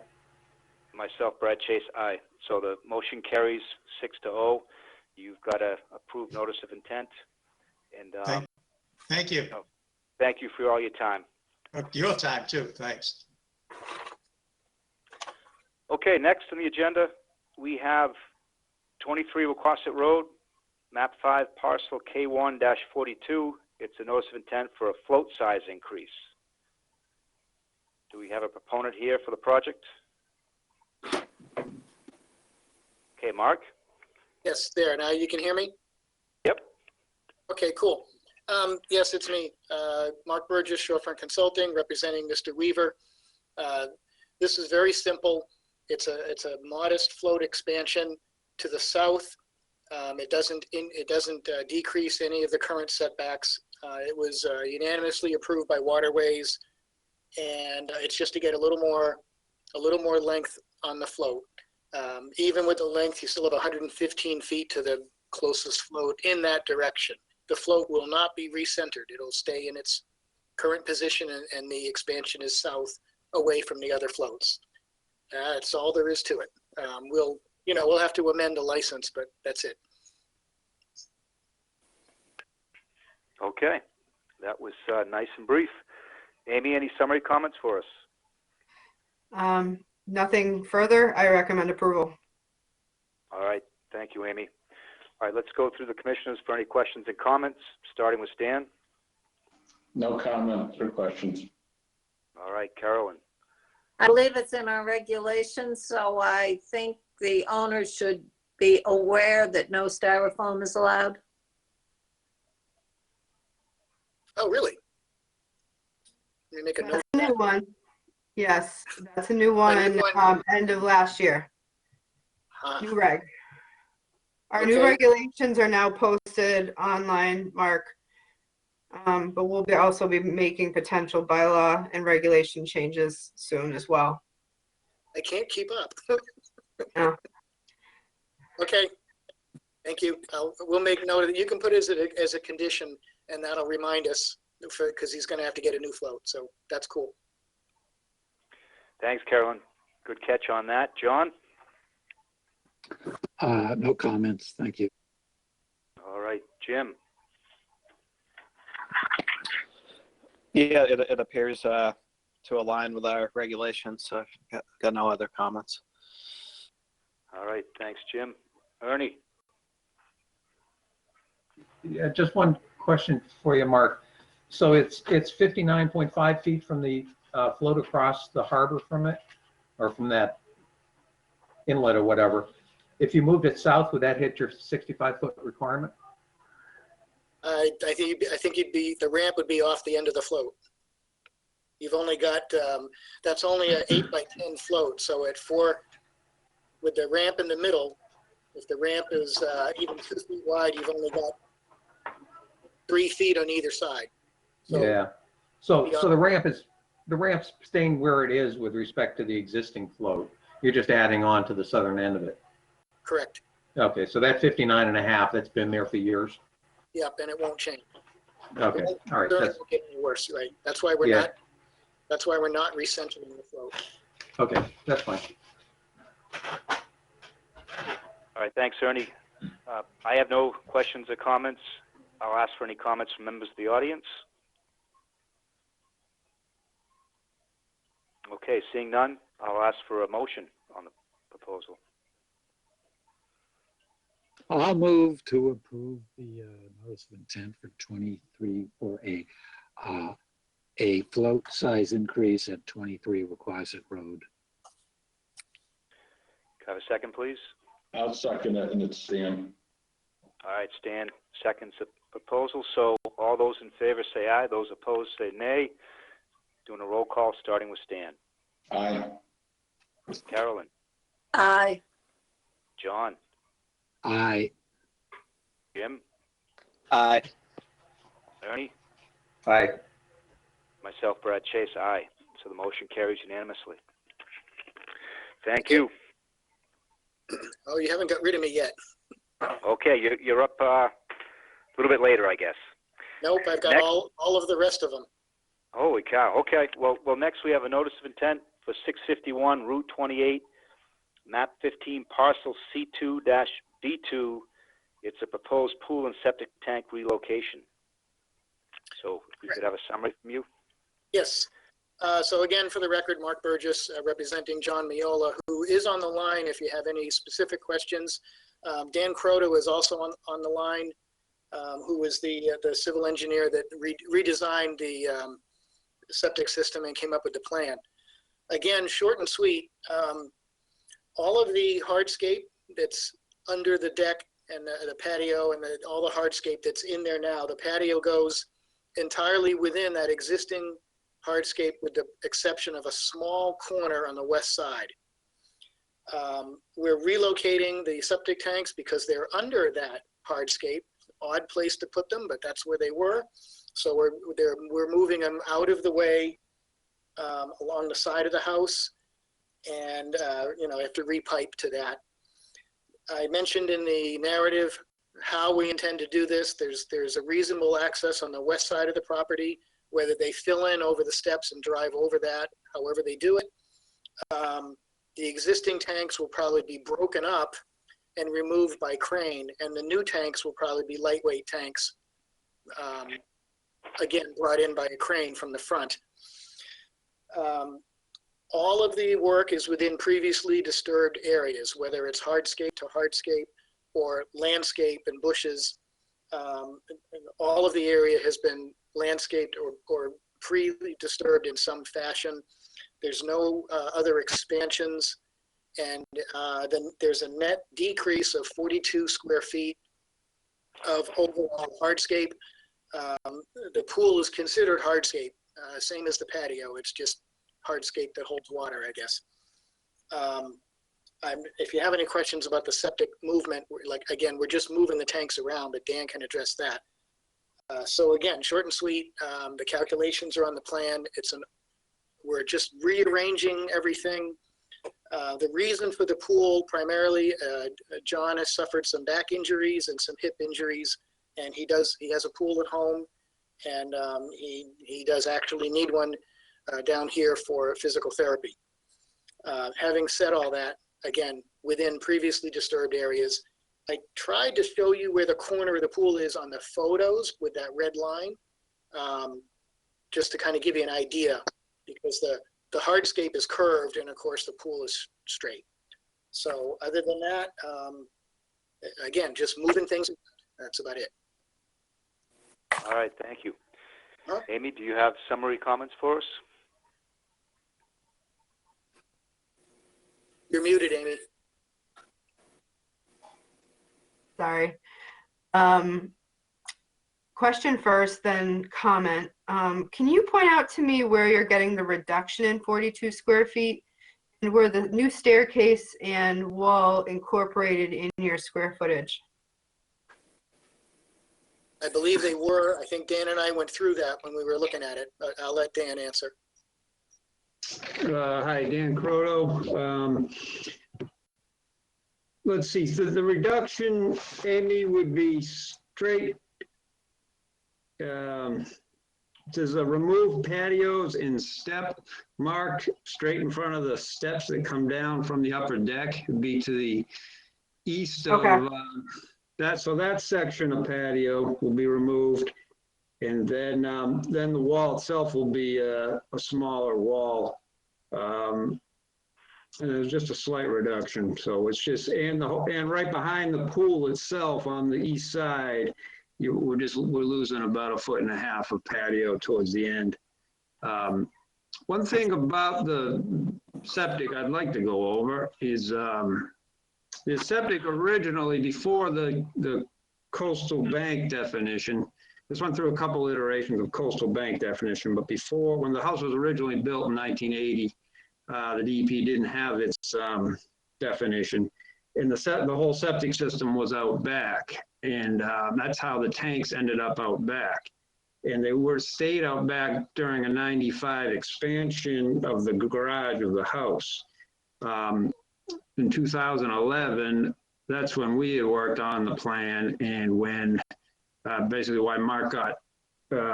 myself, Brad Chase, aye. So the motion carries 6-0. You've got a approved notice of intent. And Thank you. thank you for all your time. Your time too. Thanks. Okay, next on the agenda, we have 23 Wacquasit Road, map 5, parcel K1-42. It's a notice of intent for a float size increase. Do we have a proponent here for the project? Okay, Mark? Yes, there. Now you can hear me? Yep. Okay, cool. Yes, it's me, Mark Burgess, Shorefront Consulting, representing Mr. Weaver. This is very simple. It's a modest float expansion to the south. It doesn't decrease any of the current setbacks. It was unanimously approved by Waterways, and it's just to get a little more length on the float. Even with the length, you still have 115 feet to the closest float in that direction. The float will not be recentered. It'll stay in its current position, and the expansion is south, away from the other floats. That's all there is to it. We'll have to amend the license, but that's it. Okay, that was nice and brief. Amy, any summary comments for us? Nothing further. I recommend approval. All right, thank you, Amy. All right, let's go through the commissioners for any questions and comments, starting with Stan. No comments or questions. All right, Carolyn. I believe it's in our regulations, so I think the owners should be aware that no styrofoam is allowed. Oh, really? Let me make a note. That's a new one. Yes, that's a new one, end of last year. New reg. Our new Okay. regulations are now posted online, Mark. But we'll also be making potential bylaw and regulation changes soon as well. I can't keep up. Yeah. Okay. Thank you. We'll make note of it. You can put it as a condition, and that'll remind us because he's going to have to get a new float. So that's cool. Thanks, Carolyn. Good catch on that. John? No comments. Thank you. All right, Jim? Yeah, it appears to align with our regulations, so I've got no other comments. All right, thanks, Jim. Ernie? Yeah, just one question for you, Mark. So it's 59.5 feet from the float across the harbor from it, or from that inlet or whatever. If you moved it south, would that hit your 65-foot requirement? I think the ramp would be off the end of the float. You've only got that's only an 8 by 10 float. So at 4, with the ramp in the middle, if the ramp is even 2 feet wide, you've only got 3 feet on either side. So, yeah. So the ramp's staying where it is with respect to the existing float. You're just adding on to the southern end of it. Correct. Okay, so that 59.5, that's been there for years. Yep, and it won't change. Okay, all right. It won't get any worse, right? That's why we're not. That's why we're not recentering the float. Okay, that's fine. All right, thanks, Ernie. I have no questions or comments. I'll ask for any comments from members of the audience. Okay, seeing none, I'll ask for a motion on the proposal. I'll move to approve the notice of intent for 23 for a float size increase at 23 Wacquasit Road. Can I have a second, please? I'll second it, and it's Stan. All right, Stan seconds the proposal. So all those in favor say aye. Those opposed say nay. Doing a roll call, starting with Stan. Aye. Carolyn. Aye. John. Aye. Jim. Aye. Ernie. Aye. Myself, Brad Chase, aye. So the motion carries unanimously. Thank you. Oh, you haven't got rid of me yet. Okay, you're up a little bit later, I guess. Nope, I've got Next. all of the rest of them. Holy cow. Okay. Well, next we have a notice of intent for 651 Route 28, map 15, parcel C2-B2. It's a proposed pool and septic tank relocation. So if we could have a summary from you. Yes. So again, for the record, Mark Burgess, representing John Miola, who is on the line if you have any specific questions. Dan Croto is also on the line, who was the civil engineer that redesigned the septic system and came up with the plan. Again, short and sweet, all of the hardscape that's under the deck and the patio and all the hardscape that's in there now, the patio goes entirely within that existing hardscape with the exception of a small corner on the west side. We're relocating the septic tanks because they're under that hardscape. Odd place to put them, but that's where they were. So we're moving them out of the way along the side of the house, and have to repipe to that. I mentioned in the narrative how we intend to do this. There's a reasonable access on the west side of the property, whether they fill in over the steps and drive over that, however they do it. The existing tanks will probably be broken up and removed by crane, and the new tanks will probably be lightweight tanks, again, brought in by a crane from the front. All of the work is within previously disturbed areas, whether it's hardscape to hardscape or landscape and bushes. All of the area has been landscaped or pre-disturbed in some fashion. There's no other expansions. And then there's a net decrease of 42 square feet of overall hardscape. The pool is considered hardscape, same as the patio. It's just hardscape that holds water, I guess. If you have any questions about the septic movement, we're just moving the tanks around, but Dan can address that. So again, short and sweet, the calculations are on the plan. We're just rearranging everything. The reason for the pool, primarily, John has suffered some back injuries and some hip injuries, and he has a pool at home, and he does actually need one down here for physical therapy. Having said all that, again, within previously disturbed areas, I tried to show you where the corner of the pool is on the photos with that red line, just to kind of give you an idea, because the hardscape is curved and of course the pool is straight. So other than that, again, just moving things, that's about it. All right, thank you. Huh? Amy, do you have summary comments for us? You're muted, Amy. Sorry. Question first, then comment. Can you point out to me where you're getting the reduction in 42 square feet and where the new staircase and wall incorporated in your square footage? I believe they were. I think Dan and I went through that when we were looking at it, but I'll let Dan answer. Hi, Dan Croto. Let's see, so the reduction, Amy, would be straight. There's a remove patios and step marked straight in front of the steps that come down from the upper deck. It would be to the east of that. So that section of patio will be removed. And then the wall itself will be a smaller wall. And there's just a slight reduction. So it's just, and right behind the pool itself on the east side, we're losing about 1.5 feet of patio towards the end. One thing about the septic I'd like to go over is the septic originally, before the coastal bank definition, this went through a couple iterations of coastal bank definition, but before, when the house was originally built in 1980, the DEP didn't have its definition, and the whole septic system was out back, and that's how the tanks ended up out back. And they stayed out back during a 95 expansion of the garage of the house. in 2011, that's when we had worked on the plan, and when basically why Mark got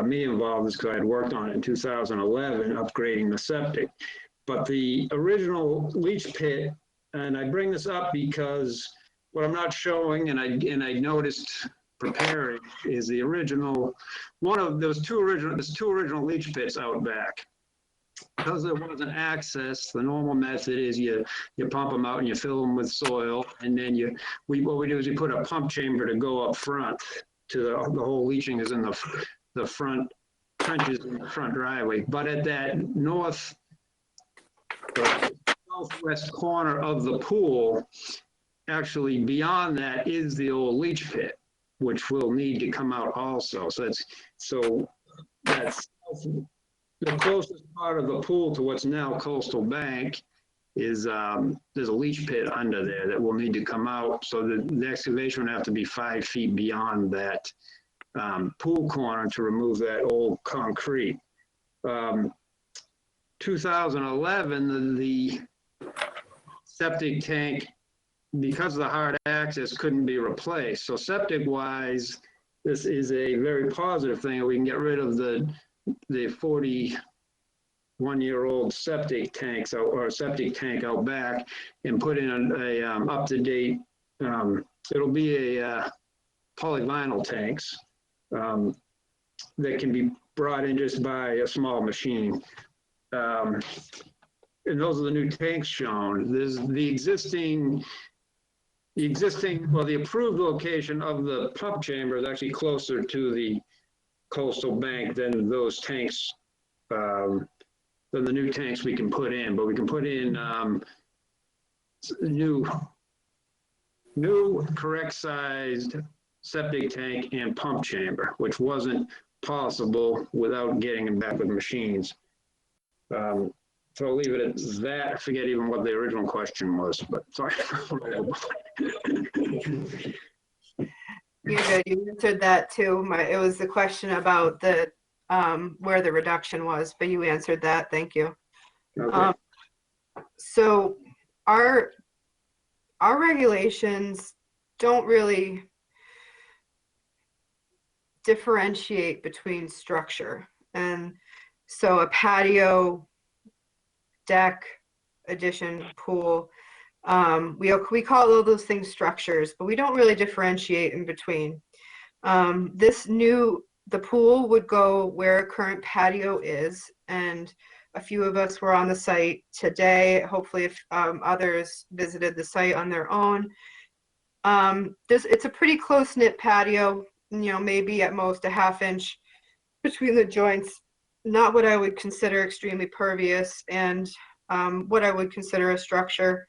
me involved is because I had worked on it in 2011, upgrading the septic. But the original leach pit, and I bring this up because what I'm not showing, and I noticed preparing, is the original, there's two original leach pits out back. Because there wasn't access, the normal method is you pump them out and you fill them with soil, and then what we do is we put a pump chamber to go up front to the whole leaching is in the front trenches in the front driveway. But at that southwest corner of the pool, actually beyond that is the old leach pit, which will need to come out also. So that's the closest part of the pool to what's now Coastal Bank is there's a leach pit under there that will need to come out. So the excavation would have to be 5 feet beyond that pool corner to remove that old concrete. 2011, the septic tank, because of the hard access, couldn't be replaced. So septic wise, this is a very positive thing. We can get rid of the 41-year-old septic tanks or septic tank out back and put in a up-to-date, it'll be a polyvinyl tanks that can be brought in just by a small machine. And those are the new tanks shown. There's the approved location of the pump chamber is actually closer to the Coastal Bank than those tanks, than the new tanks we can put in. But we can put in new correct sized septic tank and pump chamber, which wasn't possible without getting them back with machines. So I'll leave it at that. I forget even what the original question was, but sorry. You're good. You answered that too. It was the question about the where the reduction was, but you answered that. Thank you. Okay. So our regulations don't really differentiate between structure, and so a patio, deck, addition, pool, we call all those things structures, but we don't really differentiate in between. The pool would go where a current patio is, and a few of us were on the site today. Hopefully if others visited the site on their own. It's a pretty close-knit patio, maybe at most a ½ inch between the joints. Not what I would consider extremely pervious, and what I would consider a structure.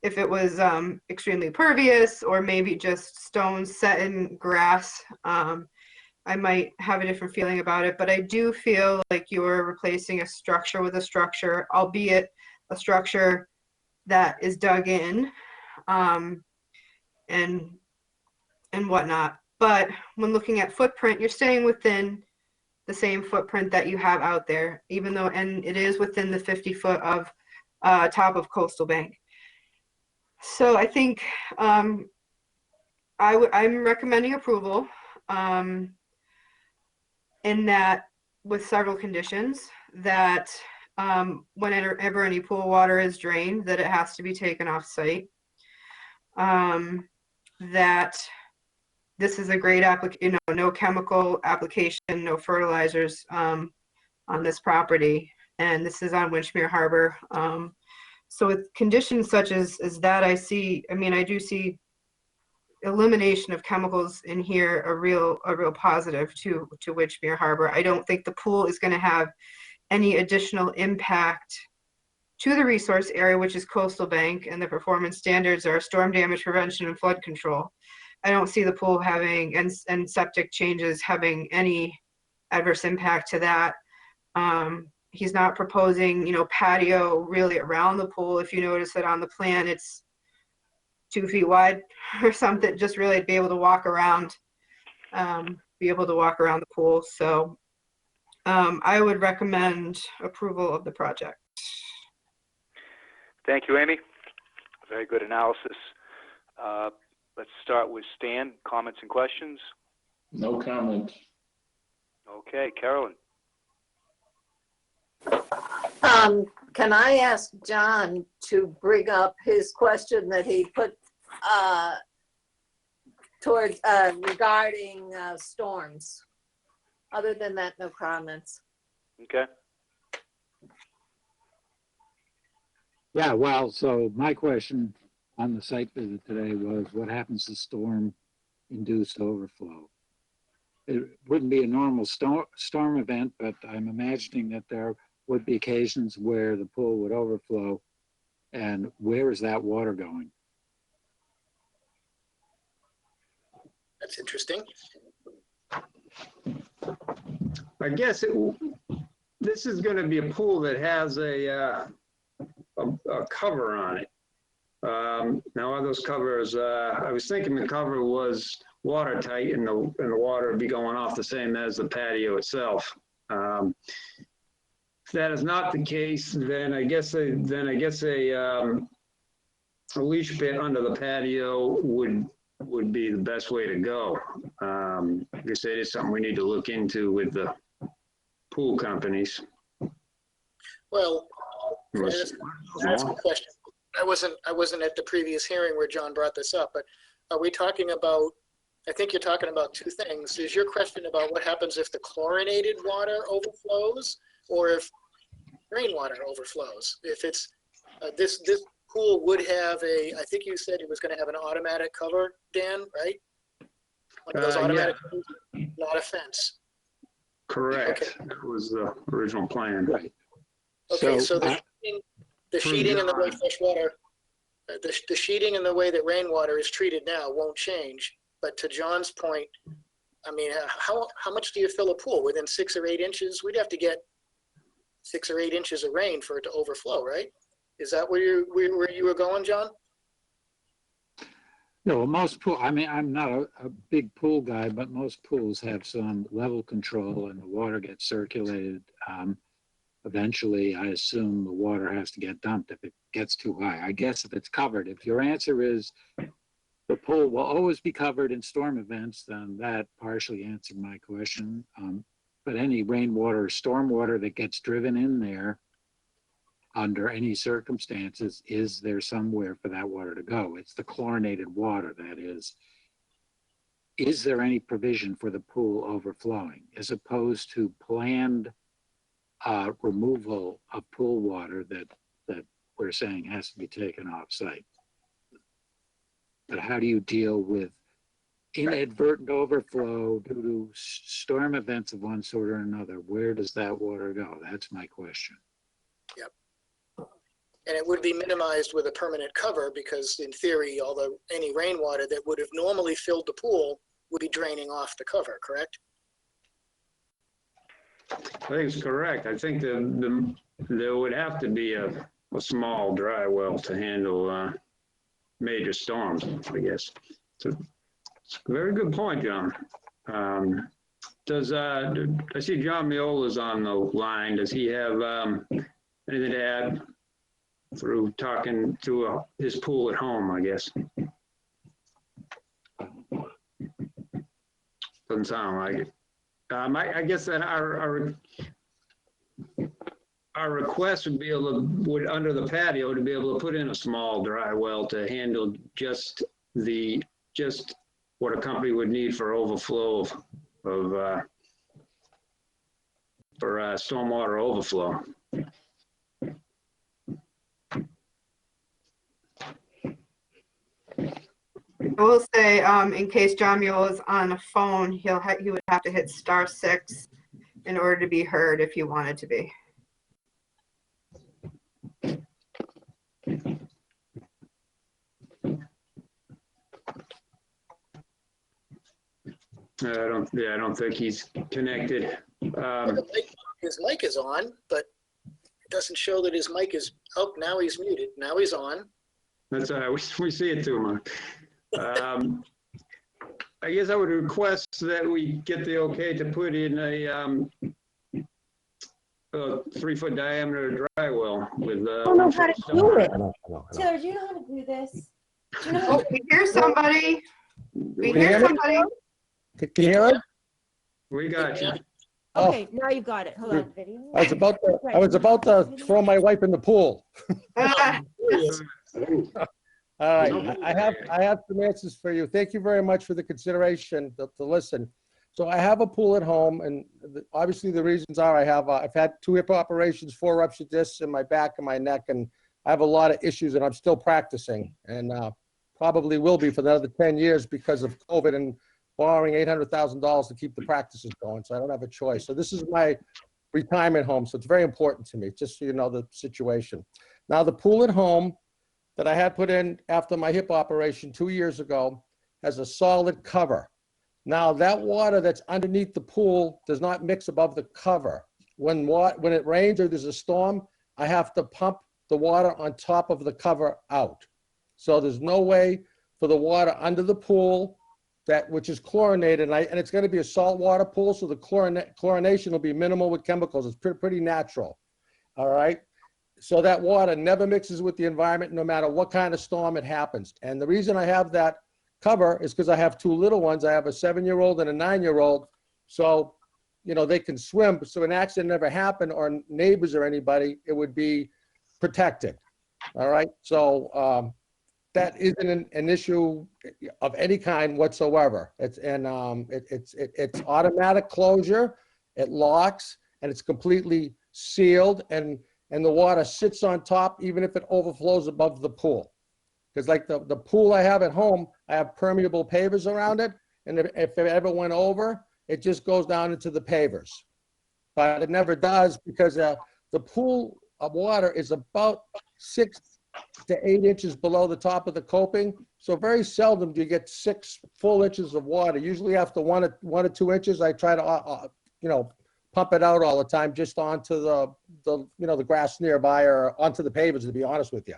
If it was extremely pervious, or maybe just stones set in grass, I might have a different feeling about it. But I do feel like you're replacing a structure with a structure, albeit a structure that is dug in and whatnot. But when looking at footprint, you're staying within the same footprint that you have out there, even though, and it is within the 50 foot of top of Coastal Bank. So I think I'm recommending approval in that, with several conditions, that whenever any pool water is drained, that it has to be taken off site. That this is a great application, no chemical application, no fertilizers on this property, and this is on Winchmere Harbor. So with conditions such as that, I do see elimination of chemicals in here a real positive to Winchmere Harbor. I don't think the pool is going to have any additional impact to the resource area, which is Coastal Bank, and the performance standards are storm damage prevention and flood control. I don't see the pool having, and septic changes having, any adverse impact to that. He's not proposing, patio really around the pool. If you notice that on the plan, it's 2 feet wide or something, just really to be able to walk around, the pool. So I would recommend approval of the project. Thank you, Amy. Very good analysis. Let's start with Stan. Comments and questions? No comment. Okay, Carolyn. Can I ask John to bring up his question that he put towards regarding storms? Other than that, no comments. Okay. Yeah, well, so my question on the site visit today was what happens to storm-induced overflow? It wouldn't be a normal storm event, but I'm imagining that there would be occasions where the pool would overflow. And where is that water going? That's interesting. I guess this is going to be a pool that has a cover on it. Now, are those covers, I was thinking the cover was watertight and the water would be going off the same as the patio itself. If that is not the case, then I guess a leach pit under the patio would be the best way to go. I guess that is something we need to look into with the pool companies. Well, that's a question. I wasn't at the previous hearing where John brought this up, but are we talking about, I think you're talking about two things. Is your question about what happens if the chlorinated water overflows or if rainwater overflows? If it's, this pool would have I think you said it was going to have an automatic cover, Dan, right? One of those automatic, not a fence. Correct. Okay. That was the original plan. Right. Okay, so the sheeting and the way fresh water, the sheeting and the way that rainwater is treated now won't change. But to John's point, I mean, how much do you fill a pool? Within 6 or 8 inches? We'd have to get 6 or 8 inches of rain for it to overflow, right? Is that where you were going, John? No, most pool, I mean, I'm not a big pool guy, but most pools have some level control and the water gets circulated. Eventually, I assume the water has to get dumped if it gets too high. I guess if it's covered, if your answer is the pool will always be covered in storm events, then that partially answered my question. But any rainwater or stormwater that gets driven in there under any circumstances, is there somewhere for that water to go? It's the chlorinated water, that is. Is there any provision for the pool overflowing as opposed to planned removal of pool water that we're saying has to be taken off site? But how do you deal with inadvertent overflow due to storm events of one sort or another? Where does that water go? That's my question. Yep. And it would be minimized with a permanent cover because in theory, although any rainwater that would have normally filled the pool would be draining off the cover, correct? I think it's correct. I think there would have to be a small dry well to handle major storms, I guess. It's a very good point, John. I see John Miola's on the line. Does he have anything to add through talking to his pool at home, I guess? Doesn't sound like it. I guess that our request would be under the patio to be able to put in a small dry well to handle just what a company would need for overflow for stormwater overflow. I will say, in case John Mule is on a phone, he would have to hit *6 in order to be heard if you wanted to be. I don't think he's connected. His mic is on, but it doesn't show that his mic is, oh, now he's muted. Now he's on. That's all right. We see it too, Mark. I guess I would request that we get the okay to put in a a 3-foot diameter dry well with. I don't know how to do it. I know. Taylor, do you know how to do this? Do you know how Oh, to? we hear somebody. We Can you hear hear me? somebody. Can you hear it? We got you. Oh. Okay, now you've got it. Hold on. Video. I was about to throw my wife in the pool. Ah, All right, I have some answers for you. Thank you very much for the consideration to listen. So I have a pool at home, and obviously the reasons are I've had 2 hip operations, 4 ruptured discs in my back and my neck, and I have a lot of issues, and I'm still practicing, and probably will be for another 10 years because of COVID and borrowing $800,000 to keep the practices going. So I don't have a choice. So this is my retirement home. So it's very important to me, just so you know the situation. Now the pool at home that I had put in after my hip operation 2 years ago has a solid cover. Now that water that's underneath the pool does not mix above the cover. When it rains or there's a storm, I have to pump the water on top of the cover out. So there's no way for the water under the pool which is chlorinated, and it's going to be a saltwater pool, so the chlorination will be minimal with chemicals. It's pretty natural. All right. So that water never mixes with the environment, no matter what kind of storm it happens. And the reason I have that cover is because I have 2 little ones. I have a 7-year-old and a 9-year-old. So, they can swim. So an accident never happened, or neighbors or anybody, it would be protected. All right. So that isn't an issue of any kind whatsoever. It's automatic closure. It locks, and it's completely sealed, and the water sits on top even if it overflows above the pool. Because like the pool I have at home, I have permeable pavers around it, and if it ever went over, it just goes down into the pavers. But it never does, because the pool of water is about 6 to 8 inches below the top of the coping. So very seldom do you get 6 full inches of water. Usually after 1 or 2 inches, I try to, pump it out all the time, just onto the grass nearby, or onto the pavers, to be honest with you.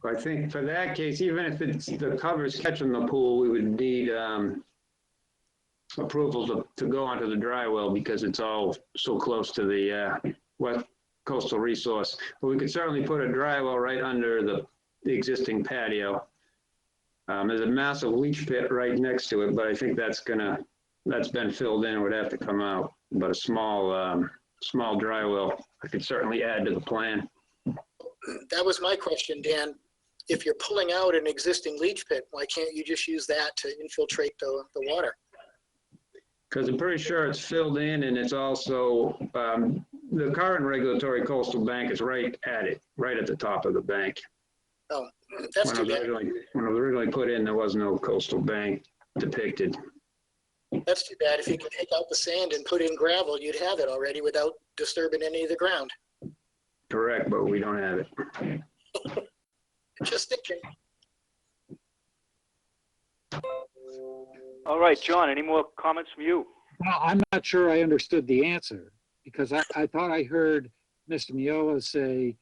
I think for that case, even if the cover's catching the pool, we would need approval to go onto the dry well, because it's all so close to the west coastal resource. But we could certainly put a dry well right under the existing patio. There's a massive leach pit right next to it, but I think that's been filled in, would have to come out. But a small dry well, I could certainly add to the plan. That was my question, Dan. If you're pulling out an existing leach pit, why can't you just use that to infiltrate the water? Because I'm pretty sure it's filled in, and it's also, the current regulatory coastal bank is right at the top of the bank. Oh, that's too bad. When it was originally put in, there was no coastal bank depicted. That's too bad. If you could take out the sand and put in gravel, you'd have it already without disturbing any of the ground. Correct, but we don't have it. Just thinking. All right, John, any more comments from you? Well, I'm not sure I understood the answer, because I thought I heard Mr. Miola say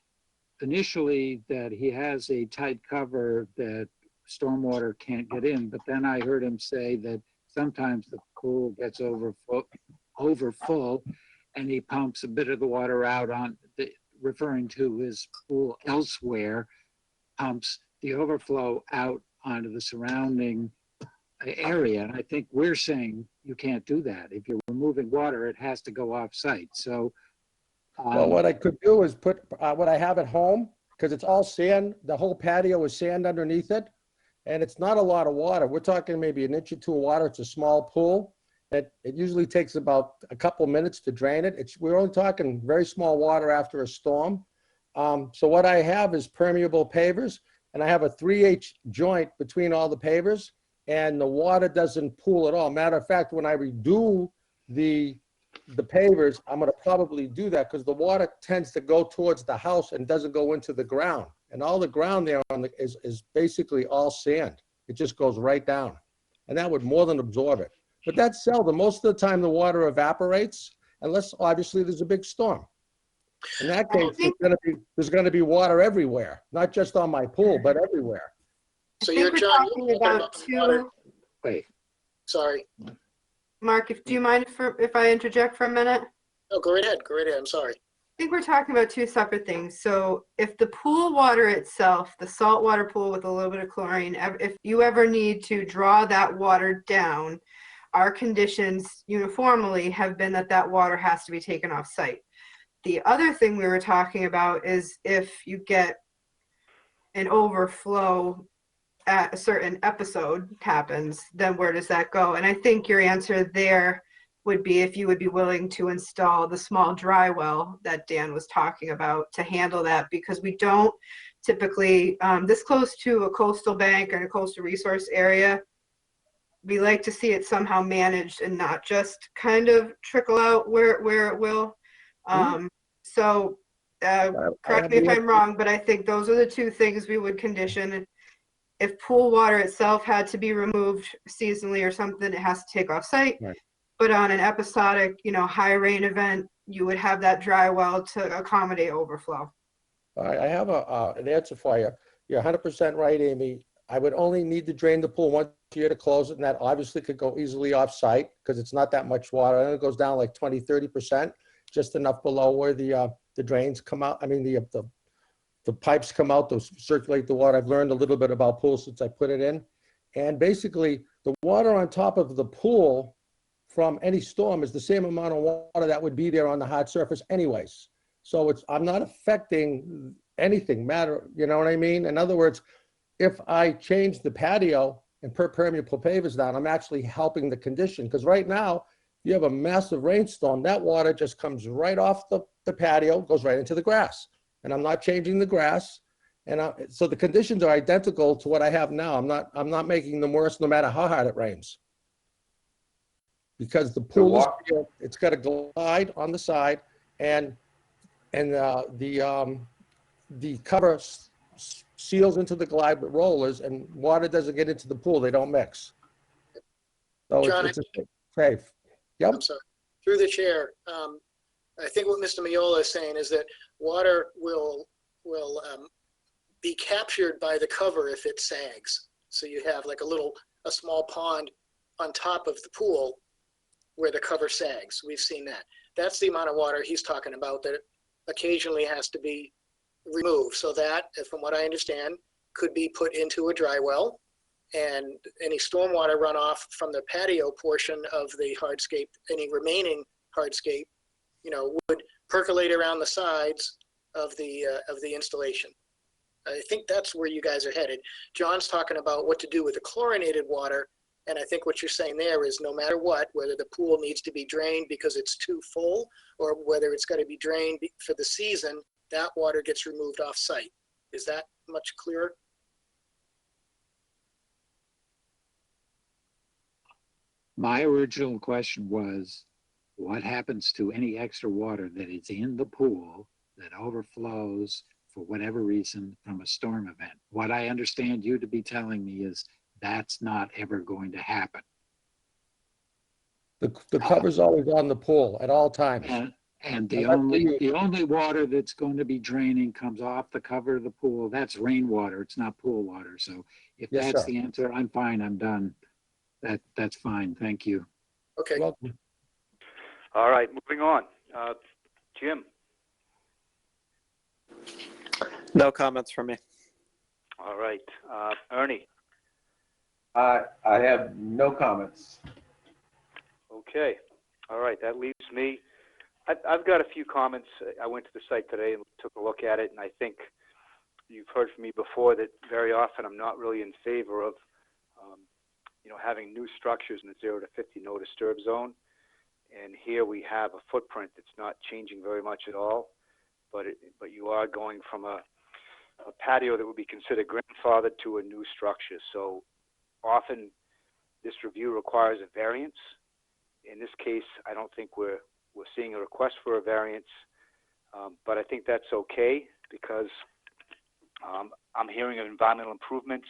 initially that he has a tight cover that stormwater can't get in, but then I heard him say that sometimes the pool gets over full, and he pumps a bit of the water out referring to his pool elsewhere, pumps the overflow out onto the surrounding area. And I think we're saying you can't do that. If you're removing water, it has to go off site. So Well, what I could do is put what I have at home, because it's all sand. The whole patio is sand underneath it, and it's not a lot of water. We're talking maybe 1 inch or 2 of water. It's a small pool. It usually takes about a couple minutes to drain it. We're only talking very small water after a storm. So what I have is permeable pavers, and I have a 3/8 joint between all the pavers, and the water doesn't pool at all. Matter of fact, when I redo the pavers, I'm going to probably do that, because the water tends to go towards the house and doesn't go into the ground. And all the ground there is basically all sand. It just goes right down, and that would more than absorb it. But that's seldom. Most of the time, the water evaporates, unless obviously there's a big storm. In that case, there's going to be water everywhere, not just on my pool, but everywhere. So you're talking about 2. Wait. Sorry. Mark, do you mind if I interject for a minute? Oh, go right ahead. Go right ahead. I'm sorry. I think we're talking about two separate things. So if the pool water itself, the saltwater pool with a little bit of chlorine, if you ever need to draw that water down, our conditions uniformly have been that that water has to be taken off site. The other thing we were talking about is if you get an overflow at a certain episode happens, then where does that go? And I think your answer there would be if you would be willing to install the small dry well that Dan was talking about to handle that, because we don't typically, this close to a coastal bank and a coastal resource area, we like to see it somehow managed and not just kind of trickle out where it will. So correct me if I'm wrong, but I think those are the two things we would condition. If pool water itself had to be removed seasonally or something, it has to take off site. Right. But on an episodic, high rain event, you would have that dry well to accommodate overflow. All right, I have an answer for you. You're 100% right, Amy. I would only need to drain the pool once a year to close it, and that obviously could go easily off-site because it's not that much water. And it goes down like 20–30%, just enough below where the drains come out. I mean, the pipes come out to circulate the water. I've learned a little bit about pools since I put it in. And basically, the water on top of the pool from any storm is the same amount of water that would be there on the hard surface anyways. So I'm not affecting anything, you know what I mean? In other words, if I change the patio and put permeable pavers down, I'm actually helping the condition. Because right now, you have a massive rainstorm, that water just comes right off the patio, goes right into the grass. And I'm not changing the grass. And so the conditions are identical to what I have now. I'm not making them worse no matter how hard it rains. Because the pool is here, it's got a glide on the side, and the cover seals into the glide with rollers, and water doesn't get into the pool. They don't mix. So John, it's safe. Yep. I'm sorry. Through the chair, I think what Mr. Miola is saying is that water will be captured by the cover if it sags. So you have like a small pond on top of the pool where the cover sags. We've seen that. That's the amount of water he's talking about that occasionally has to be removed. So that, from what I understand, could be put into a dry well, and any stormwater runoff from the patio portion of the hardscape, any remaining hardscape, would percolate around the sides of the installation. I think that's where you guys are headed. John's talking about what to do with the chlorinated water, and I think what you're saying there is no matter what, whether the pool needs to be drained because it's too full or whether it's got to be drained for the season, that water gets removed off site. Is that much clearer? My original question was, what happens to any extra water that is in the pool that overflows for whatever reason from a storm event? What I understand you to be telling me is that's not ever going to happen. The cover's always on the pool at all times. And the only water that's going to be draining comes off the cover of the pool. That's rainwater. It's not pool water. So if Yes, that's sir. the answer, I'm fine. I'm done. That's fine. Thank you. Okay. Welcome. All right, moving on. Jim? No comments from me. All right. Ernie? I have no comments. Okay. All right, that leaves me. I've got a few comments. I went to the site today and took a look at it, and I think you've heard from me before that very often I'm not really in favor of having new structures in the 0 to 50 no disturb zone. And here we have a footprint that's not changing very much at all, but you are going from a patio that would be considered grandfathered to a new structure. So often this review requires a variance. In this case, I don't think we're seeing a request for a variance, but I think that's okay because I'm hearing of environmental improvements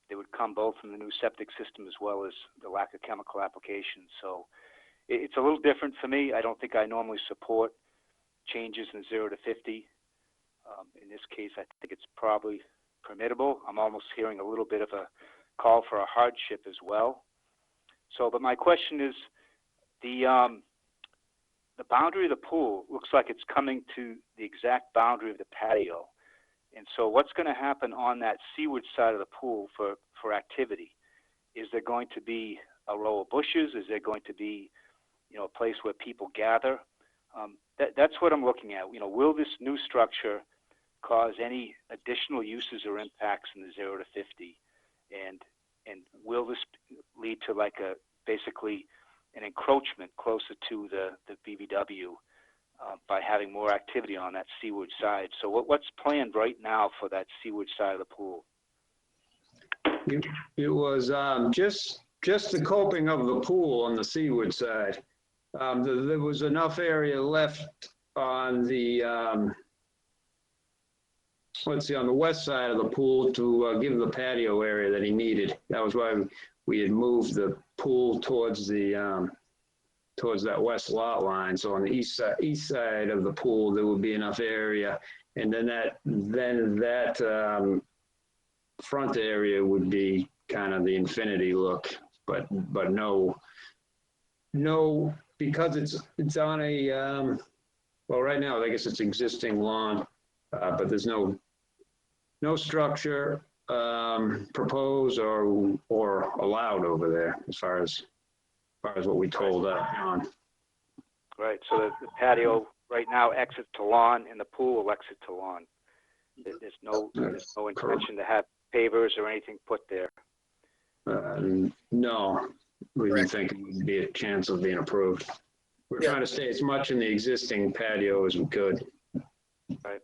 that would come both from the new septic system as well as the lack of chemical application. So it's a little different for me. I don't think I normally support changes in 0 to 50. In this case, I think it's probably permittable. I'm almost hearing a little bit of a call for a hardship as well. So, but my question is, the boundary of the pool looks like it's coming to the exact boundary of the patio. And so what's going to happen on that seaward side of the pool for activity? Is there going to be a row of bushes? Is there going to be, you know, a place where people gather? That's what I'm looking at. You know, will this new structure cause any additional uses or impacts in the 0 to 50? And will this lead to like basically an encroachment closer to the BBW by having more activity on that seaward side? So what's planned right now for that seaward side of the pool? It was just the coping of the pool on the seaward side. There was enough area left on the, let's see, on the west side of the pool to give the patio area that he needed. That was why we had moved the pool towards the towards that west lot line. So on the east side of the pool, there would be enough area, and then that front area would be kind of the infinity look, but no, because it's on a well, right now I guess it's existing lawn, but there's no structure proposed or allowed over there as far as what we told on. Right. So the patio right now exits to lawn, and the pool will exit to lawn. There's no intention to have pavers or anything put there. No, we didn't think it would be a chance of being approved. We're trying to stay as much in the existing patio as we could. Right.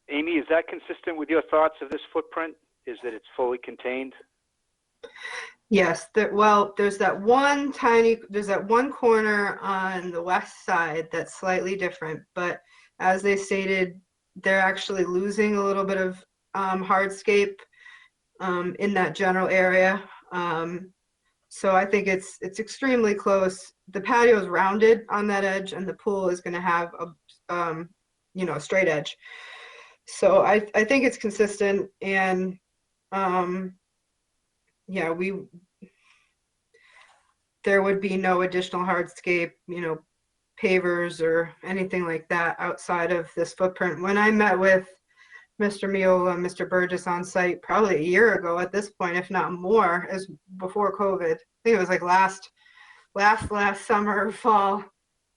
Amy, is that consistent with your thoughts of this footprint? Is that it's fully contained? Yes, there's that one corner on the west side that's slightly different, but as they stated, they're actually losing a little bit of hardscape in that general area. So I think it's extremely close. The patio is rounded on that edge, and the pool is going to have a a straight edge. So I think it's consistent, and yeah, there would be no additional hardscape, pavers or anything like that outside of this footprint. When I met with Mr. Miola and Mr. Burgess on site probably a year ago at this point, if not more, as before COVID, I think it was like last summer or fall,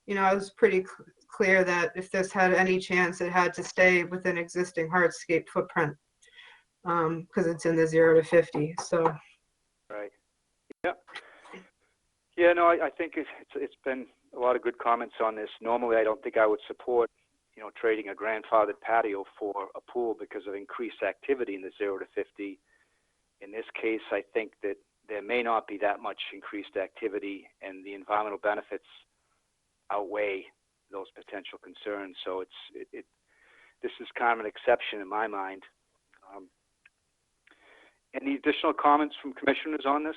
I was pretty clear that if this had any chance, it had to stay within existing hardscape footprint because it's in the 0 to 50. So. Right. Yep. Yeah, no, I think it's been a lot of good comments on this. Normally, I don't think I would support, trading a grandfathered patio for a pool because of increased activity in the 0 to 50. In this case, I think that there may not be that much increased activity, and the environmental benefits outweigh those potential concerns. So this is kind of an exception in my mind. Any additional comments from commissioners on this?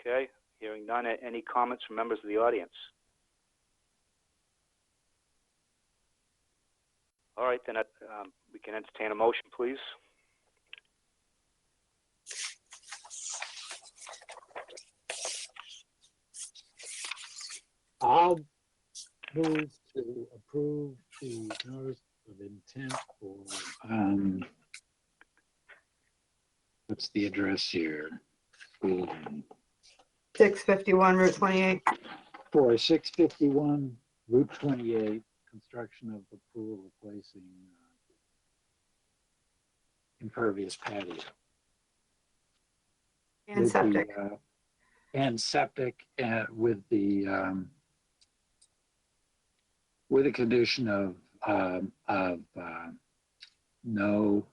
Okay, hearing none. Any comments from members of the audience? All right, then we can entertain a motion, please. I'll move to approve the notice of intent for, what's the address here? 651 Route 28. For 651 Route 28, construction of the pool replacing impervious patio. And septic. And septic with the condition of no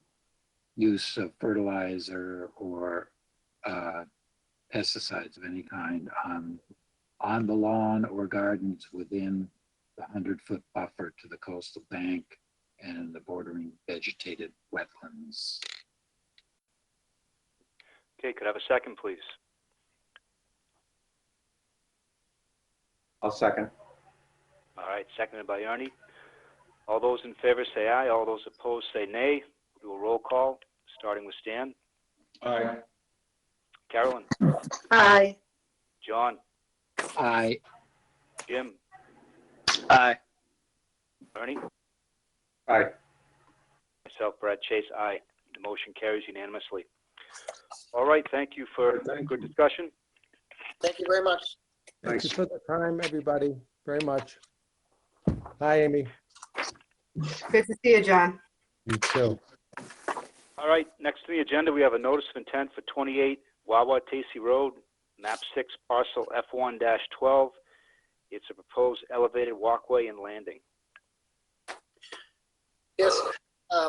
use of fertilizer or pesticides of any kind on the lawn or gardens within the 100-foot buffer to the coastal bank and the bordering vegetated wetlands. Okay, could I have a second, please? I'll second. All right, seconded by Ernie. All those in favor say aye. All those opposed say nay. We will roll call, starting with Stan. Aye. Carolyn, Aye. John, Aye. Jim, Aye. Ernie, Aye. myself, Brad Chase, aye. The motion carries unanimously. All right, thank you for good discussion. Thank you very much. Thank you for the time, everybody, very much. Hi, Amy. Good to see you, John. You too. All right, next to the agenda, we have a notice of intent for 28 Wawa Tacey Road, map 6, parcel F1-12. It's a proposed elevated walkway and landing. Yes,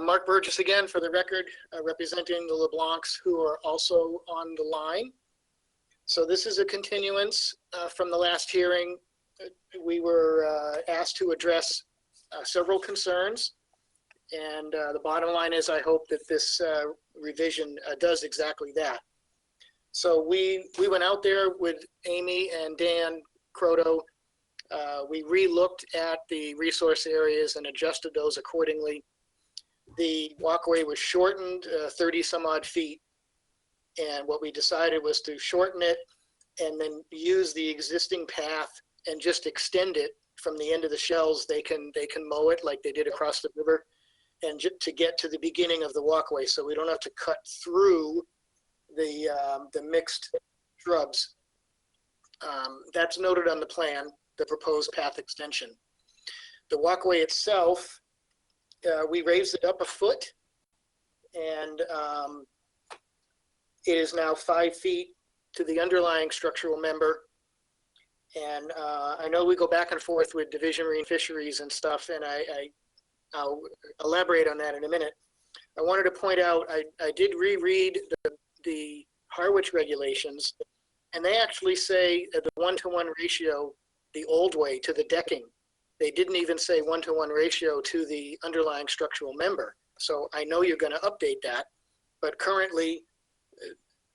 Mark Burgess again for the record, representing the LeBlancs, who are also on the line. So this is a continuance from the last hearing. We were asked to address several concerns. And the bottom line is I hope that this revision does exactly that. So we went out there with Amy and Dan Croto. We re-looked at the resource areas and adjusted those accordingly. The walkway was shortened 30 some odd feet. And what we decided was to shorten it and then use the existing path and just extend it from the end of the shells. They can mow it like they did across the river, and to get to the beginning of the walkway, so we don't have to cut through the mixed shrubs. That's noted on the plan, the proposed path extension. The walkway itself, we raised it up a foot, and it is now 5 feet to the underlying structural member. And I know we go back and forth with Division Marine Fisheries and stuff, and I'll elaborate on that in a minute. I wanted to point out, I did reread the Harwich regulations, and they actually say the 1-to-1 ratio, the old way, to the decking. They didn't even say 1-to-1 ratio to the underlying structural member. So I know you're going to update that, but currently,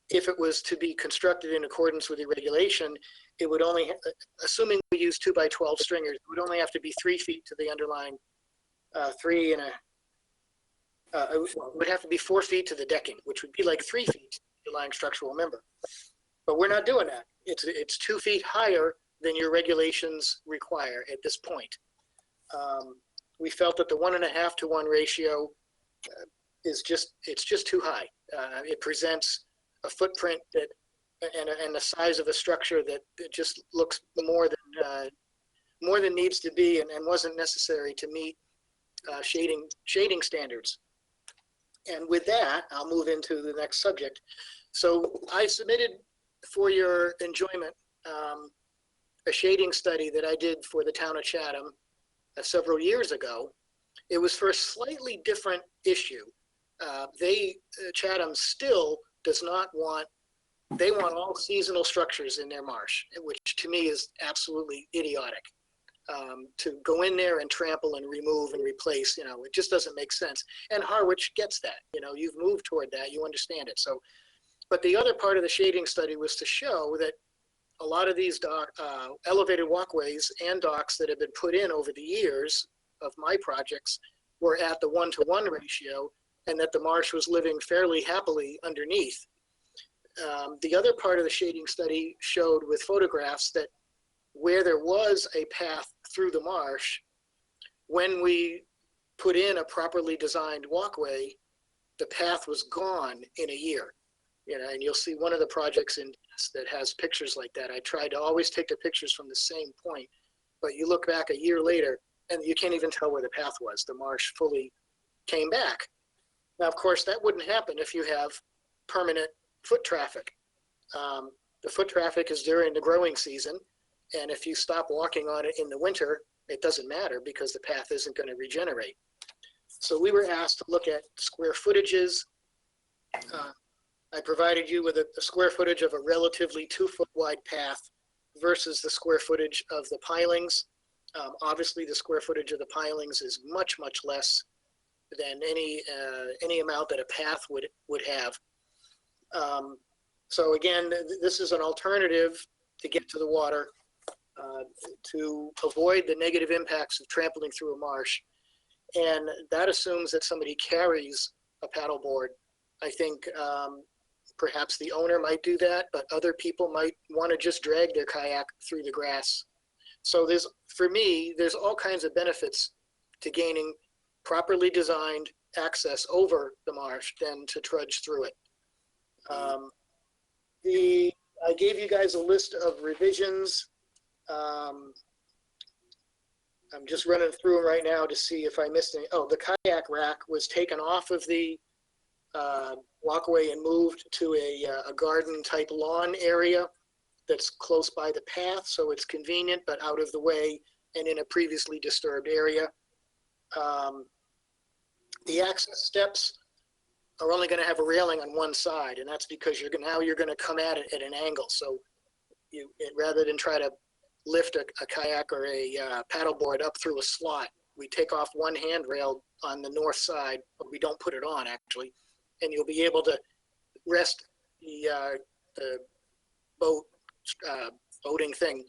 if it was to be constructed in accordance with the regulation, it would only, assuming we use 2x12 stringers, it would only have to be 3 feet to the underlying, it would have to be 4 feet to the decking, which would be like 3 feet to the underlying structural member. But we're not doing that. It's 2 feet higher than your regulations require at this point. We felt that the 1.5-to-1 ratio it's just too high. It presents a footprint that and the size of a structure that it just looks more than needs to be, and wasn't necessary to meet shading standards. And with that, I'll move into the next subject. So I submitted for your enjoyment a shading study that I did for the town of Chatham several years ago. It was for a slightly different issue. Chatham still does not want, they want all seasonal structures in their marsh, which to me is absolutely idiotic. To go in there and trample and remove and replace, it just doesn't make sense. And Harwich gets that, you've moved toward that, you understand it. So, but the other part of the shading study was to show that a lot of these elevated walkways and docks that have been put in over the years of my projects were at the 1-to-1 ratio, and that the marsh was living fairly happily underneath. The other part of the shading study showed with photographs that where there was a path through the marsh, when we put in a properly designed walkway, the path was gone in a year. And you'll see one of the projects that has pictures like that. I tried to always take the pictures from the same point, but you look back a year later and you can't even tell where the path was. The marsh fully came back. Now, of course, that wouldn't happen if you have permanent foot traffic. The foot traffic is during the growing season, and if you stop walking on it in the winter, it doesn't matter because the path isn't going to regenerate. So we were asked to look at square footages. I provided you with a square footage of a relatively 2-foot wide path versus the square footage of the pilings. Obviously, the square footage of the pilings is much, much less than any amount that a path would have. So again, this is an alternative to get to the water, to avoid the negative impacts of trampling through a marsh. And that assumes that somebody carries a paddleboard. I think Perhaps the owner might do that, but other people might want to just drag their kayak through the grass. So for me, there's all kinds of benefits to gaining properly designed access over the marsh than to trudge through it. I gave you guys a list of revisions. I'm just running through them right now to see if I missed any. Oh, the kayak rack was taken off of the walkway and moved to a garden type lawn area that's close by the path, so it's convenient but out of the way and in a previously disturbed area. The access steps are only going to have a railing on one side, and that's because now you're going to come at it at an angle. So rather than try to lift a kayak or a paddleboard up through a slot, we take off one handrail on the north side, but we don't put it on actually, and you'll be able to rest the boating thing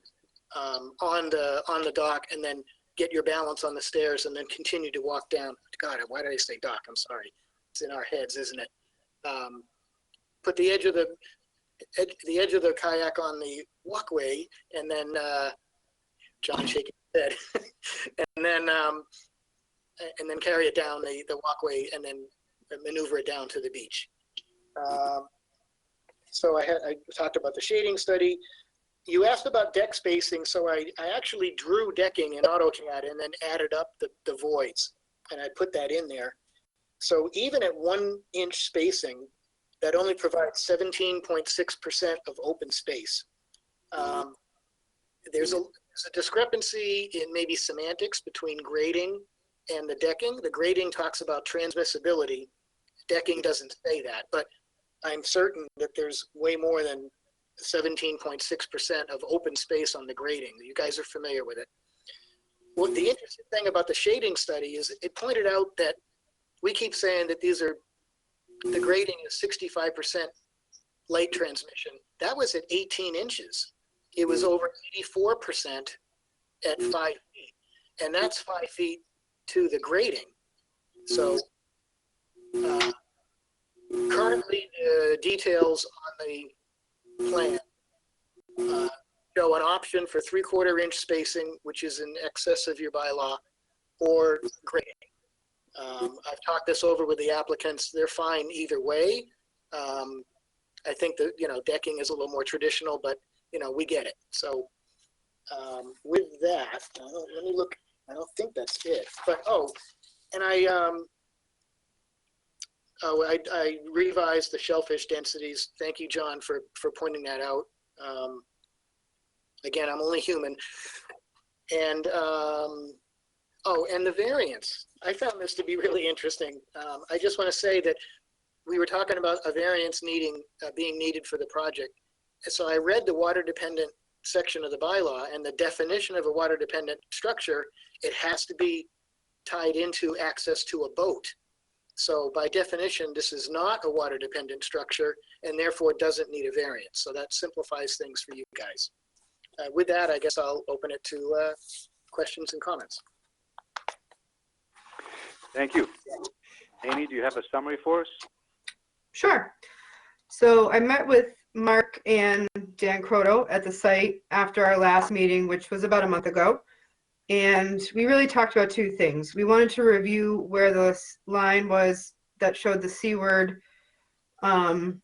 on the dock, and then get your balance on the stairs, and then continue to walk down. God, why did I say dock? I'm sorry. It's in our heads, isn't it? Put the edge of the kayak on the walkway, and then John shaking his head, and then carry it down the walkway, and then maneuver it down to the beach. So I talked about the shading study. You asked about deck spacing, so I actually drew decking in AutoCAD and then added up the voids, and I put that in there. So even at 1 inch spacing, that only provides 17.6% of open space. There's a discrepancy in maybe semantics between grading and the decking. The grading talks about transmissibility. Decking doesn't say that, but I'm certain that there's way more than 17.6% of open space on the grading. You guys are familiar with it. Well, the interesting thing about the shading study is it pointed out that we keep saying that the grading is 65% light transmission. That was at 18 inches. It was over 84% at 5 feet. And that's 5 feet to the grading. So currently the details on the plan show an option for 3/4 inch spacing, which is in excess of your bylaw, or grading. I've talked this over with the applicants. They're fine either way. I think that, decking is a little more traditional, but, we get it. So with that, let me look. I don't think that's it. But, and I revised the shellfish densities. Thank you, John, for pointing that out. Again, I'm only human. And, and the variance. I found this to be really interesting. I just want to say that we were talking about a variance being needed for the project. And so I read the water dependent section of the bylaw, and the definition of a water dependent structure, it has to be tied into access to a boat. So by definition, this is not a water dependent structure, and therefore doesn't need a variance. So that simplifies things for you guys. With that, I guess I'll open it to questions and comments. Thank you. Amy, do you have a summary for us? Sure. So I met with Mark and Dan Croto at the site after our last meeting, which was about a month ago. And we really talked about two things. We wanted to review where the line was that showed the seaward, sorry,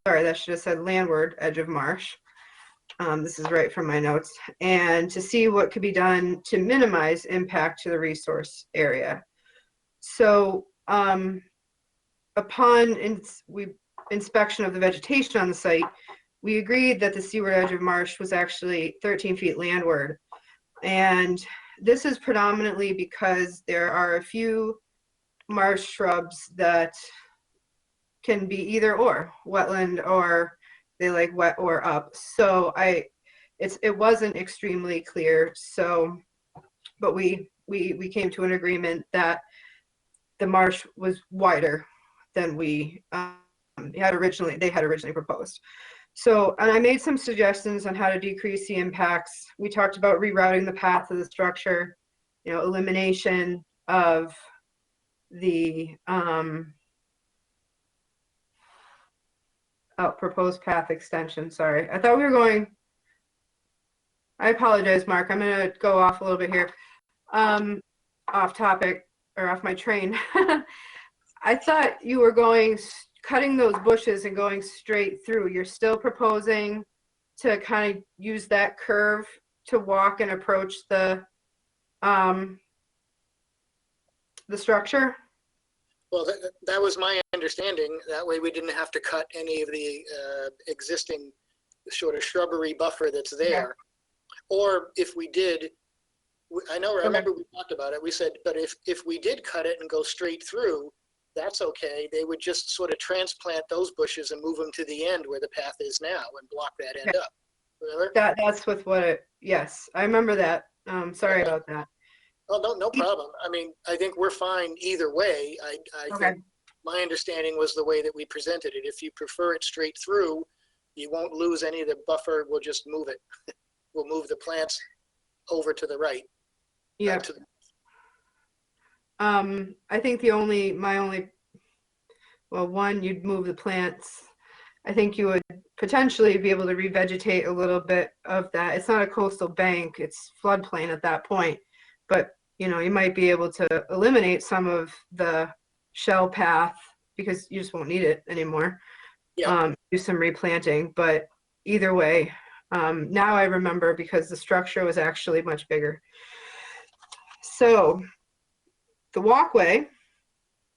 that should have said landward edge of marsh. This is right from my notes. And to see what could be done to minimize impact to the resource area. So upon inspection of the vegetation on the site, we agreed that the seaward edge of marsh was actually 13 feet landward. And this is predominantly because there are a few marsh shrubs that can be either or, wetland, or they like wet or up. So it wasn't extremely clear. So, but we came to an agreement that the marsh was wider than they had originally proposed. So, and I made some suggestions on how to decrease the impacts. We talked about rerouting the path of the structure, elimination of the Oh, proposed path extension, sorry. I thought we were going, I apologize, Mark. I'm gonna go off a little bit here. Off topic or off my train. I thought you were going, cutting those bushes and going straight through. You're still proposing to kind of use that curve to walk and approach the structure? Well, that was my understanding. That way we didn't have to cut any of the existing sort of shrubbery buffer that's there. Or if we did, I remember we talked about it. We said, but if we did cut it and go straight through, that's okay. They would just sort of transplant those bushes and move them to the end where the path is now and block that end up. Remember? That's with what it, yes, I remember that. Sorry about that. Oh, no problem. I mean, I think we're fine either way. I think my understanding was the way that we presented it. If you prefer it straight through, you won't lose any of the buffer. We'll just move it. We'll move the plants over to the right. Yeah. I think one, you'd move the plants. I think you would potentially be able to revegetate a little bit of that. It's not a coastal bank, it's floodplain at that point. But, you know, you might be able to eliminate some of the shell path because you just won't need it anymore. Yeah. Do some replanting, but either way, now I remember because the structure was actually much bigger. So the walkway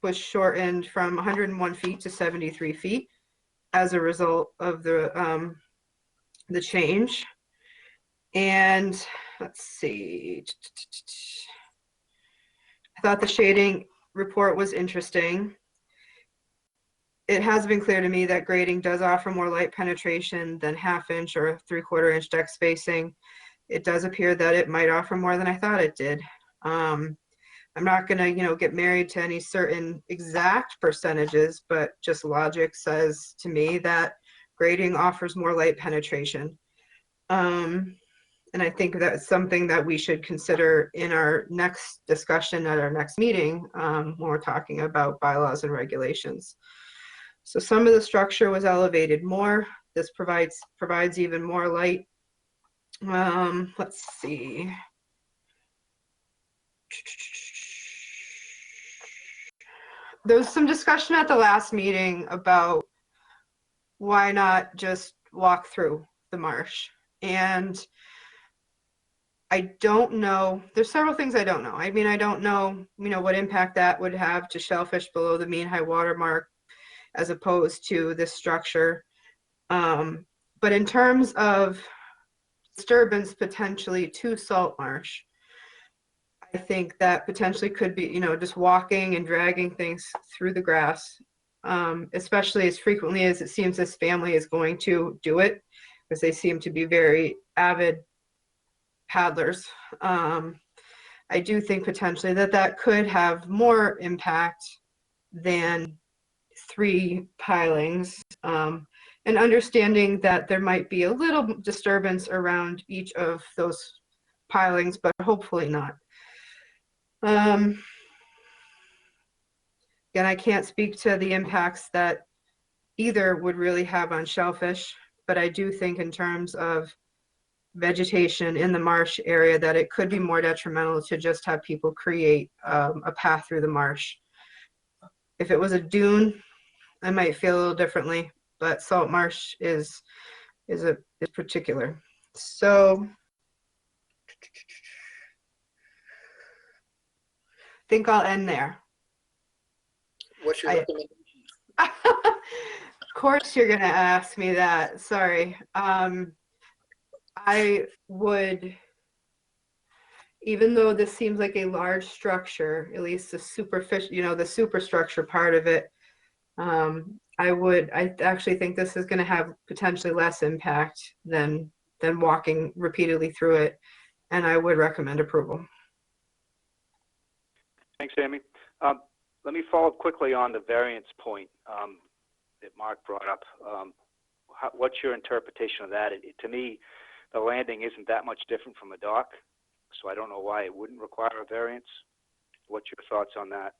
was shortened from 101 feet to 73 feet as a result of the change. And let's see, I thought the shading report was interesting. It has been clear to me that grading does offer more light penetration than 1/2 inch or 3/4 inch deck spacing. It does appear that it might offer more than I thought it did. I'm not gonna, you know, get married to any certain exact percentages, but just logic says to me that grading offers more light penetration. And I think that's something that we should consider in our next discussion at our next meeting when we're talking about bylaws and regulations. So some of the structure was elevated more. This provides even more light. Let's see. There was some discussion at the last meeting about why not just walk through the marsh. And I don't know, there's several things I don't know. I mean, I don't know, you know, what impact that would have to shellfish below the mean high water mark as opposed to this structure. But in terms of disturbance potentially to salt marsh, I think that potentially could be, you know, just walking and dragging things through the grass, especially as frequently as it seems this family is going to do it, because they seem to be very avid paddlers. I do think potentially that could have more impact than 3 pilings, and understanding that there might be a little disturbance around each of those pilings, but hopefully not. Again, I can't speak to the impacts that either would really have on shellfish, but I do think in terms of vegetation in the marsh area that it could be more detrimental to just have people create a path through the marsh. If it was a dune, I might feel a little differently, but salt marsh is particular. So I think I'll end there. What's your recommendation? Of course you're gonna ask me that, sorry. I would, even though this seems like a large structure, at least the superficial, you know, the superstructure part of it, I actually think this is gonna have potentially less impact than walking repeatedly through it, and I would recommend approval. Thanks, Amy. Let me follow up quickly on the variance point that Mark brought up. What's your interpretation of that? To me, the landing isn't that much different from a dock, so I don't know why it wouldn't require a variance. What's your thoughts on that?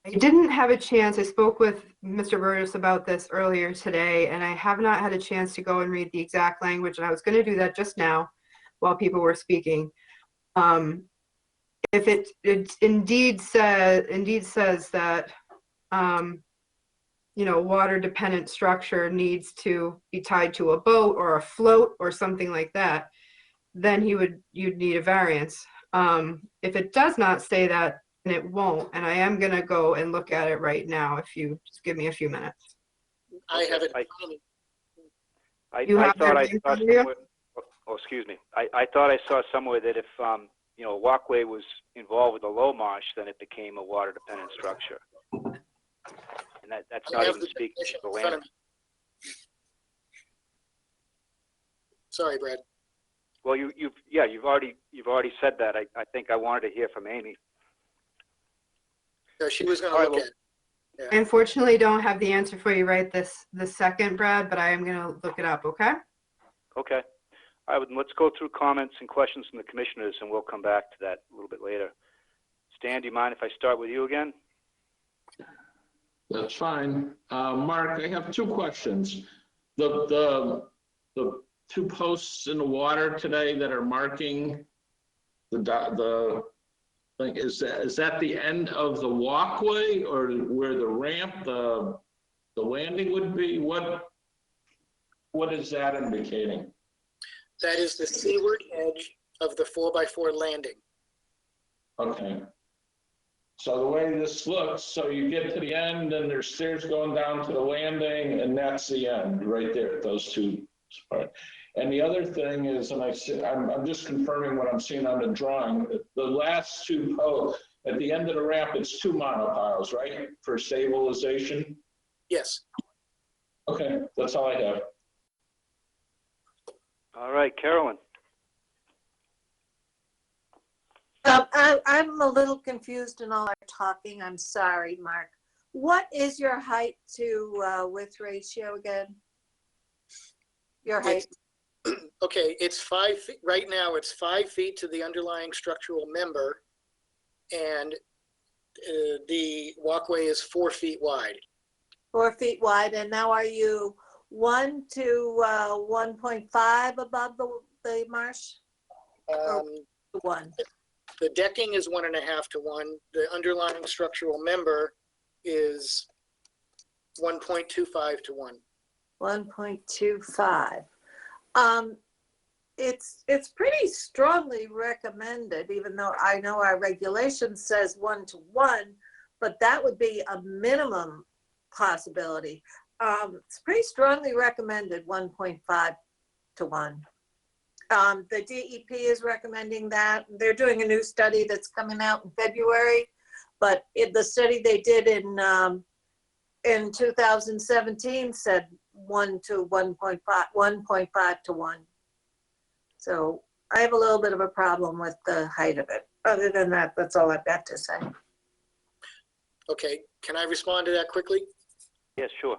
I didn't have a chance. I spoke with Mr. Burgess about this earlier today, and I have not had a chance to go and read the exact language, and I was going to do that just now while people were speaking. If it indeed says that, you know, water dependent structure needs to be tied to a boat or a float or something like that, then you'd need a variance. If it does not say that, then it won't. And I am going to go and look at it right now if you just give me a few minutes. I have it. I thought I saw somewhere, oh, excuse me. I thought I saw somewhere that if, you know, a walkway was involved with a low marsh, then it became a water dependent structure. And that's not even speaking to the land. Sorry, Brad. Well, you've already said that. I think I wanted to hear from Amy. No, she was going to look at it. Yeah. I unfortunately don't have the answer for you right this second, Brad, but I am going to look it up, okay? Okay. All right, let's go through comments and questions from the commissioners, and we'll come back to that a little bit later. Stan, do you mind if I start with you again? That's fine. Mark, I have two questions. The two posts in the water today that are marking the thing, is that the end of the walkway or where the ramp, the landing would be? What is that indicating? That is the seaward edge of the 4x4 landing. Okay. So the way this looks, so you get to the end and there's stairs going down to the landing and that's the end right there, those two spots. And the other thing is, and I'm just confirming what I'm seeing on the drawing, the last two posts, at the end of the ramp, it's two monopiles, right? For stabilization? Yes. Okay, that's all I have. All right, Carolyn. I'm a little confused in all our talking. I'm sorry, Mark. What is your height to width ratio again? Your height? Okay, it's 5 feet. Right now, it's 5 feet to the underlying structural member, and the walkway is 4 feet wide. 4 feet wide, and now are you 1 to 1.5 above the marsh? 1. The decking is 1.5 to 1. The underlying structural member is 1.25 to 1. 1.25. It's pretty strongly recommended, even though I know our regulation says 1 to 1, but that would be a minimum possibility. It's pretty strongly recommended 1.5 to 1. The DEP is recommending that. They're doing a new study that's coming out in February, but the study they did in 2017 said 1 to 1.5, 1.5 to 1. So I have a little bit of a problem with the height of it. Other than that, that's all I've got to say. Okay, can I respond to that quickly? Yes, sure.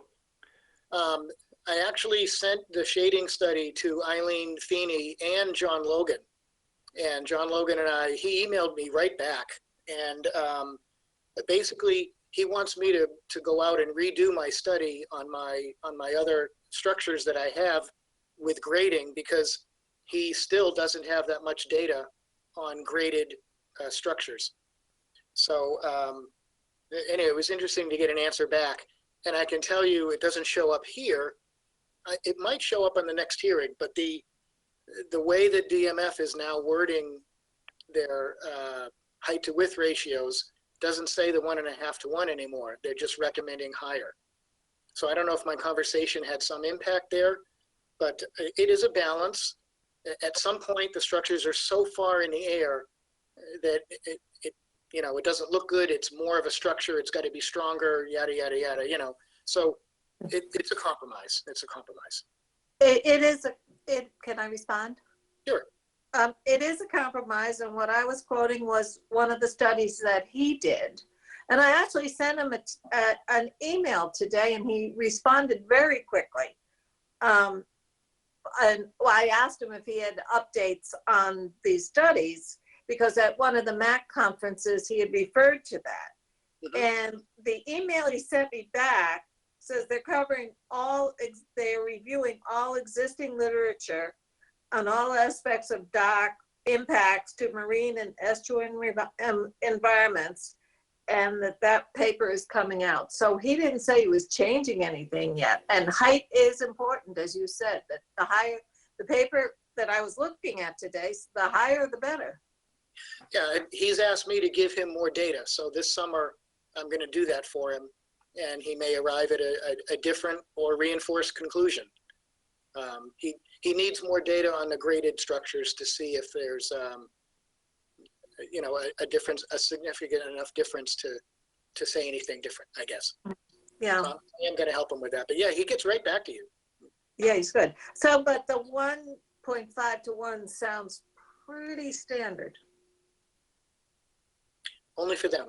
I actually sent the shading study to Eileen Feeney and John Logan. And John Logan and he emailed me right back. And basically, he wants me to go out and redo my study on my other structures that I have with grading, because he still doesn't have that much data on graded structures. So anyway, it was interesting to get an answer back. And I can tell you it doesn't show up here. It might show up on the next hearing, but the way that DMF is now wording their height to width ratios doesn't say the 1.5 to 1 anymore. They're just recommending higher. So I don't know if my conversation had some impact there, but it is a balance. At some point, the structures are so far in the air that it doesn't look good. It's more of a structure. It's got to be stronger, yada, yada, yada, So it's a compromise. It's a compromise. Can I respond? Sure. It is a compromise, and what I was quoting was one of the studies that he did. And I actually sent him an email today, and he responded very quickly. And I asked him if he had updates on these studies, because at one of the MAC conferences, he had referred to that. And the email he sent me back says they're covering they're reviewing all existing literature on all aspects of dock impacts to marine and estuarine environments, and that paper is coming out. So he didn't say he was changing anything yet. And height is important, as you said, that the paper that I was looking at today, the higher the better. Yeah, he's asked me to give him more data. So this summer, I'm going to do that for him, and he may arrive at a different or reinforced conclusion. He needs more data on the graded structures to see if there's, a difference, a significant enough difference to say anything different, I guess. Yeah. So I am going to help him with that. But yeah, he gets right back to you. Yeah, he's good. So, but the 1.5 to 1 sounds pretty standard. Only for them.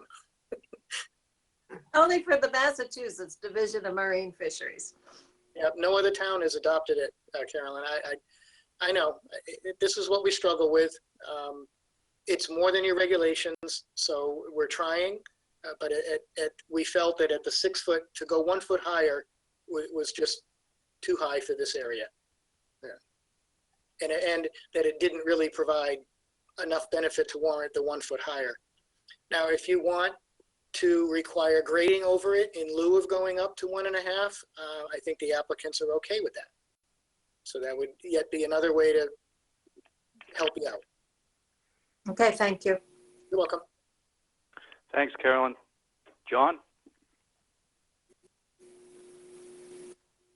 Only for the Massachusetts Division of Marine Fisheries. Yep, no other town has adopted it, Carolyn. I know. This is what we struggle with. It's more than your regulations, so we're trying. But we felt that at the 6 foot, to go 1 foot higher was just too high for this area. Yeah. And that it didn't really provide enough benefit to warrant the 1 foot higher. Now, if you want to require grading over it in lieu of going up to 1.5, I think the applicants are okay with that. So that would yet be another way to help you out. Okay, thank you. You're welcome. Thanks, Carolyn. John?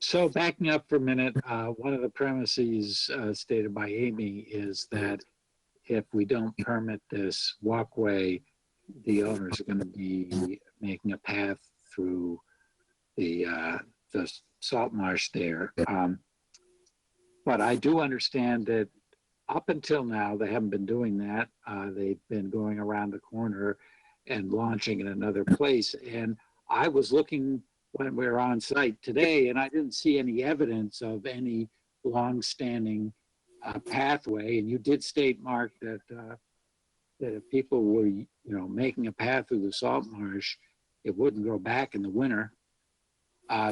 So backing up for a minute, one of the premises stated by Amy is that if we don't permit this walkway, the owners are going to be making a path through the salt marsh there. But I do understand that up until now, they haven't been doing that. They've been going around the corner and launching in another place. And I was looking when we were on site today, and I didn't see any evidence of any long-standing pathway. And you did state, Mark, that if people were, making a path through the salt marsh, it wouldn't go back in the winter.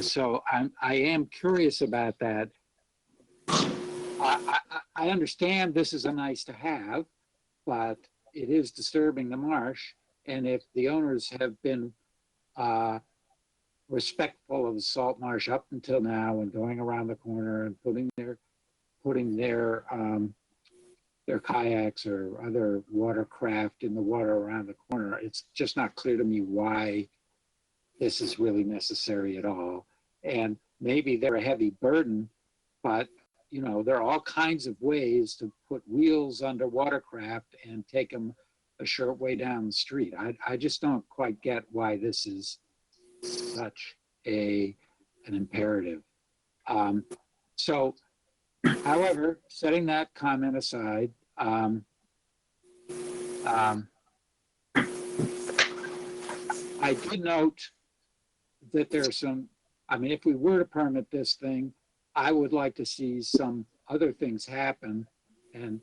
So I am curious about that. I understand this is a nice to have, but it is disturbing the marsh. And if the owners have been respectful of the salt marsh up until now and going around the corner and putting their kayaks or other watercraft in the water around the corner, it's just not clear to me why this is really necessary at all. And maybe they're a heavy burden, but there are all kinds of ways to put wheels under watercraft and take them a short way down the street. I just don't quite get why this is such an imperative. So, however, setting that comment aside, I did note that there are some, if we were to permit this thing, I would like to see some other things happen. And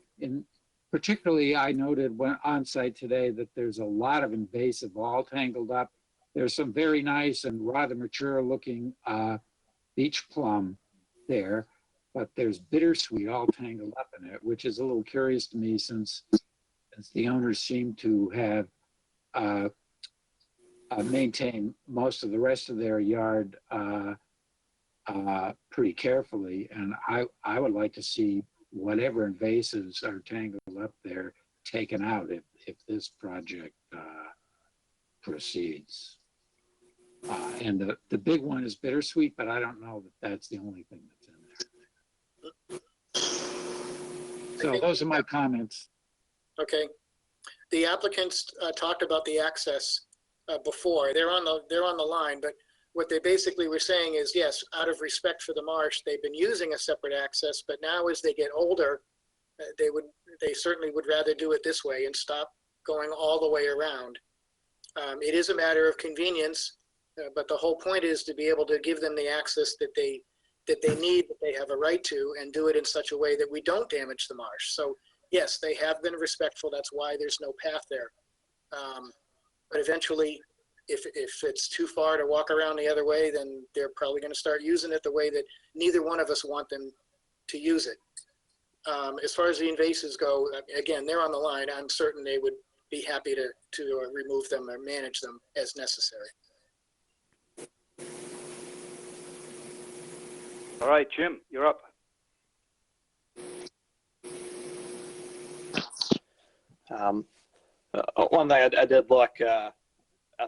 particularly, I noted when on site today that there's a lot of invasive all tangled up. There's some very nice and rather mature looking beach plum there, but there's bittersweet all tangled up in it, which is a little curious to me since the owners seem to have maintained most of the rest of their yard pretty carefully. And I would like to see whatever invasives are tangled up there taken out if this project proceeds. And the big one is bittersweet, but I don't know that that's the only thing that's in there. So those are my comments. Okay. The applicants talked about the access before. They're on the line, but what they basically were saying is, yes, out of respect for the marsh, they've been using a separate access, but now as they get older, they certainly would rather do it this way and stop going all the way around. It is a matter of convenience, but the whole point is to be able to give them the access that they need, that they have a right to, and do it in such a way that we don't damage the marsh. So yes, they have been respectful. That's why there's no path there. But eventually, If it's too far to walk around the other way, then they're probably going to start using it the way that neither one of us want them to use it. As far as the invasives go, again, they're on the line. I'm certain they would be happy to remove them or manage them as necessary. All right, Jim, you're up. One thing I did look at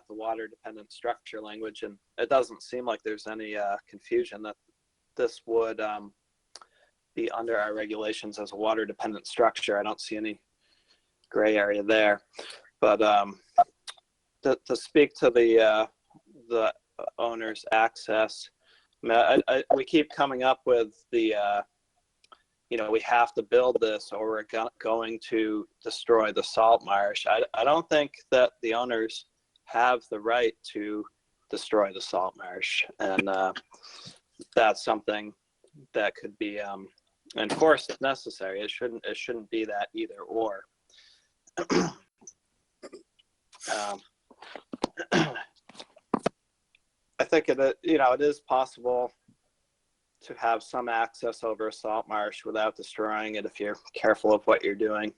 the water dependent structure language, and it doesn't seem like there's any confusion that this would be under our regulations as a water dependent structure. I don't see any gray area there. But to speak to the owner's access, we keep coming up with the we have to build this or we're going to destroy the salt marsh. I don't think that the owners have the right to destroy the salt marsh, and that's something that could be enforced if necessary. It shouldn't be that either or. I think it is possible to have some access over a salt marsh without destroying it if you're careful of what you're doing.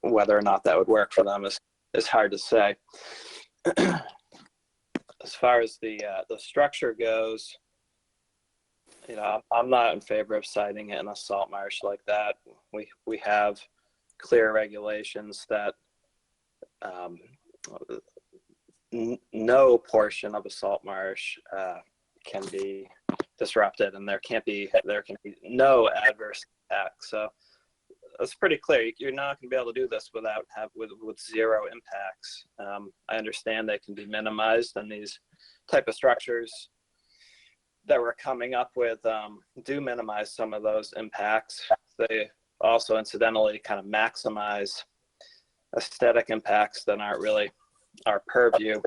Whether or not that would work for them is hard to say. As far as the structure goes, I'm not in favor of siting it in a salt marsh like that. We have clear regulations that no portion of a salt marsh can be disrupted, and there can be no adverse impact. So it's pretty clear. You're not going to be able to do this with zero impacts. I understand they can be minimized, and these type of structures that we're coming up with do minimize some of those impacts. They also incidentally kind of maximize aesthetic impacts that aren't really our purview.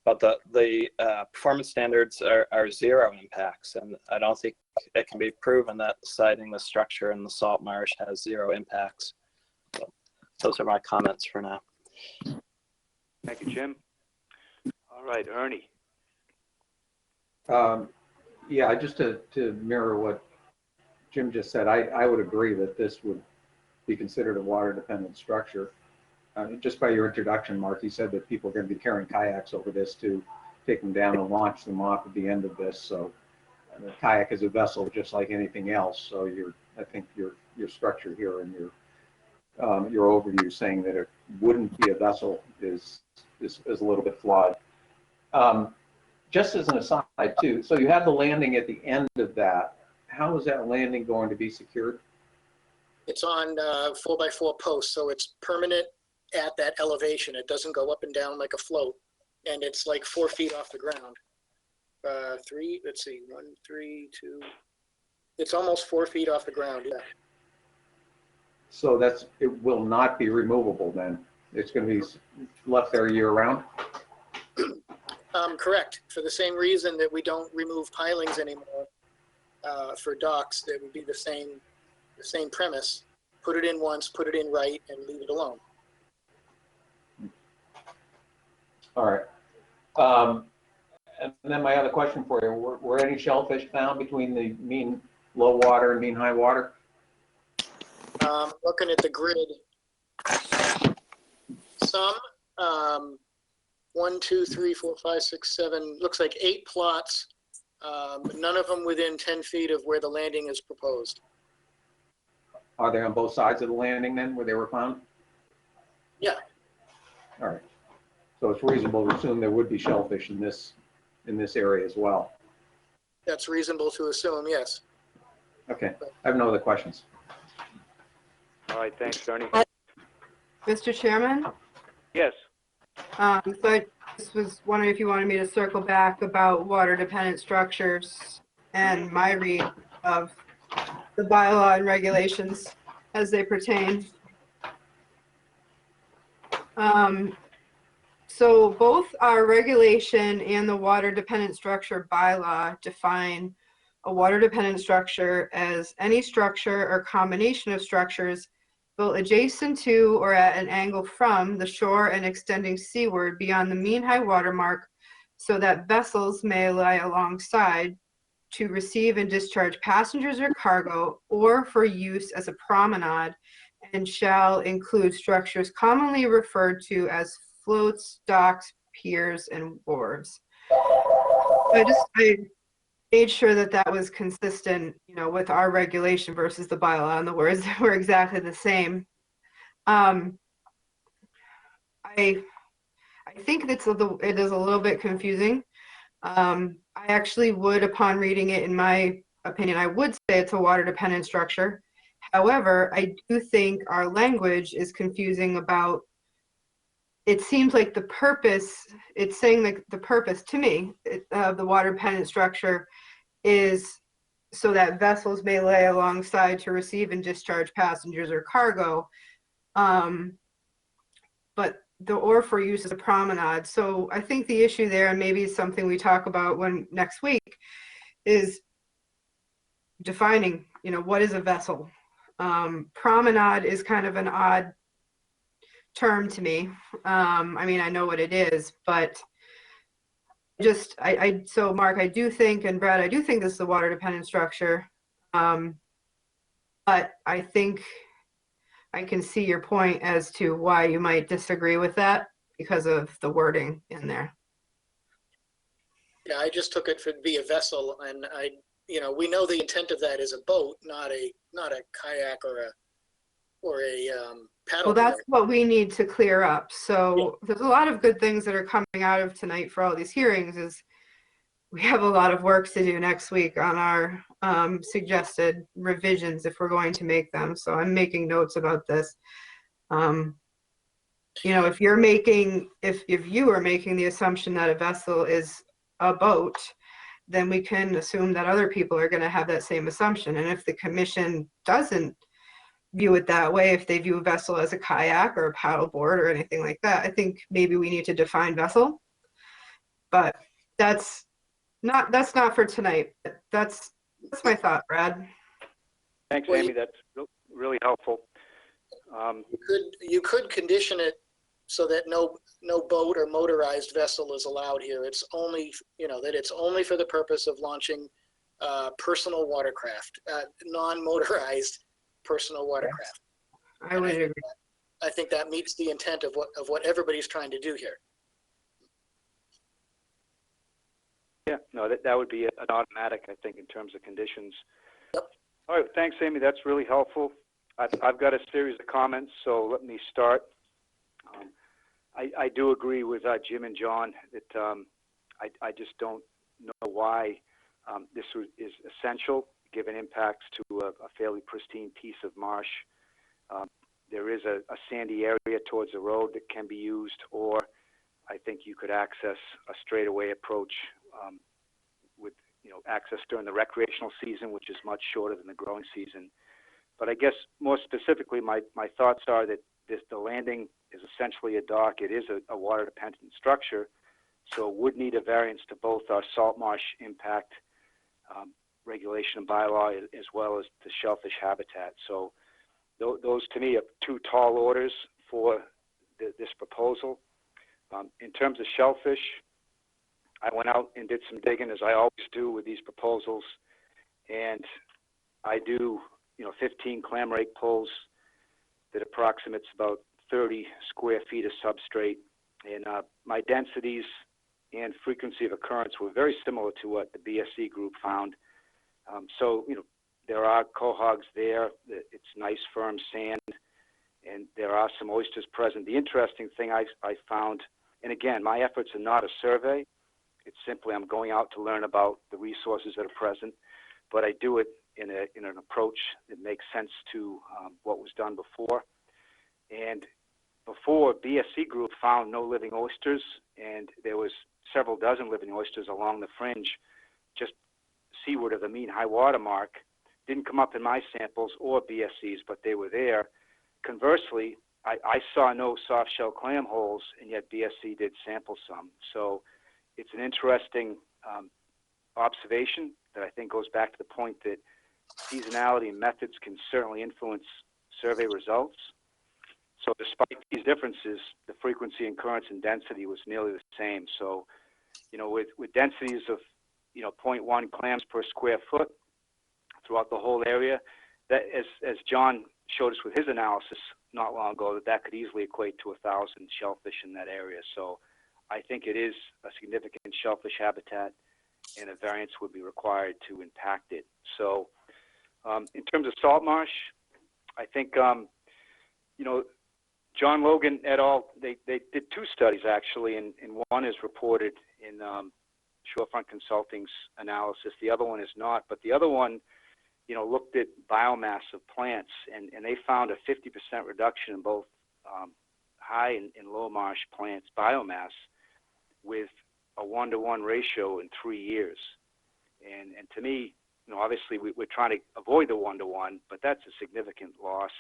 But the performance standards are zero impacts, and I don't think it can be proven that siting the structure in the salt marsh has zero impacts. So those are my comments for now. Thank you, Jim. All right, Ernie. Yeah, just to mirror what Jim just said, I would agree that this would be considered a water dependent structure. Just by your introduction, Mark, you said that people are going to be carrying kayaks over this to take them down and launch them off at the end of this. So the kayak is a vessel just like anything else. So I think your structure here and your overview saying that it wouldn't be a vessel is a little bit flawed. Just as an aside too, so you have the landing at the end of that. How is that landing going to be secured? It's on 4x4 posts, so it's permanent at that elevation. It doesn't go up and down like a float, and it's like 4 feet off the ground. Let's see, 1, 3, 2. It's almost 4 feet off the ground. Yeah. So it will not be removable then. It's going to be left there year round. Correct. For the same reason that we don't remove pilings anymore for docks, that would be the same premise. Put it in once, put it in right, and leave it alone. All right. And then my other question for you, were any shellfish found between the mean low water and mean high water? Looking at the grid, some, 1, 2, 3, 4, 5, 6, 7, looks like 8 plots, none of them within 10 feet of where the landing is proposed. Are they on both sides of the landing then where they were found? Yeah. All right. So it's reasonable to assume there would be shellfish in this area as well. That's reasonable to assume, yes. Okay. I have no other questions. All right, thanks, Ernie. Mr. Chairman? Yes. So I just was wondering if you wanted me to circle back about water dependent structures and my read of the bylaw and regulations as they pertain. So both our regulation and the water dependent structure bylaw define a water dependent structure as any structure or combination of structures built adjacent to or at an angle from the shore and extending seaward beyond the mean high water mark so that vessels may lie alongside to receive and discharge passengers or cargo or for use as a promenade, and shall include structures commonly referred to as floats, docks, piers, and wharves. I made sure that that was consistent, you know, with our regulation versus the bylaw, and the words were exactly the same. I think it is a little bit confusing. I actually would, upon reading it, in my opinion, I would say it's a water dependent structure. However, I do think our language is confusing about, it seems like the purpose, it's saying like the purpose to me of the water dependent structure is so that vessels may lay alongside to receive and discharge passengers or cargo. But the or for use as a promenade. So I think the issue there, and maybe something we talk about when next week, is defining, you know, what is a vessel? Promenade is kind of an odd term to me. I mean, I know what it is, but just, so Mark, I do think, and Brad, I do think this is a water dependent structure. But I think I can see your point as to why you might disagree with that because of the wording in there. Yeah, I just took it to be a vessel, and we know the intent of that is a boat, not a kayak or a paddle. Well, that's what we need to clear up. So there's a lot of good things that are coming out of tonight for all these hearings. Is we have a lot of work to do next week on our suggested revisions if we're going to make them. So I'm making notes about this. You know, if you are making the assumption that a vessel is a boat, then we can assume that other people are going to have that same assumption. And if the commission doesn't view it that way, if they view a vessel as a kayak or a paddleboard or anything like that, I think maybe we need to define vessel. But that's not for tonight. That's my thought, Brad. Thanks, Amy. That's really helpful. You could condition it so that no boat or motorized vessel is allowed here. It's only, that it's only for the purpose of launching personal watercraft, non-motorized personal watercraft. I would agree. I think that meets the intent of what everybody's trying to do here. Yeah, no, that would be an automatic, I think, in terms of conditions. Yep. All right, thanks, Amy. That's really helpful. I've got a series of comments, so let me start. I do agree with Jim and John that I just don't know why this is essential, given impacts to a fairly pristine piece of marsh. There is a sandy area towards the road that can be used, or I think you could access a straightaway approach with access during the recreational season, which is much shorter than the growing season. But I guess more specifically, my thoughts are that the landing is essentially a dock. It is a water dependent structure, so it would need a variance to both our salt marsh impact regulation and bylaw, as well as the shellfish habitat. So those to me are two tall orders for this proposal. In terms of shellfish, I went out and did some digging, as I always do with these proposals, and I do 15 clam rake pulls that approximates about 30 square feet of substrate, and my densities and frequency of occurrence were very similar to what the BSC group found. So there are cohogs there. It's nice firm sand, and there are some oysters present. The interesting thing I found, and again, my efforts are not a survey. It's simply I'm going out to learn about the resources that are present, but I do it in an approach that makes sense to what was done before. And before, BSC group found no living oysters, and there was several dozen living oysters along the fringe, just seaward of the mean high water mark. Didn't come up in my samples or BSC's, but they were there. Conversely, I saw no soft shell clam holes, and yet BSC did sample some. So it's an interesting observation that I think goes back to the point that seasonality and methods can certainly influence survey results. So despite these differences, the frequency, occurrence, and density was nearly the same. So, with densities of, 0.1 clams per square foot throughout the whole area, that as John showed us with his analysis not long ago, that could easily equate to 1,000 shellfish in that area. So I think it is a significant shellfish habitat, and a variance would be required to impact it. So in terms of salt marsh, I think, John Logan et al., they did two studies actually, and one is reported in Shorefront Consulting's analysis. The other one is not, but the other one, looked at biomass of plants, and they found a 50% reduction in both high and low marsh plants biomass with a 1-to-1 ratio in 3 years. And to me, obviously we're trying to avoid the 1-to-1, but that's a significant loss.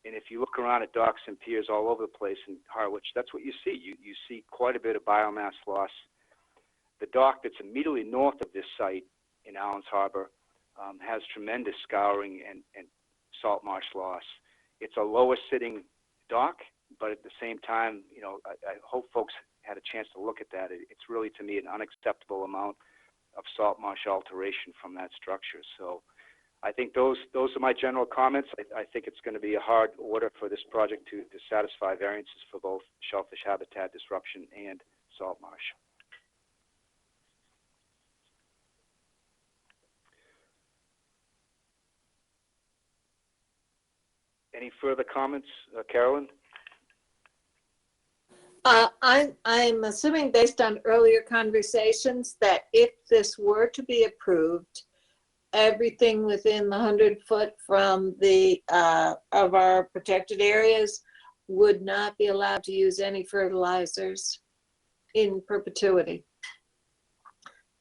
And if you look around at docks and piers all over the place in Harwich, that's what you see. You see quite a bit of biomass loss. The dock that's immediately north of this site in Allen's Harbor has tremendous scouring and salt marsh loss. It's a lower sitting dock, but at the same time, I hope folks had a chance to look at that. It's really, to me, an unacceptable amount of salt marsh alteration from that structure. So I think those are my general comments. I think it's going to be a hard order for this project to satisfy variances for both shellfish habitat disruption and salt marsh. Any further comments, Carolyn? I'm assuming based on earlier conversations that if this were to be approved, everything within the 100-foot from the of our protected areas would not be allowed to use any fertilizers in perpetuity.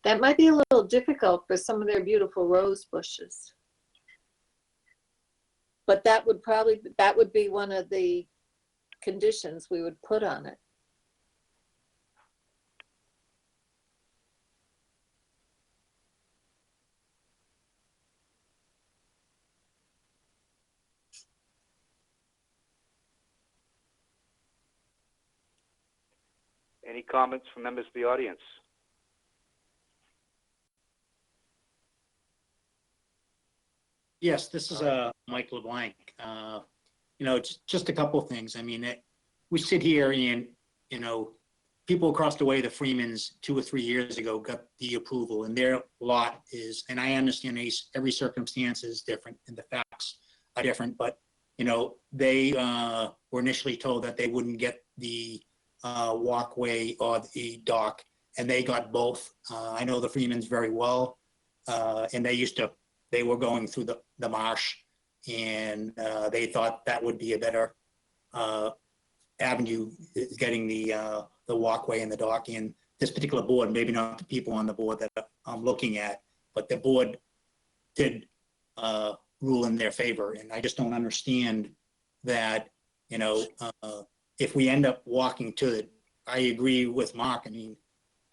That might be a little difficult for some of their beautiful rose bushes. But that would be one of the conditions we would put on it. Any comments from members of the audience? Yes, this is Mike LeBlanc. Just a couple of things. I mean, we sit here and, people across the way, the Freemans 2 or 3 years ago got the approval, and their lot is, and I understand every circumstance is different and the facts are different, but, they were initially told that they wouldn't get the walkway or the dock, and they got both. I know the Freemans very well, and they were going through the marsh, and they thought that would be a better avenue, getting the walkway and the dock. And this particular board, maybe not the people on the board that I'm looking at, but the board did rule in their favor. And I just don't understand that, if we end up walking to it, I agree with Mark. I mean,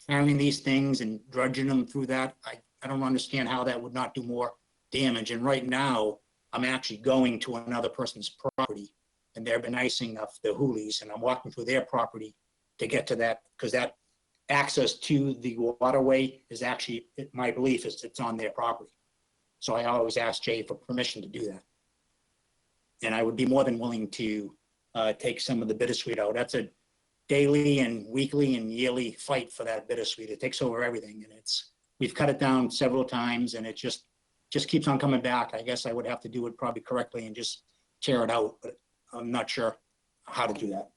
carrying these things and drudging them through that, I don't understand how that would not do more damage. And right now, I'm actually going to another person's property, and they're been icing up the hoolies, and I'm walking through their property to get to that, because that access to the waterway is actually, my belief is it's on their property. So I always ask Jay for permission to do that. And I would be more than willing to take some of the bittersweet out. That's a daily and weekly and yearly fight for that bittersweet. It takes over everything, and we've cut it down several times, and it just keeps on coming back. I guess I would have to do it probably correctly and just tear it out, but I'm not sure how to do that.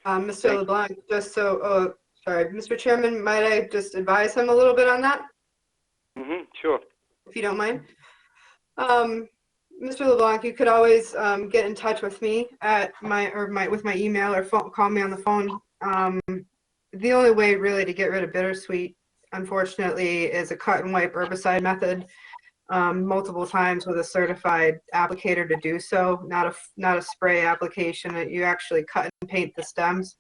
Mr. LeBlanc, sorry, Mr. Chairman, might I just advise him a little bit on that? Sure. If you don't mind. Mr. LeBlanc, you could always get in touch with me at with my email, or call me on the phone. The only way really to get rid of bittersweet, unfortunately, is a cut and wipe herbicide method, multiple times with a certified applicator to do so, not a spray application that you actually cut and paint the stems.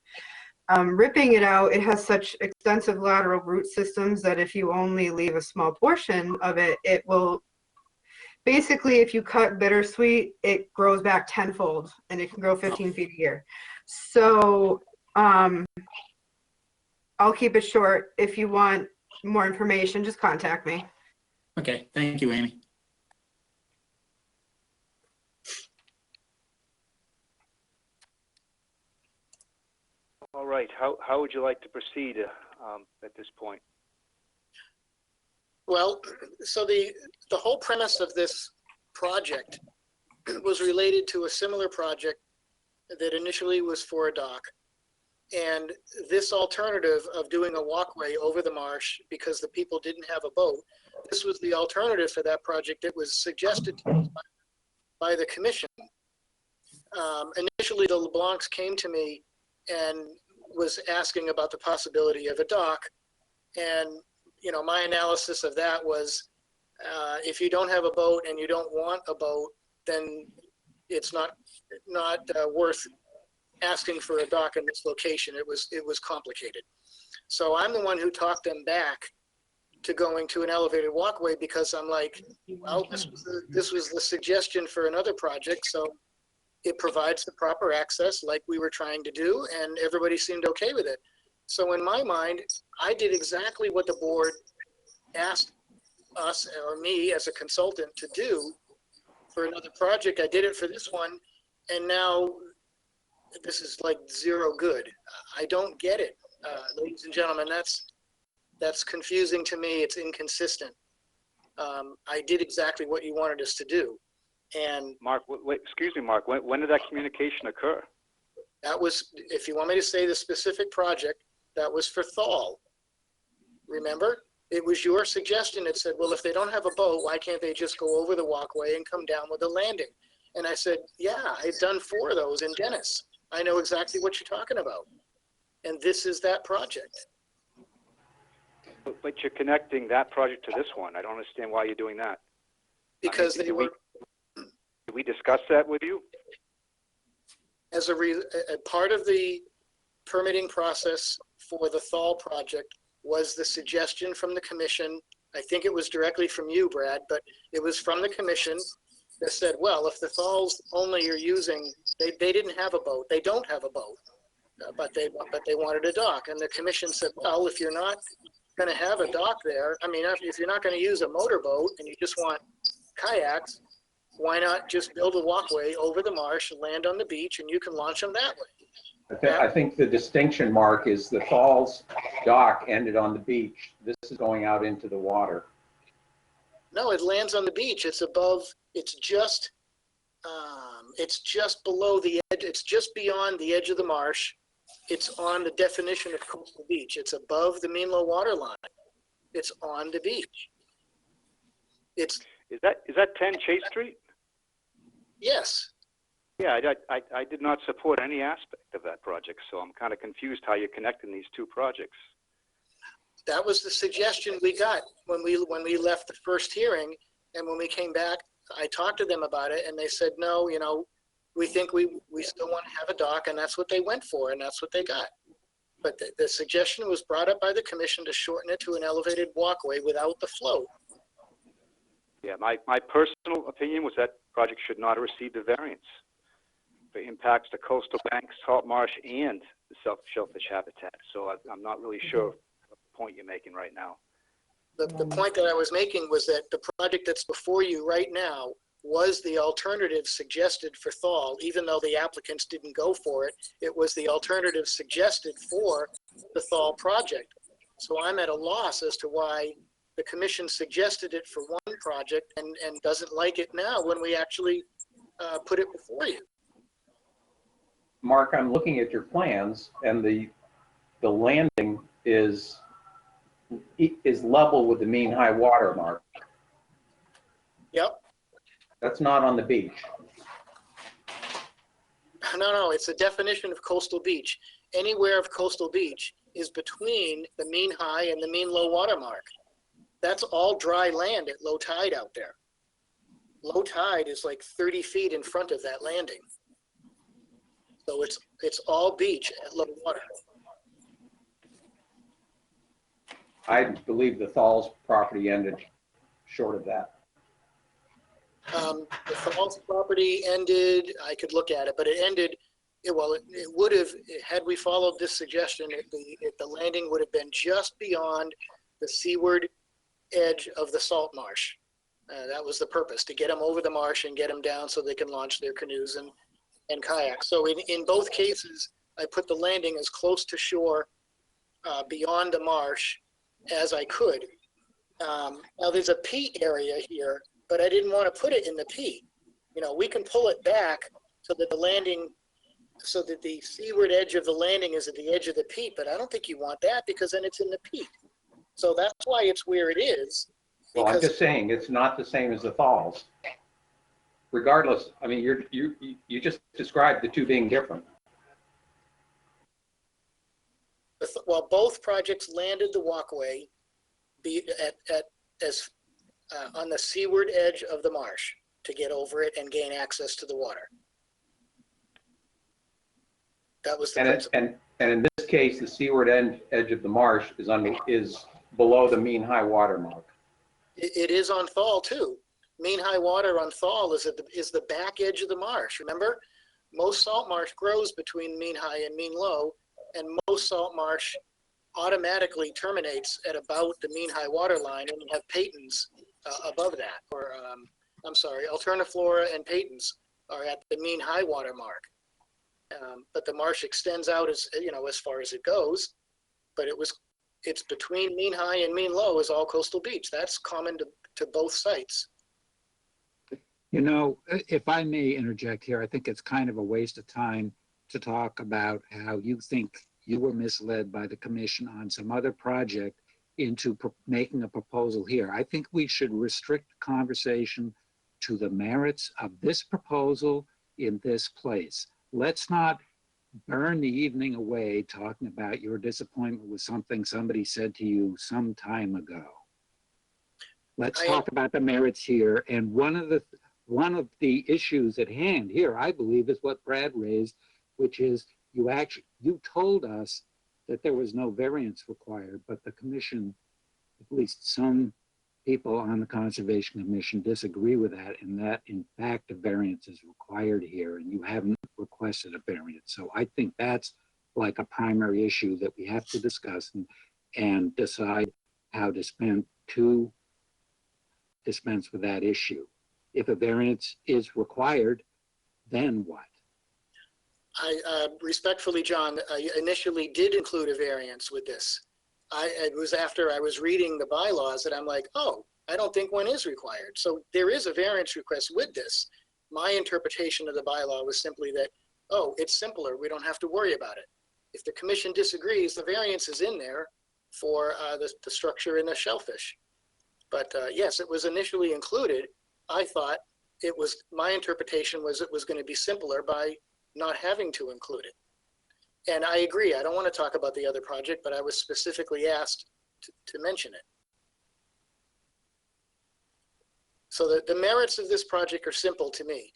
Ripping it out, it has such extensive lateral root systems that if you only leave a small portion of it, it will basically, if you cut bittersweet, it grows back tenfold and it can grow 15 feet a year. So I'll keep it short. If you want more information, just contact me. Okay, thank you, Amy. All right, how would you like to proceed at this point? Well, so the whole premise of this project was related to a similar project that initially was for a dock. And this alternative of doing a walkway over the marsh because the people didn't have a boat, this was the alternative for that project that was suggested to us by the commission. Initially, the LeBlancs came to me and was asking about the possibility of a dock. And, you know, my analysis of that was if you don't have a boat and you don't want a boat, then it's not worth asking for a dock in this location. It was complicated. So I'm the one who talked them back to going to an elevated walkway because I'm like, well, this was the suggestion for another project, so it provides the proper access like we were trying to do, and everybody seemed okay with it. So in my mind, I did exactly what the board asked us or me as a consultant to do for another project. I did it for this one, and now this is like zero good. I don't get it, ladies and gentlemen. That's confusing to me. It's inconsistent. I did exactly what you wanted us to do. And Mark, wait, excuse me, Mark, when did that communication occur? that was, if you want me to say the specific project, that was for Thal. Remember? It was your suggestion. It said, well, if they don't have a boat, why can't they just go over the walkway and come down with a landing? And I said, yeah, I've done 4 of those in Dennis. I know exactly what you're talking about. And this is that project. But you're connecting that project to this one. I don't understand why you're doing that. Because did we discuss that with you? As a part of the permitting process for the Thal project was the suggestion from the commission. I think it was directly from you, Brad, but it was from the commission that said, well, if the Thals only are using, they didn't have a boat, they don't have a boat, but they wanted a dock. And the commission said, well, if you're not going to have a dock there, I mean, if you're not going to use a motorboat and you just want kayaks, why not just build a walkway over the marsh and land on the beach and you can launch them that way? I think the distinction, Mark, is the Falls dock ended on the beach. This is going out into the water. No, it lands on the beach. It's above, it's just below the edge. It's just beyond the edge of the marsh. It's on the definition of coastal beach. It's above the mean low water line. It's on the beach. Is that 10 Chase Street? Yes. Yeah, I did not support any aspect of that project, so I'm kind of confused how you're connecting these 2 projects. That was the suggestion we got when we left the first hearing, and when we came back, I talked to them about it, and they said, no, you know, we think we still want to have a dock, and that's what they went for, and that's what they got. But the suggestion was brought up by the commission to shorten it to an elevated walkway without the float. Yeah, my personal opinion was that project should not have received a variance. It impacts the coastal banks, salt marsh, and the shellfish habitat. So I'm not really sure what point you're making right now. The point that I was making was that the project that's before you right now was the alternative suggested for Thal, even though the applicants didn't go for it. It was the alternative suggested for the Thal project. So I'm at a loss as to why the commission suggested it for one project and doesn't like it now when we actually put it before you. Mark, I'm looking at your plans, and the landing is level with the mean high water mark. Yep. That's not on the beach. No, it's a definition of coastal beach. Anywhere of coastal beach is between the mean high and the mean low water mark. That's all dry land at low tide out there. Low tide is like 30 feet in front of that landing. So it's all beach at low water. I believe the Thal's property ended short of that. The Falls property ended, I could look at it, but it ended, it would have, had we followed this suggestion, the landing would have been just beyond the seaward edge of the salt marsh. That was the purpose, to get them over the marsh and get them down so they can launch their canoes and kayaks. So in both cases, I put the landing as close to shore beyond the marsh as I could. Now there's a peat area here, but I didn't want to put it in the peat. You know, we can pull it back so that the landing, so that the seaward edge of the landing is at the edge of the peat, but I don't think you want that because then it's in the peat. So that's why it's where it is. Well, I'm just saying, it's not the same as the falls. Regardless, I mean, you just described the two being different. Well, both projects landed the walkway on the seaward edge of the marsh to get over it and gain access to the water. That was the principle. And in this case, the seaward edge of the marsh is below the mean high water mark. It is on Thal too. Mean high water on Thal is the back edge of the marsh. Remember, most salt marsh grows between mean high and mean low, and most salt marsh automatically terminates at about the mean high water line, and you have patents above that, or I'm sorry, alterniflora and patents are at the mean high water mark. But the marsh extends out as far as it goes, but it's between mean high and mean low is all coastal beach. That's common to both sites. You know, if I may interject here, I think it's kind of a waste of time to talk about how you think you were misled by the commission on some other project into making a proposal here. I think we should restrict the conversation to the merits of this proposal in this place. Let's not burn the evening away talking about your disappointment with something somebody said to you some time ago. Let's talk about the merits here. And one of the issues at hand here, I believe, is what Brad raised, which is you told us that there was no variance required, but the commission, at least some people on the Conservation Commission, disagree with that, and that in fact a variance is required here, and you haven't requested a variance. So I think that's like a primary issue that we have to discuss and decide how to dispense with that issue. If a variance is required, then what? I respectfully, John, I initially did include a variance with this. It was after I was reading the bylaws that I'm like, oh, I don't think one is required. So there is a variance request with this. My interpretation of the bylaw was simply that, oh, it's simpler. We don't have to worry about it. If the commission disagrees, the variance is in there for the structure in the shellfish. But yes, it was initially included. I thought my interpretation was it was going to be simpler by not having to include it. And I agree, I don't want to talk about the other project, but I was specifically asked to mention it. So the merits of this project are simple to me.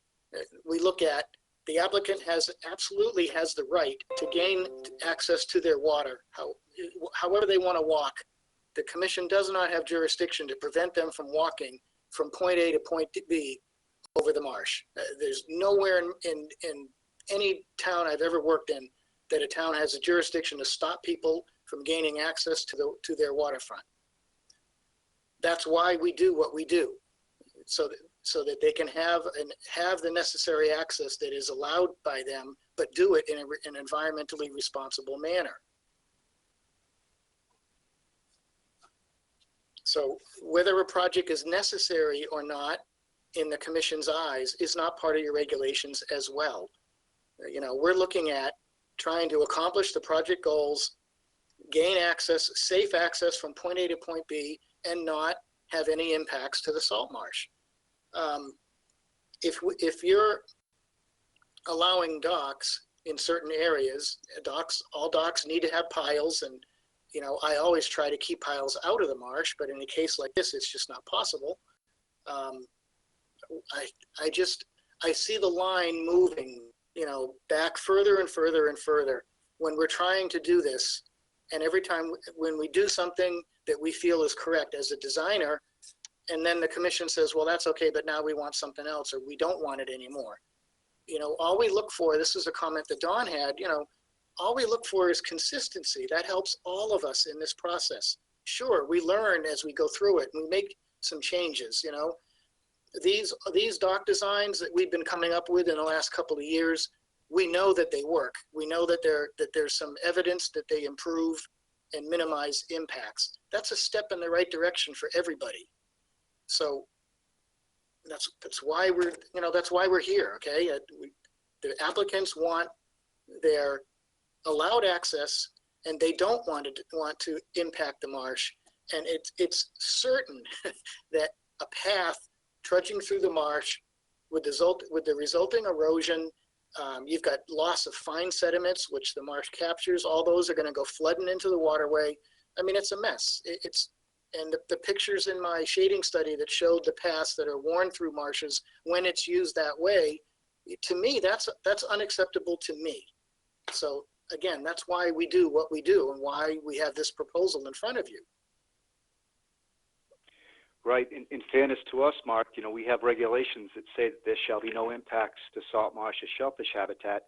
We look at the applicant absolutely has the right to gain access to their water, however they want to walk. The commission does not have jurisdiction to prevent them from walking from point A to point B over the marsh. There's nowhere in any town I've ever worked in that a town has a jurisdiction to stop people from gaining access to their waterfront. That's why we do what we do, so that they can have the necessary access that is allowed by them, but do it in an environmentally responsible manner. So whether a project is necessary or not in the commission's eyes is not part of your regulations as well. You know, we're looking at trying to accomplish the project goals, gain access, safe access from point A to point B, and not have any impacts to the salt marsh. If you're allowing docks in certain areas, all docks need to have piles, and you know, I always try to keep piles out of the marsh, but in a case like this, it's just not possible. I see the line moving, you know, back further and further and further when we're trying to do this. And every time when we do something that we feel is correct as a designer, And then the commission says, well, that's okay, but now we want something else, or we don't want it anymore. You know, all we look for, this is a comment that Dawn had, you know, all we look for is consistency. That helps all of us in this process. Sure, we learn as we go through it, and we make some changes, you know. These dock designs that we've been coming up with in the last couple of years, we know that they work. We know that there's some evidence that they improve and minimize impacts. That's a step in the right direction for everybody. So that's why we're, you know, that's why we're here, okay? The applicants want their allowed access, and they don't want to impact the marsh. And it's certain that a path trudging through the marsh with the resulting erosion, you've got loss of fine sediments, which the marsh captures. All those are going to go flooding into the waterway. I mean, it's a mess. And the pictures in my shading study that showed the paths that are worn through marshes when it's used that way, to me, that's unacceptable to me. So again, that's why we do what we do and why we have this proposal in front of you. Right. In fairness to us, Mark, you know, we have regulations that say that there shall be no impacts to salt marsh or shellfish habitat.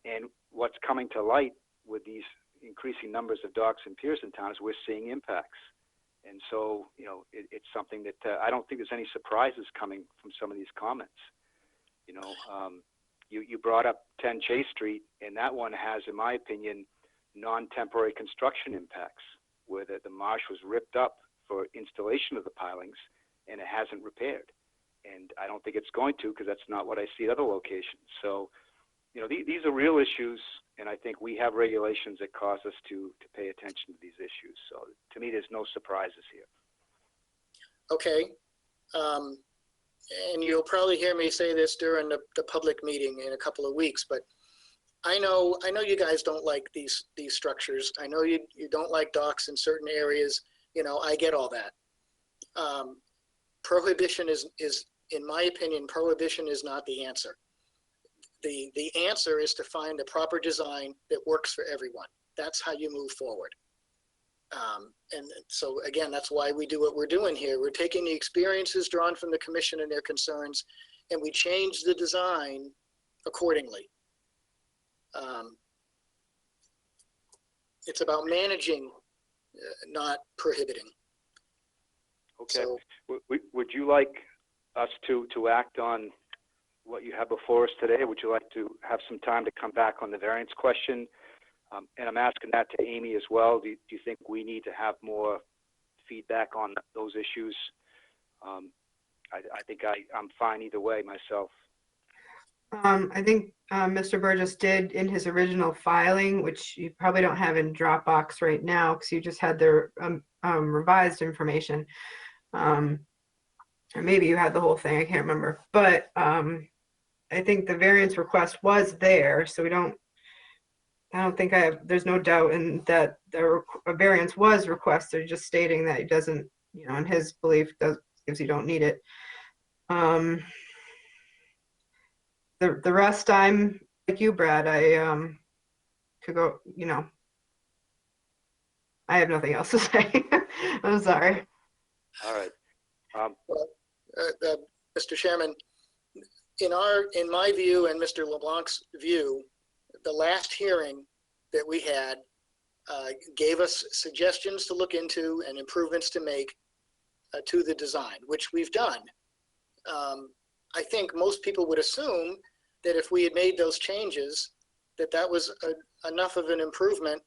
And what's coming to light with these increasing numbers of docks and piers in town is we're seeing impacts. And so, you know, it's something that I don't think there's any surprises coming from some of these comments. You know, you brought up 10 Chase Street, and that one has, in my opinion, non-temporary construction impacts, where the marsh was ripped up for installation of the pilings, and it hasn't repaired. And I don't think it's going to, because that's not what I see at other locations. So, you know, these are real issues, and I think we have regulations that cause us to pay attention to these issues. So to me, there's no surprises here. Okay. And you'll probably hear me say this during the public meeting in a couple of weeks, but I know you guys don't like these structures. I know you don't like docks in certain areas. You know, I get all that. Prohibition is, in my opinion, prohibition is not the answer. The answer is to find a proper design that works for everyone. That's how you move forward. And so again, that's why we do what we're doing here. We're taking the experiences drawn from the commission and their concerns, and we change the design accordingly. It's about managing, not prohibiting. Okay. So, would you like us to act on what you have before us today? Would you like to have some time to come back on the variance question? And I'm asking that to Amy as well. Do you think we need to have more feedback on those issues? I think I'm fine either way myself. I think Mr. Burgess did in his original filing, which you probably don't have in Dropbox right now because you just had the revised information. Or maybe you had the whole thing, I can't remember. But I think the variance request was there, so I don't think there's no doubt in that a variance was requested, just stating that it doesn't, you know, in his belief, gives you don't need it. The rest, I'm like you, Brad. I could go, you know, I have nothing else to say. I'm sorry. All right. Mr. Chairman, in my view and Mr. LeBlanc's view, the last hearing that we had gave us suggestions to look into and improvements to make to the design, which we've done. I think most people would assume that if we had made those changes, that was enough of an improvement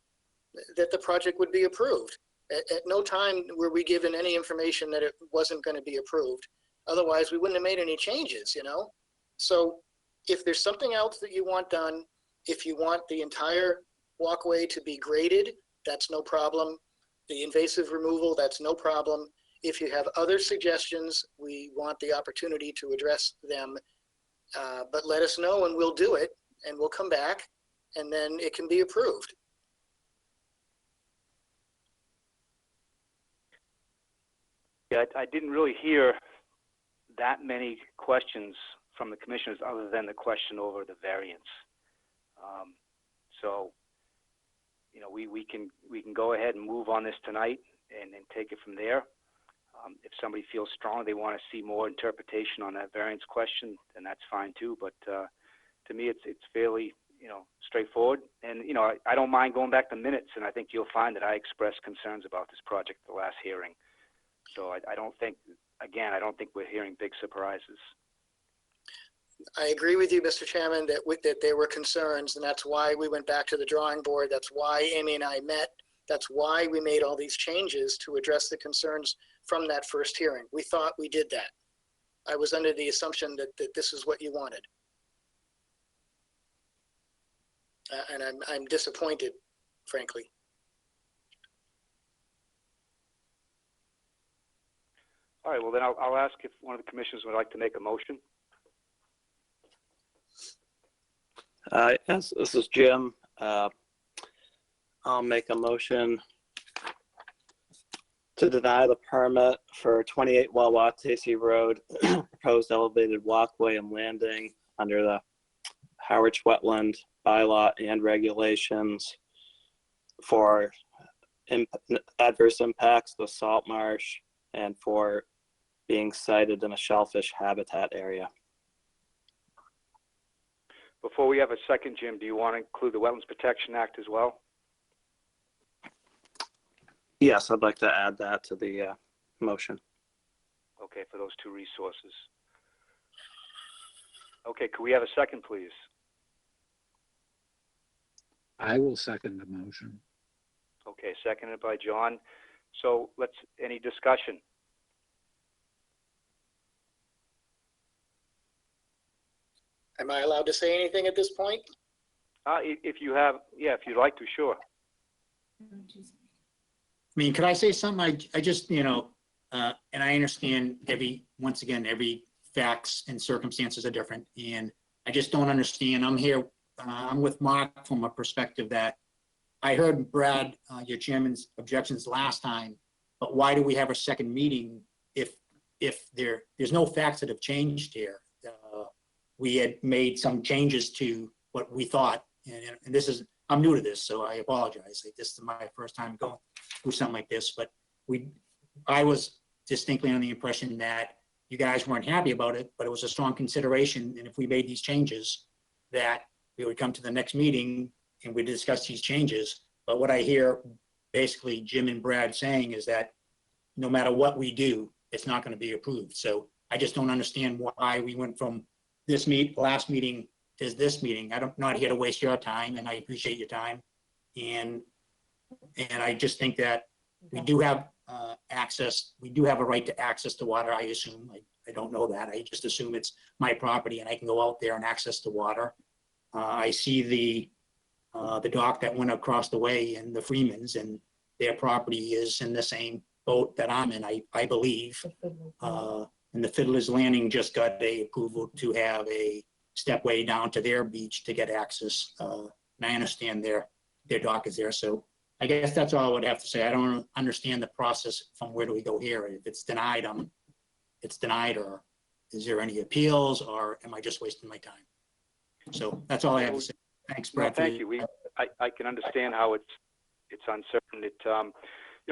that the project would be approved. At no time were we given any information that it wasn't going to be approved. Otherwise, we wouldn't have made any changes, you know? So if there's something else that you want done, if you want the entire walkway to be graded, that's no problem. The invasive removal, that's no problem. If you have other suggestions, we want the opportunity to address them, but let us know and we'll do it, and we'll come back, and then it can be approved. Yeah, I didn't really hear that many questions from the commissioners other than the question over the variance. So, you know, we can go ahead and move on this tonight and take it from there. If somebody feels strong, they want to see more interpretation on that variance question, then that's fine too. But to me, it's fairly, straightforward. And, I don't mind going back to minutes, and I think you'll find that I expressed concerns about this project at the last hearing. So I don't think we're hearing big surprises. I agree with you, Mr. Chairman, that there were concerns, and that's why we went back to the drawing board. That's why Amy and I met. That's why we made all these changes to address the concerns from that first hearing. We thought we did that. I was under the assumption that this is what you wanted. And I'm disappointed, frankly. All right, well then I'll ask if one of the commissioners would like to make a motion. Yes, this is Jim. I'll make a motion to deny the permit for 28 Wawatesi Road, proposed elevated walkway and landing under the Harwich Wetland bylaw and regulations for adverse impacts to the salt marsh and for being sited in a shellfish habitat area. Before we have a second, Jim, do you want to include the Wetlands Protection Act as well? Yes, I'd like to add that to the motion. Okay, for those two resources. Okay, could we have a second, please? I will second the motion. Okay, seconded by John. So any discussion? Am I allowed to say anything at this point? If you have, if you'd like to, sure. I mean, could I say something? I just, and I understand once again, every facts and circumstances are different. And I just don't understand. I'm with Mark from a perspective that I heard Brad, your chairman's objections last time, but why do we have a second meeting if there's no facts that have changed here? We had made some changes to what we thought, and I'm new to this, so I apologize. This is my first time going through something like this, but I was distinctly under the impression that you guys weren't happy about it, but it was a strong consideration, and if we made these changes, that we would come to the next meeting and we discuss these changes. But what I hear basically Jim and Brad saying is that no matter what we do, it's not going to be approved. So I just don't understand why we went from this last meeting to this meeting. I'm not here to waste your time, and I appreciate your time. And I just think that we do have access. We do have a right to access to water, I assume. I don't know that. I just assume it's my property and I can go out there and access the water. I see the dock that went across the way in the Freemans, and their property is in the same boat that I'm in, I believe. And the Fiddler's Landing just got a approval to have a stepway down to their beach to get access. And I understand their dock is there. So I guess that's all I would have to say. I don't understand the process from where do we go here. If it's denied, it's denied, or is there any appeals, or am I just wasting my time? So that's all I have to say. Thanks, Brad. No, thank you. I can understand how it's uncertain.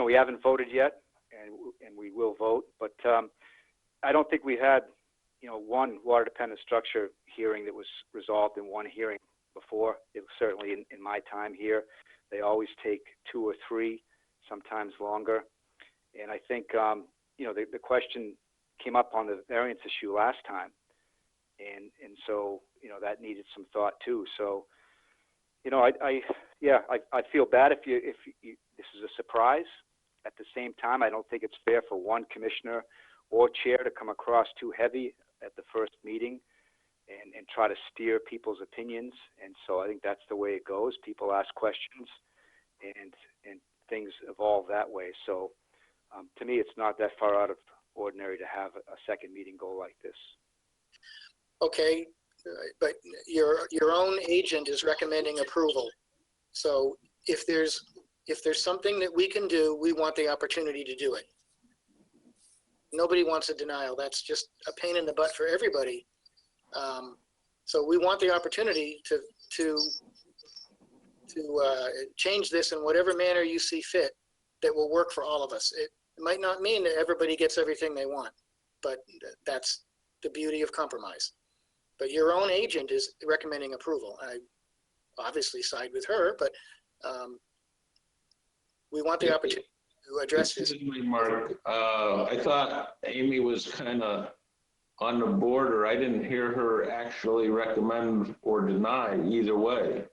We haven't voted yet, and we will vote, but I don't think we had, one water dependent structure hearing that was resolved in one hearing before. It was certainly in my time here. They always take 2 or 3, sometimes longer. And I think, the question came up on the variance issue last time. And so, that needed some thought too. So, I feel bad if this is a surprise. At the same time, I don't think it's fair for one commissioner or chair to come across too heavy at the first meeting and try to steer people's opinions. And so I think that's the way it goes. People ask questions and things evolve that way. So to me, it's not that far out of ordinary to have a second meeting go like this. Okay, but your own agent is recommending approval. So if there's something that we can do, we want the opportunity to do it. Nobody wants a denial. That's just a pain in the butt for everybody. So we want the opportunity to change this in whatever manner you see fit that will work for all of us. It might not mean that everybody gets everything they want, but that's the beauty of compromise. But your own agent is recommending approval. I obviously side with her, but we want the opportunity to address this. Excuse me, Mark. I thought Amy was kind of on the border. I didn't hear her actually recommend or deny either way.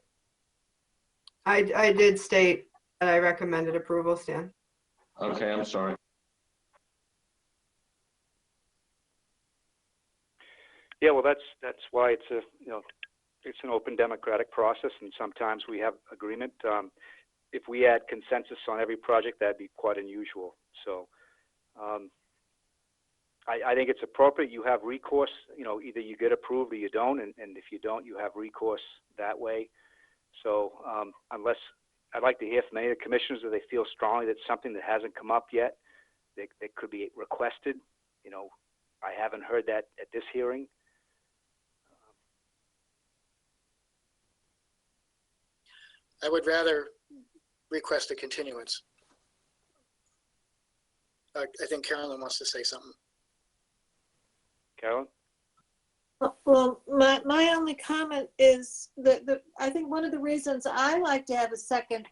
I did state that I recommended approval, Stan. Okay, I'm sorry. Yeah, well, that's why it's a, it's an open democratic process, and sometimes we have agreement. If we had consensus on every project, that'd be quite unusual. So I think it's appropriate. You have recourse, either you get approved or you don't, and if you don't, you have recourse that way. So unless, I'd like to hear from any of the commissioners if they feel strongly that something that hasn't come up yet that could be requested. I haven't heard that at this hearing. I would rather request a continuance. I think Carolyn wants to say something. Carolyn? Well, my only comment is that I think one of the reasons I like to have a second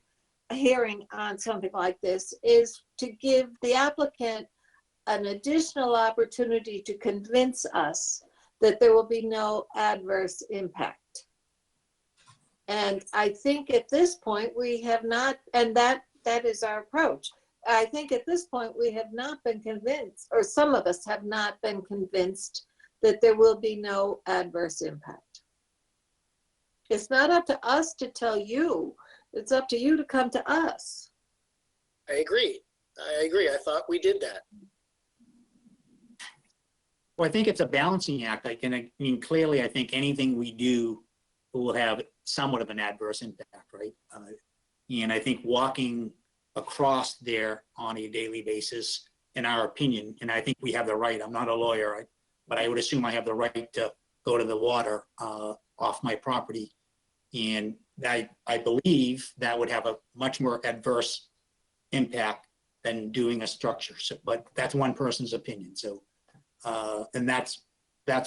hearing on something like this is to give the applicant an additional opportunity to convince us that there will be no adverse impact. And I think at this point we have not, and that is our approach. I think at this point we have not been convinced, or some of us have not been convinced, that there will be no adverse impact. It's not up to us to tell you, it's up to you to come to us. I agree. I thought we did that. Well, I think it's a balancing act. I mean, clearly, I think anything we do will have somewhat of an adverse impact, right? And I think walking across there on a daily basis, in our opinion, and I think we have the right, I'm not a lawyer, but I would assume I have the right to go to the water off my property. And I believe that would have a much more adverse impact than doing a structure. So, but that's one person's opinion. So, and that's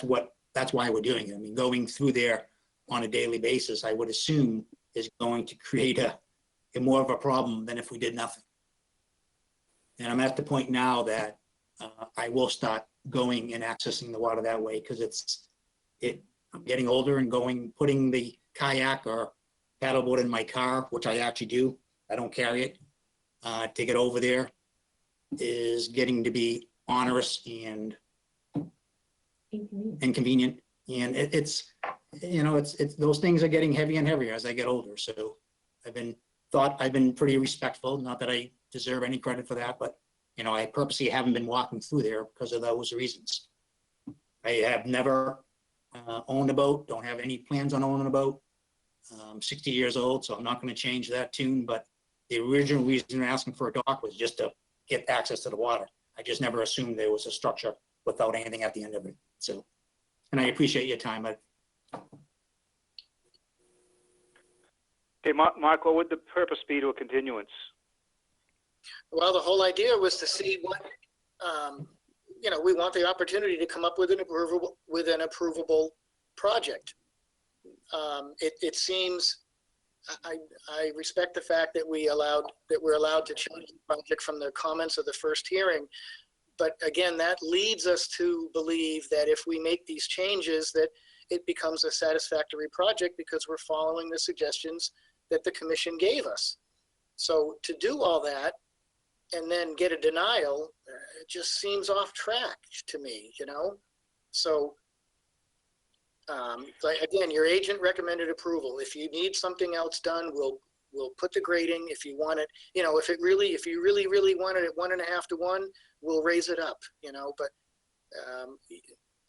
why we're doing it. I mean, going through there on a daily basis, I would assume is going to create a more of a problem than if we did nothing. And I'm at the point now that I will start going and accessing the water that way because I'm getting older and putting the kayak or paddleboard in my car, which I actually do. I don't carry it. To get over there is getting to be onerous and inconvenient. And it's those things are getting heavier and heavier as I get older. So I've been pretty respectful, not that I deserve any credit for that, but I purposely haven't been walking through there because of those reasons. I have never owned a boat, don't have any plans on owning a boat. I'm 60 years old, so I'm not going to change that tune, but the original reason asking for a dock was just to get access to the water. I just never assumed there was a structure without anything at the end of it. So, and I appreciate your time. Hey, Mark, what would the purpose be to a continuance? Well, the whole idea was to see what, we want the opportunity to come up with an approvable project. It seems, I respect the fact that we're allowed to change the project from the comments of the first hearing. But again, that leads us to believe that if we make these changes, that it becomes a satisfactory project because we're following the suggestions that the commission gave us. So to do all that and then get a denial, it just seems off track to me, So again, your agent recommended approval. If you need something else done, we'll put the grading. If you want it, if you really wanted it 1.5 to 1, we'll raise it up, but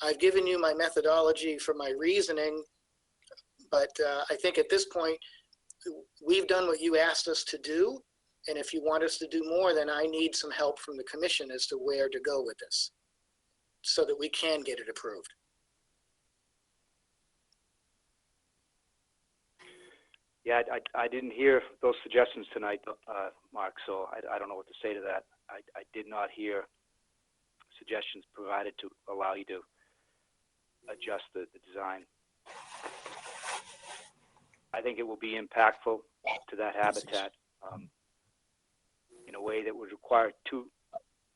I've given you my methodology for my reasoning, but I think at this point, we've done what you asked us to do. And if you want us to do more, then I need some help from the commission as to where to go with this so that we can get it approved. Yeah, I didn't hear those suggestions tonight, Mark, so I don't know what to say to that. I did not hear suggestions provided to allow you to adjust the design. I think it will be impactful to that habitat in a way that would require 2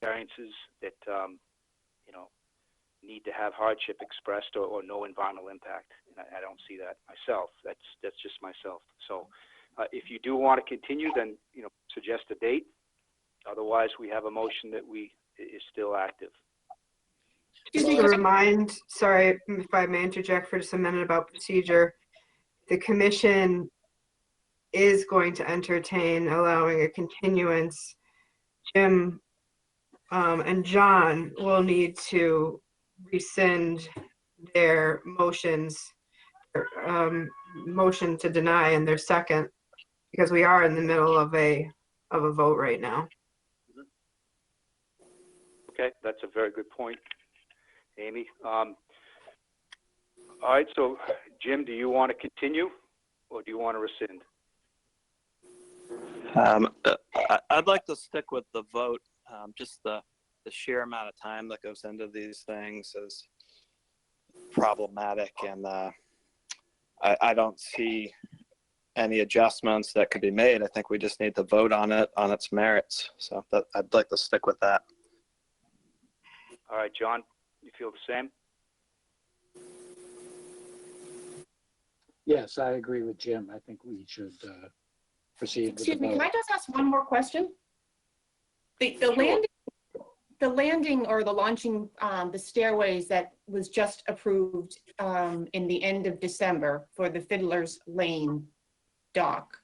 variances that, you know, need to have hardship expressed or no environmental impact. And I don't see that myself. That's just myself. So if you do want to continue, then, you know, suggest a date. Otherwise, we have a motion that is still active. Just to remind, sorry if I may interject for just a minute about procedure. The commission is going to entertain allowing a continuance. Jim and John will need to rescind their motions, motion to deny and their second, because we are in the middle of a vote right now. Okay, that's a very good point, Amy. All right, so Jim, do you want to continue or do you want to rescind? I'd like to stick with the vote. Just the sheer amount of time that goes into these things is problematic, and I don't see any adjustments that could be made. I think we just need to vote on it on its merits. So I'd like to stick with that. All right, John, you feel the same? Yes, I agree with Jim. I think we should proceed with the Excuse me, vote. can I just ask one more question? The landing or the launching, the stairways that was just approved in the end of December for the Fiddler's Lane dock.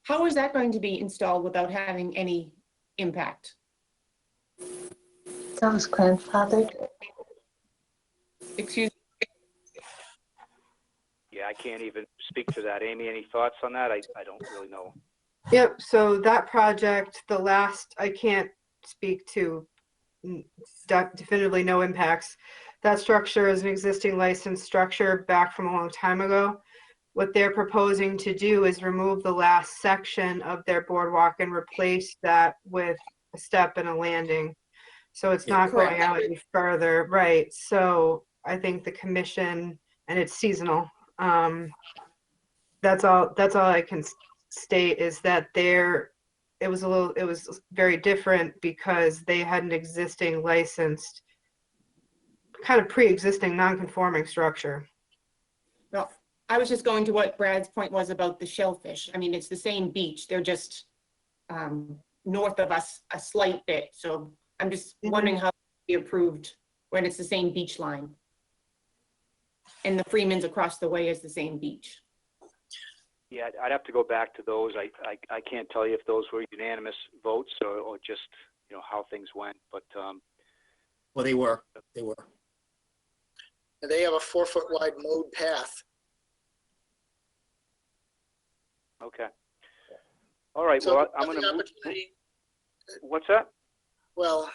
How is that going to be installed without having any impact? Sounds grandfathered. Excuse me? Yeah, I can't even speak to that. Amy, any thoughts on that? I don't really know. Yep, so that project, I can't speak to definitively no impacts. That structure is an existing licensed structure back from a long time ago. What they're proposing to do is remove the last section of their boardwalk and replace that with a step and a landing. So it's not going out any further, right? So I think the commission, and it's seasonal. That's all I can state is that it was very different because they had an existing licensed, kind of pre-existing non-conforming structure. No, I was just going to what Brad's point was about the shellfish. I mean, it's the same beach. They're just north of us a slight bit. So I'm just wondering how it be approved when it's the same beach line. And the Freeman's across the way is the same beach. Yeah, I'd have to go back to those. I can't tell you if those were unanimous votes or just, you know, how things went, but. Well, they were. And they have a 4-foot wide mowed path. Okay. All right, So well, I'm going to move. What's that? Well,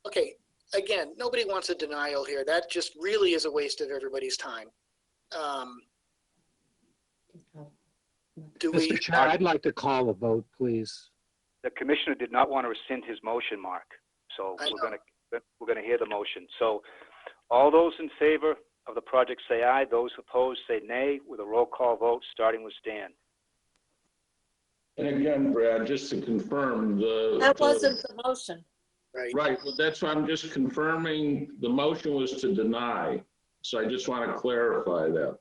okay, again, nobody wants a denial here. That just really is a waste of everybody's time. Mr. Chair, I'd like to call a vote, please. The commissioner did not want to rescind his motion, Mark. So we're going to hear the motion. So all those in favor of the project say aye. Those opposed say nay, with a roll call vote starting with Stan. And again, Brad, just to confirm That wasn't the motion. Right, well, that's why I'm just confirming the motion was to deny. So I just want to clarify that.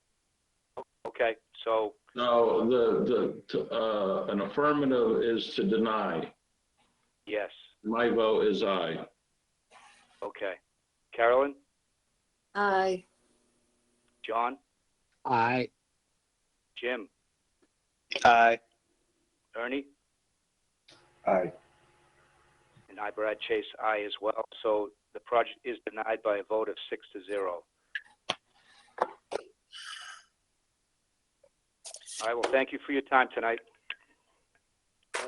Okay, so. No, an affirmative is to deny. Yes. My vote is aye. Okay. Carolyn? Aye. John? Aye. Jim? Aye. Ernie? Aye. And I, Brad Chase, aye as well. So the project is denied by a vote of 6-0. All right, well, thank you for your time tonight.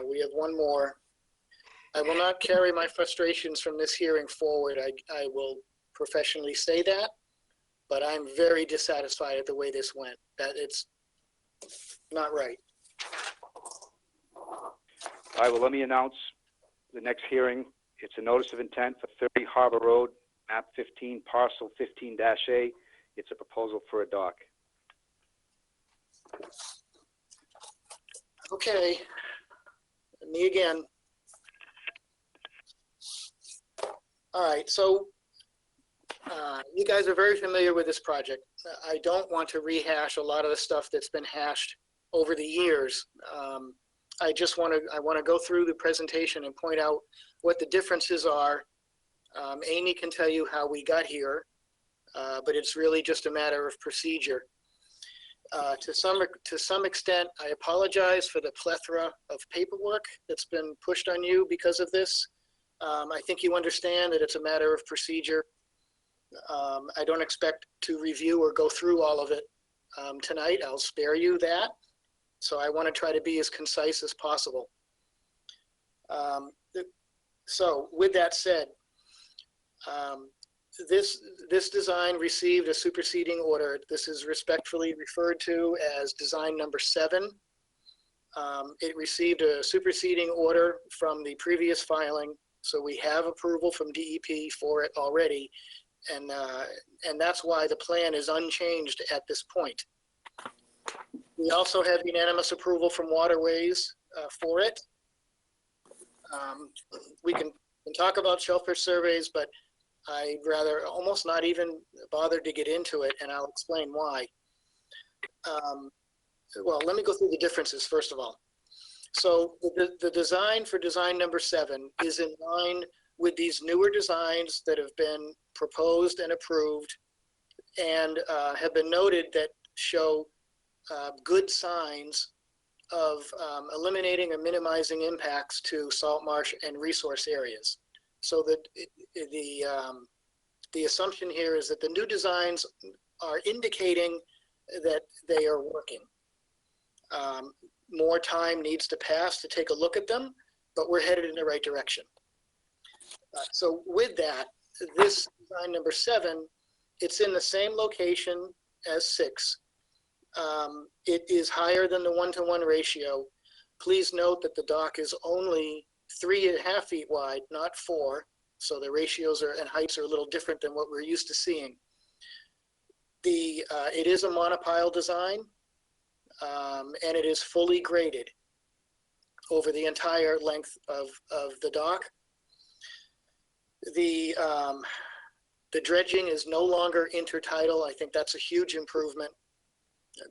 We have one more. I will not carry my frustrations from this hearing forward. I will professionally say that, but I'm very dissatisfied at the way this went. That it's not right. All right, well, let me announce the next hearing. It's a notice of intent for 30 Harbor Road, map 15, parcel 15-A. It's a proposal for a dock. Okay, me again. All right, so you guys are very familiar with this project. I don't want to rehash a lot of the stuff that's been hashed over the years. I want to go through the presentation and point out what the differences are. Amy can tell you how we got here, but it's really just a matter of procedure. To some extent, I apologize for the plethora of paperwork that's been pushed on you because of this. I think you understand that it's a matter of procedure. I don't expect to review or go through all of it tonight. I'll spare you that. So I want to try to be as concise as possible. So with that said, this design received a superseding order. This is respectfully referred to as design number 7. It received a superseding order from the previous filing, so we have approval from DEP for it already, and that's why the plan is unchanged at this point. We also have unanimous approval from Waterways for it. We can talk about shellfish surveys, but I'd rather almost not even bother to get into it, and I'll explain why. Well, let me go through the differences first of all. So the design for design number 7 is in line with these newer designs that have been proposed and approved and have been noted that show good signs of eliminating or minimizing impacts to salt marsh and resource areas. So that the assumption here is that the new designs are indicating that they are working. More time needs to pass to take a look at them, but we're headed in the right direction. So with that, this design number 7, it's in the same location as 6. It is higher than the 1-to-1 ratio. Please note that the dock is only 3.5 feet wide, not 4. So the ratios and heights are a little different than what we're used to seeing. It is a monopile design, and it is fully graded over the entire length of the dock. The dredging is no longer intertidal. I think that's a huge improvement.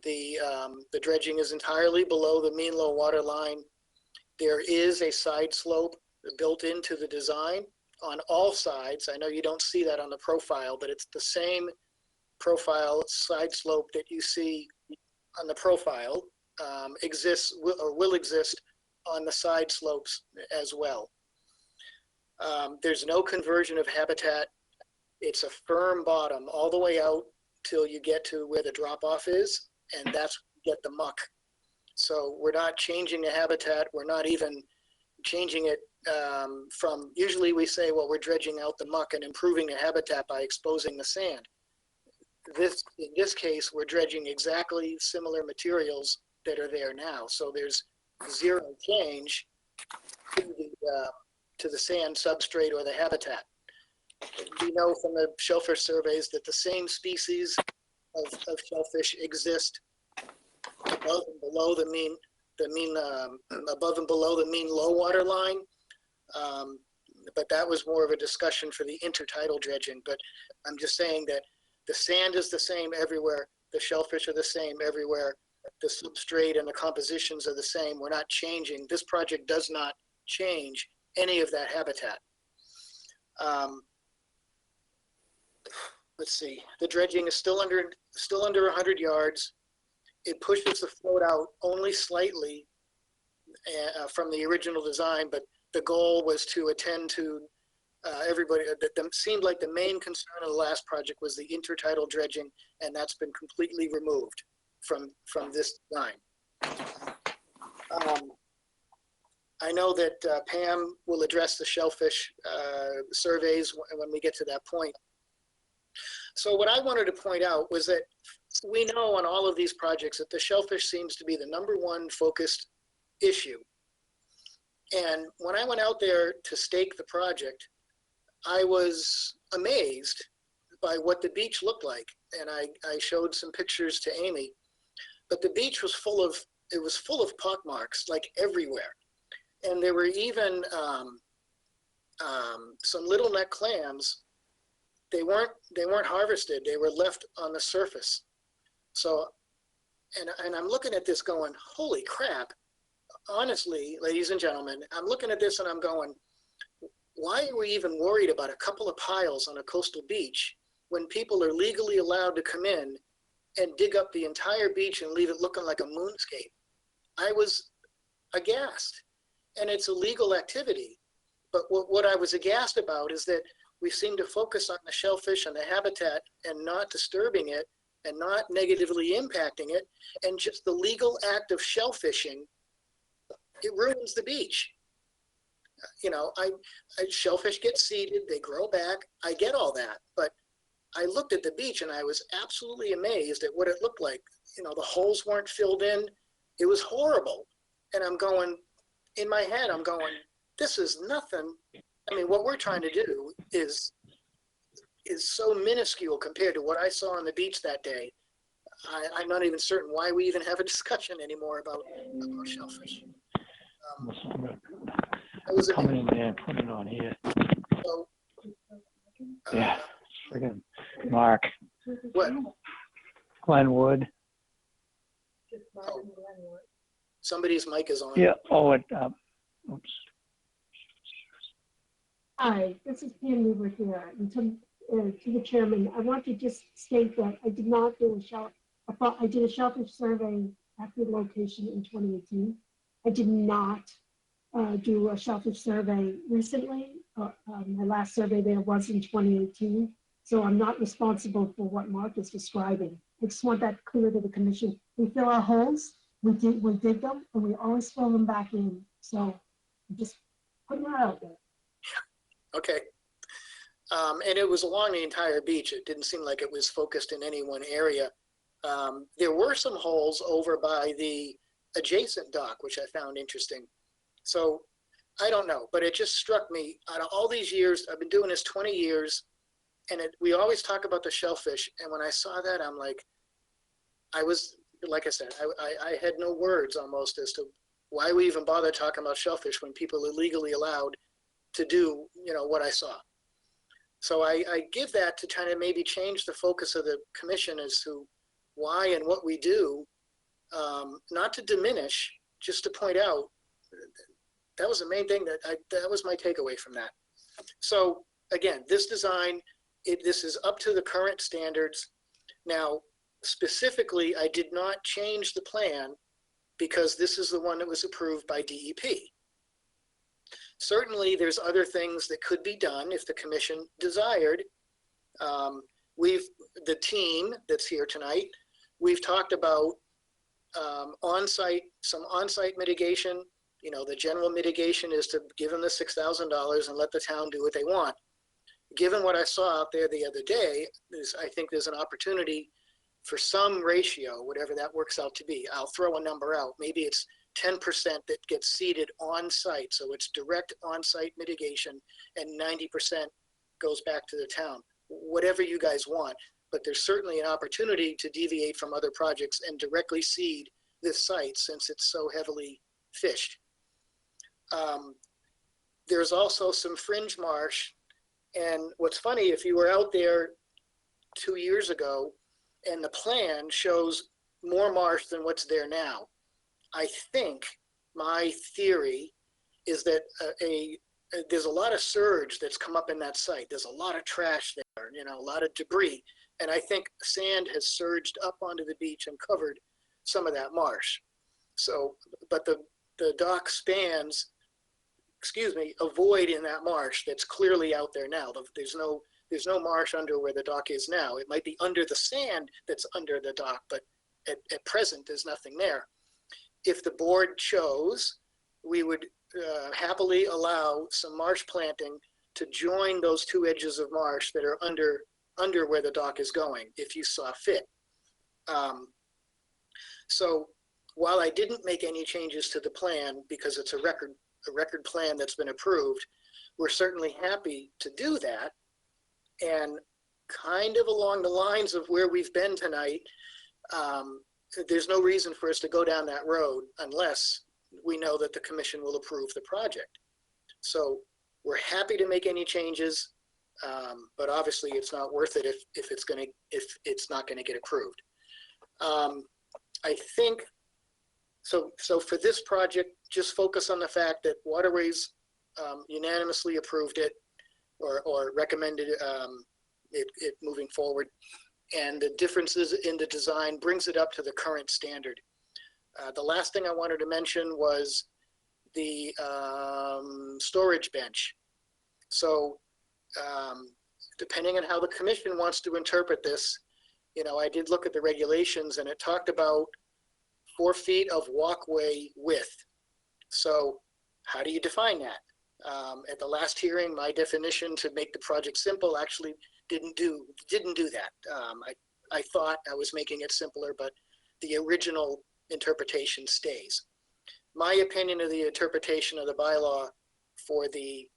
The dredging is entirely below the mean low water line. There is a side slope built into the design on all sides. I know you don't see that on the profile, but it's the same profile side slope that you see on the profile exists or will exist on the side slopes as well. There's no conversion of habitat. It's a firm bottom all the way out till you get to where the drop off is, and that's where you get the muck. So we're not changing the habitat. We're not even changing it from, usually we say, well, we're dredging out the muck and improving the habitat by exposing the sand. In this case, we're dredging exactly similar materials that are there now. So there's zero change to the sand substrate or the habitat. We know from the shellfish surveys that the same species of shellfish exist above and below the mean above and below the mean low water line. But that was more of a discussion for the intertidal dredging. But I'm just saying that the sand is the same everywhere. The shellfish are the same everywhere. The substrate and the compositions are the same. We're not changing. This project does not change any of that habitat. Let's see. The dredging is still under 100 yards. It pushes the float out only slightly from the original design, but the goal was to attend to everybody. That seemed like the main concern of the last project was the intertidal dredging, and that's been completely removed from this design. I know that Pam will address the shellfish surveys when we get to that point. So what I wanted to point out was that we know on all of these projects that the shellfish seems to be the #1 focused issue. And when I went out there to stake the project, I was amazed by what the beach looked like. And I showed some pictures to Amy, but the beach was full of pock marks, like everywhere. And there were even some little neck clams. They weren't harvested. They were left on the surface. So, and I'm looking at this going, holy crap. Honestly, ladies and gentlemen, I'm looking at this and I'm going, why are we even worried about a couple of piles on a coastal beach when people are legally allowed to come in and dig up the entire beach and leave it looking like a moonscape? I was aghast. And it's a legal activity. But what I was aghast about is that we seem to focus on the shellfish and the habitat and not disturbing it and not negatively impacting it. And just the legal act of shellfishing, it ruins the beach. You know, shellfish get seeded, they grow back. I get all that. But I looked at the beach and I was absolutely amazed at what it looked like. You know, the holes weren't filled in. It was horrible. And I'm going, in my head, I'm going, this is nothing. I mean, what we're trying to do is so minuscule compared to what I saw on the beach that day. I'm not even certain why we even have a discussion anymore about shellfish. Come in there and put it on here. So, Yeah, friggin' Mark. What? Glenwood. Oh, somebody's mic is on. Yeah, oh, oops. Hi, this is Pam Weaver here. And to the chairman, I want to just state that I did not do I did a shellfish survey at the location in 2018. I did not do a shellfish survey recently. My last survey there was in 2018. So I'm not responsible for what Mark is describing. I just want that clear to the commission. We fill our holes, we dig them, and we always fill them back in. So I'm just putting that out there. Okay. And it was along the entire beach. It didn't seem like it was focused in any one area. There were some holes over by the adjacent dock, which I found interesting. So I don't know, but it just struck me out of all these years, I've been doing this 20 years, and we always talk about the shellfish. And when I saw that, I'm like, I was, like I said, I had no words almost as to why we even bother talking about shellfish when people are legally allowed to do, you know, what I saw. So I give that to try to maybe change the focus of the commission as to why and what we do, not to diminish, just to point out. That was the main thing that was my takeaway from that. So again, this design, this is up to the current standards. Now, specifically, I did not change the plan because this is the one that was approved by DEP. Certainly, there's other things that could be done if the commission desired. The team that's here tonight, we've talked about some on-site mitigation. You know, the general mitigation is to give them the $6,000 and let the town do what they want. Given what I saw out there the other day, I think there's an opportunity for some ratio, whatever that works out to be. I'll throw a number out. Maybe it's 10% that gets seeded on site. So it's direct on-site mitigation and 90% goes back to the town. Whatever you guys want, but there's certainly an opportunity to deviate from other projects and directly seed this site since it's so heavily fished. There's also some fringe marsh. And what's funny, if you were out there 2 years ago and the plan shows more marsh than what's there now, I think my theory is that there's a lot of surge that's come up in that site. There's a lot of trash there, you know, a lot of debris. And I think sand has surged up onto the beach and covered some of that marsh. So, but the dock spans, a void in that marsh that's clearly out there now. There's no marsh under where the dock is now. It might be under the sand that's under the dock, but at present, there's nothing there. If the board chose, we would happily allow some marsh planting to join those two edges of marsh that are under where the dock is going, if you saw fit. So while I didn't make any changes to the plan because it's a record record plan that's been approved, we're certainly happy to do that. And kind of along the lines of where we've been tonight, there's no reason for us to go down that road unless we know that the commission will approve the project. So we're happy to make any changes, but obviously it's not worth it if it's not gonna get approved. I think, so for this project, just focus on the fact that Waterways unanimously approved it or recommended it moving forward. And the differences in the design brings it up to the current standard. The last thing I wanted to mention was the storage bench. So depending on how the commission wants to interpret this, you know, I did look at the regulations and it talked about 4 feet of walkway width. So how do you define that? At the last hearing, my definition to make the project simple actually didn't do that. I thought I was making it simpler, but the original interpretation stays. My opinion of the interpretation of the bylaw for the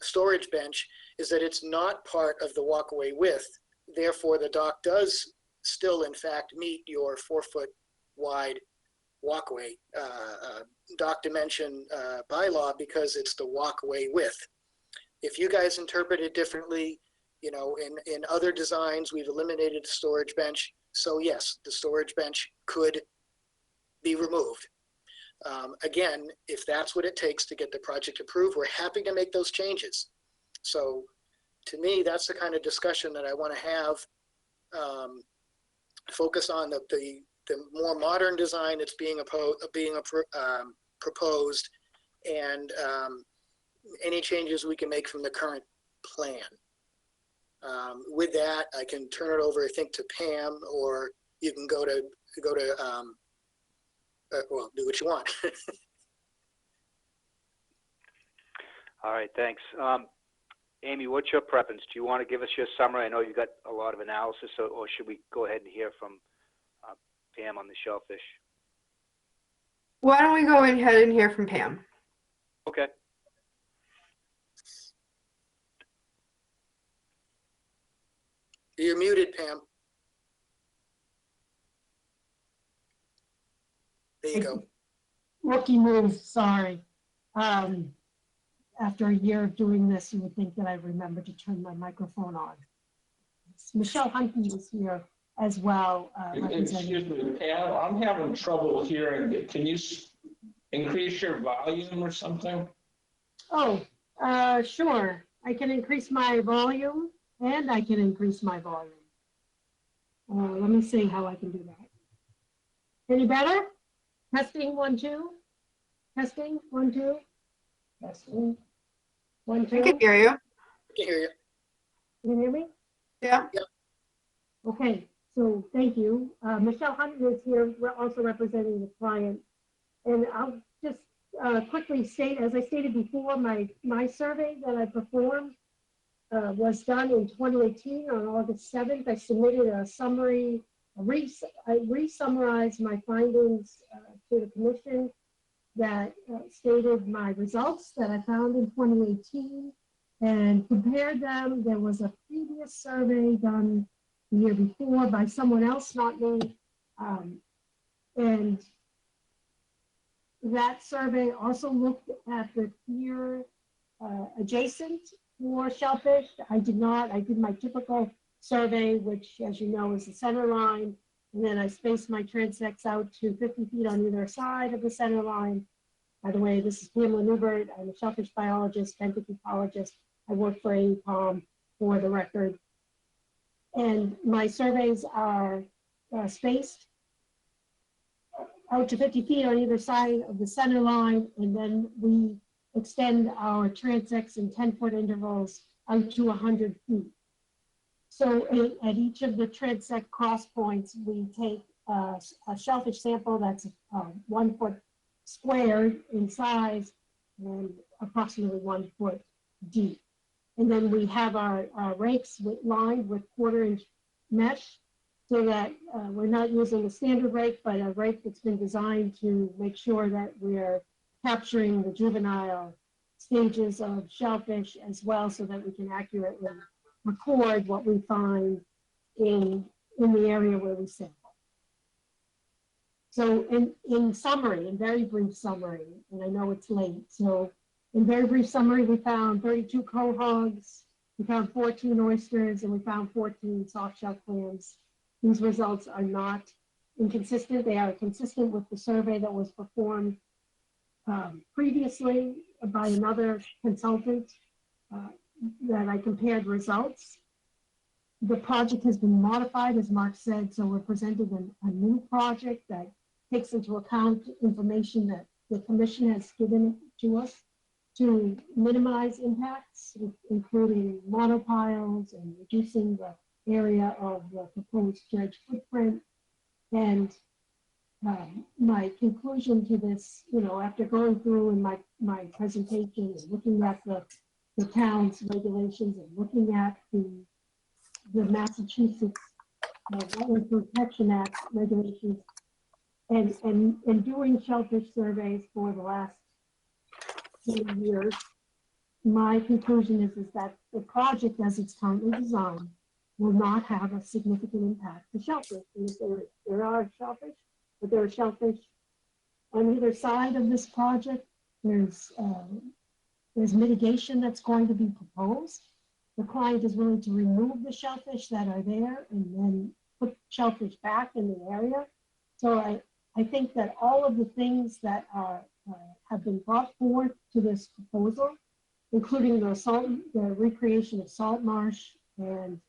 storage bench is that it's not part of the walkway width. Therefore, the dock does still, in fact, meet your 4-foot wide walkway dock dimension bylaw because it's the walkway width. If you guys interpret it differently, you know, in other designs, we've eliminated the storage bench. So yes, the storage bench could be removed. Again, if that's what it takes to get the project approved, we're happy to make those changes. So to me, that's the kind of discussion that I want to have. Focus on the more modern design that's being proposed, and any changes we can make from the current plan. With that, I can turn it over, I think, to Pam, or you can go to well, do what you want. All right, thanks. Amy, what's your preference? Do you want to give us your summary? I know you got a lot of analysis, or should we go ahead and hear from Pam on the shellfish? Why don't we go ahead and hear from Pam? Okay. You're muted, Pam. There you go. Rookie move, sorry. After a year of doing this, you would think that I remembered to turn my microphone on. Michelle Hunky is here as well. Excuse me, Pam, I'm having trouble hearing it. Can you increase your volume or something? Oh, sure. I can increase my volume and I can increase my volume. Let me see how I can do that. Any better? Testing, 1, 2. Testing, 1, 2. Testing, 1, 2. I can hear you. I can hear you. Can you hear me? Yeah. Yep. Okay, so thank you. Michelle Hunter is here, also representing the client. And I'll just quickly state, as I stated before, my survey that I performed was done in 2018 on August 7th. I submitted a summary, I re-summarized my findings to the commission that stated my results that I found in 2018 and compared them. There was a previous survey done the year before by someone else, not me. And that survey also looked at the pier adjacent for shellfish. I did not. I did my typical survey, which, as you know, is the center line. And then I spaced my transects out to 50 feet on either side of the center line. By the way, this is Pamela Newbert. I'm a shellfish biologist, benthic ecologist. I work for AEPOM, for the record. And my surveys are spaced out to 50 feet on either side of the center line. And then we extend our transects in 10-foot intervals out to 100 feet. So at each of the transect cross points, we take a shellfish sample that's 1 foot squared in size and approximately 1 foot deep. And then we have our rakes lined with 1/4-inch mesh so that we're not using a standard rake, but a rake that's been designed to make sure that we're capturing the juvenile stages of shellfish as well, so that we can accurately record what we find in the area where we sample. So in summary, in very brief summary, and I know it's late, so in very brief summary, we found 32 quahogs, we found 14 oysters, and we found 14 soft shell clams. These results are not inconsistent. They are consistent with the survey that was performed previously by another consultant that I compared results. The project has been modified, as Mark said, so we're presenting a new project that takes into account information that the commission has given to us to minimize impacts, including monopiles and reducing the area of the proposed dredge footprint. And my conclusion to this, after going through in my presentation and looking at the town's regulations and looking at the Massachusetts Wetlands Protection Act regulations, and doing shellfish surveys for the last 10 years, my conclusion is that the project as it's currently designed will not have a significant impact to shellfish. And if there are shellfish, but there are shellfish on either side of this project, there's mitigation that's going to be proposed. The client is willing to remove the shellfish that are there and then put shellfish back in the area. So I think that all of the things that have been brought forth to this proposal, including the recreation of salt marsh, and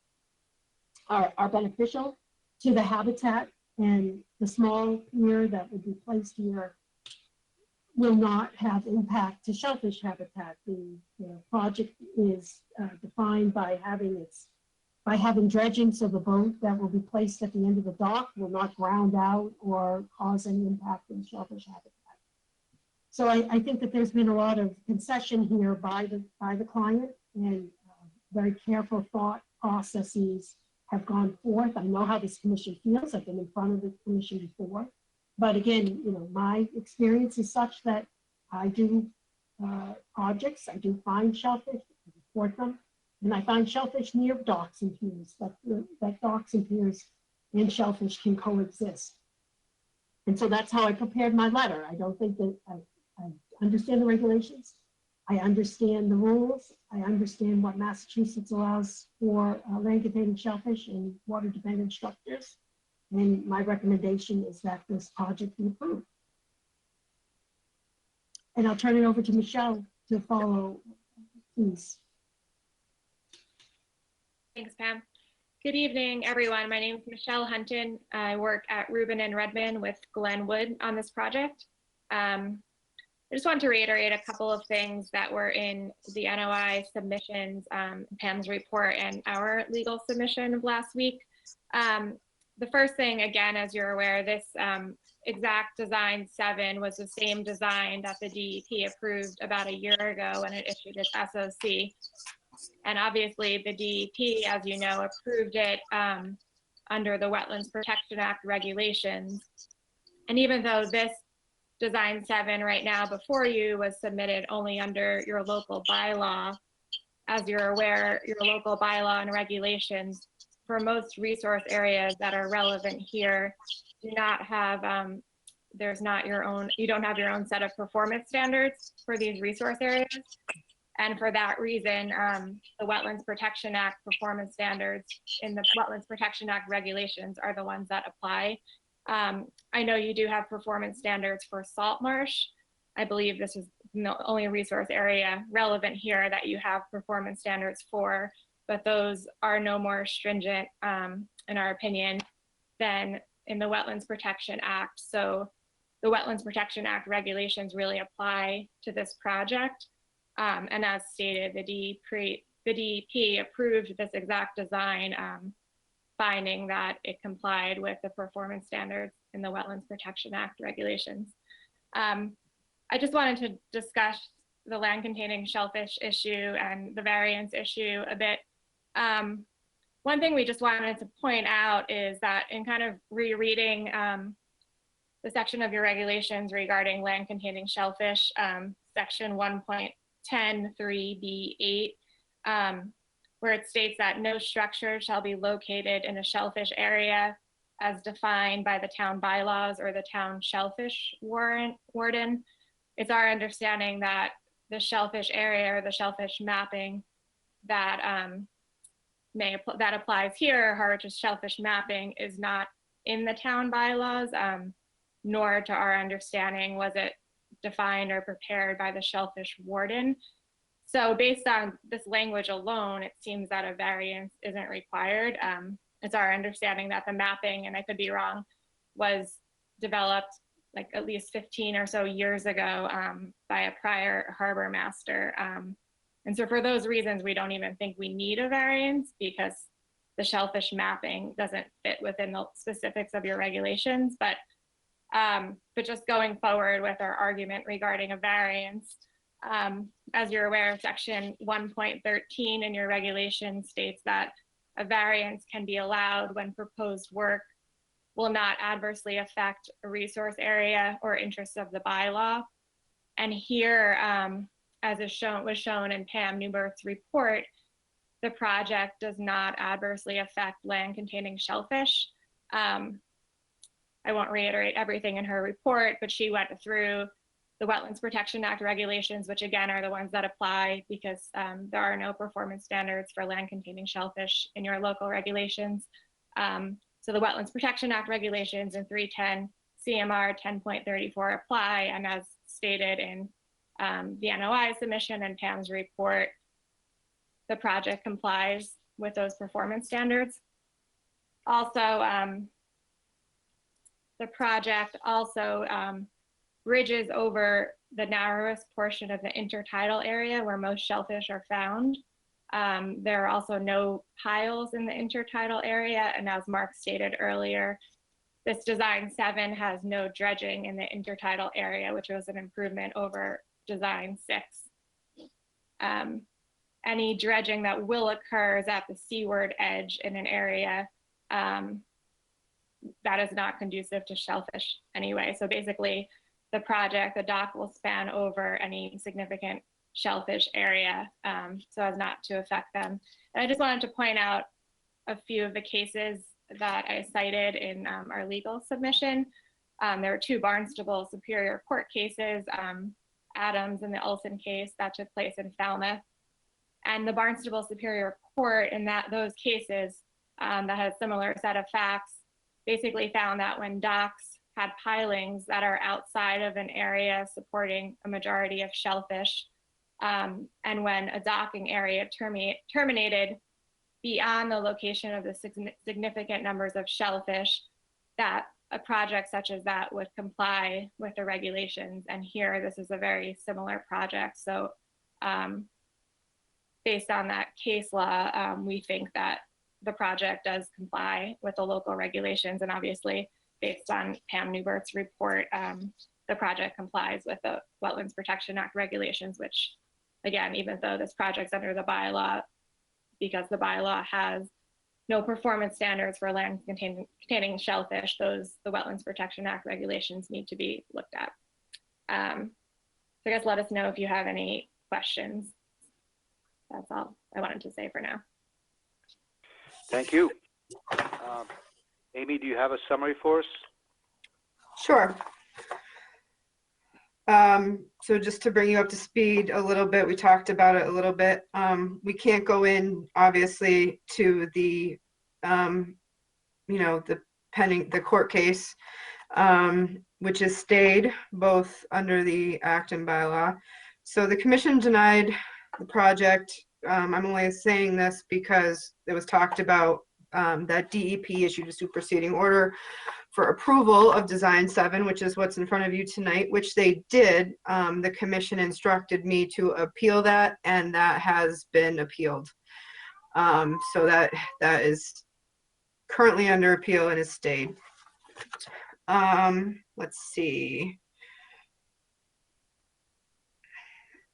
are beneficial to the habitat, and the small pier that would be placed here will not have impact to shellfish habitat. The project is defined by having dredging, so the boat that will be placed at the end of the dock will not ground out or cause any impact in shellfish habitat. So I think that there's been a lot of concession here by the client, and very careful thought processes have gone forth. I know how this commission feels. I've been in front of the commission before. But again, my experience is such that I do projects, I do find shellfish, I report them, and I find shellfish near docks and piers, that docks and piers and shellfish can coexist. And so that's how I prepared my letter. I don't think that I understand the regulations. I understand the rules. I understand what Massachusetts allows for land-containing shellfish and water-dependent structures. And my recommendation is that this project be approved. And I'll turn it over to Michelle to follow, please. Thanks, Pam. Good evening, everyone. My name is Michelle Hunton. I work at Rubin and Redmond with Glenwood on this project. I just want to reiterate a couple of things that were in the NOI submissions, Pam's report, and our legal submission of last week. The first thing, again, as you're aware, this exact design 7 was the same design that the DEP approved about a year ago when it issued its SOC. And obviously the DEP, as you know, approved it under the Wetlands Protection Act regulations. And even though this design 7 right now before you was submitted only under your local bylaw, as you're aware, your local bylaw and regulations for most resource areas that are relevant here do not have, you don't have your own set of performance standards for these resource areas. And for that reason, the Wetlands Protection Act performance standards in the Wetlands Protection Act regulations are the ones that apply. I know you do have performance standards for salt marsh. I believe this is the only resource area relevant here that you have performance standards for, but those are no more stringent, in our opinion, than in the Wetlands Protection Act. So the Wetlands Protection Act regulations really apply to this project. And as stated, the DEP approved this exact design, finding that it complied with the performance standards in the Wetlands Protection Act regulations. I just wanted to discuss the land containing shellfish issue and the variance issue a bit. One thing we just wanted to point out is that in kind of rereading the section of your regulations regarding land containing shellfish, section 1.10(3)(b)(8), where it states that no structure shall be located in a shellfish area as defined by the town bylaws or the town shellfish warden. It's our understanding that the shellfish area or the shellfish mapping that that applies here, Harwich's shellfish mapping, is not in the town bylaws, nor to our understanding was it defined or prepared by the shellfish warden. So based on this language alone, it seems that a variance isn't required. It's our understanding that the mapping, and I could be wrong, was developed like at least 15 or so years ago by a prior harbor master. And so for those reasons, we don't even think we need a variance because the shellfish mapping doesn't fit within the specifics of your regulations. But just going forward with our argument regarding a variance, as you're aware, section 1.13 in your regulation states that a variance can be allowed when proposed work will not adversely affect a resource area or interests of the bylaw. And here, as was shown in Pam Newberth's report, the project does not adversely affect land containing shellfish. I won't reiterate everything in her report, but she went through the Wetlands Protection Act regulations, which again are the ones that apply because there are no performance standards for land containing shellfish in your local regulations. So the Wetlands Protection Act regulations in 310 CMR 10.34 apply, and as stated in the NOI submission and Pam's report, the project complies with those performance standards. Also, the project also bridges over the narrowest portion of the intertidal area where most shellfish are found. There are also no piles in the intertidal area, and as Mark stated earlier, this design 7 has no dredging in the intertidal area, which was an improvement over design 6. Any dredging that will occur is at the seaward edge in an area that is not conducive to shellfish anyway. So basically, the project, the dock will span over any significant shellfish area so as not to affect them. And I just wanted to point out a few of the cases that I cited in our legal submission. There were 2 Barnstable Superior Court cases, Adams and the Olson case that took place in Falmouth. And the Barnstable Superior Court in those cases that had a similar set of facts basically found that when docks had pilings that are outside of an area supporting a majority of shellfish, and when a docking area terminated beyond the location of the significant numbers of shellfish, that a project such as that would comply with the regulations. And here, this is a very similar project. So based on that case law, we think that the project does comply with the local regulations. And obviously, based on Pam Newberth's report, the project complies with the Wetlands Protection Act regulations, which again, even though this project's under the bylaw, because the bylaw has no performance standards for land containing shellfish, the Wetlands Protection Act regulations need to be looked at. So I guess let us know if you have any questions. That's all I wanted to say for now. Thank you. Amy, do you have a summary for us? Sure. So just to bring you up to speed a little bit, we talked about it a little bit. We can't go in, obviously, to the, the court case, which is stayed both under the act and bylaw. So the commission denied the project. I'm only saying this because it was talked about that DEP issued a superseding order for approval of Design 7, which is what's in front of you tonight, which they did. The commission instructed me to appeal that, and that has been appealed. So that is currently under appeal and is stayed. Let's see.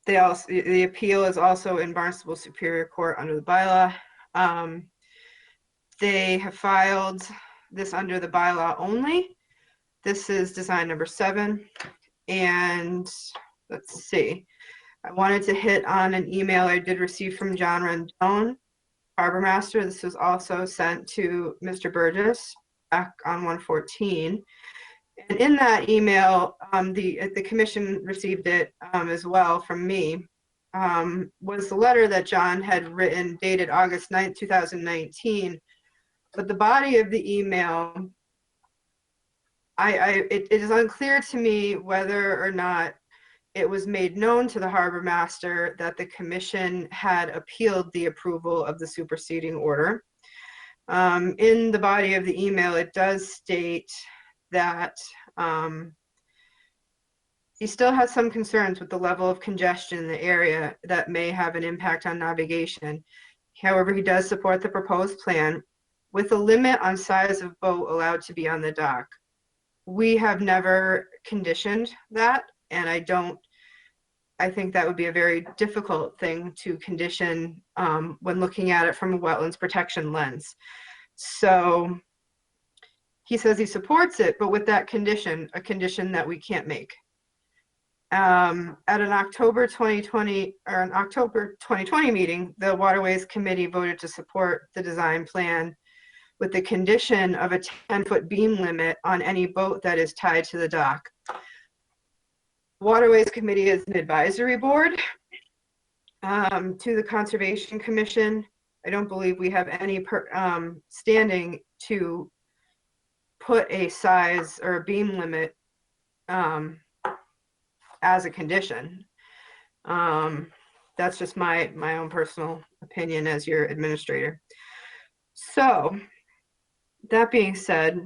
The appeal is also in Barnstable Superior Court under the bylaw. They have filed this under the bylaw only. This is design number 7. And let's see. I wanted to hit on an email I did receive from John Rendon, Harbor Master. This was also sent to Mr. Burgess back on 1/14. And in that email, the commission received it as well from me, was the letter that John had written dated August 9th, 2019. But the body of the email, it is unclear to me whether or not it was made known to the harbor master that the commission had appealed the approval of the superseding order. In the body of the email, it does state that he still has some concerns with the level of congestion in the area that may have an impact on navigation. However, he does support the proposed plan with a limit on size of boat allowed to be on the dock. We have never conditioned that, and I think that would be a very difficult thing to condition when looking at it from a wetlands protection lens. So he says he supports it, but with that condition, a condition that we can't make. At an October 2020 meeting, the Waterways Committee voted to support the design plan with the condition of a 10-foot beam limit on any boat that is tied to the dock. Waterways Committee is an advisory board to the Conservation Commission. I don't believe we have any standing to put a size or a beam limit as a condition. That's just my own personal opinion as your administrator. So that being said,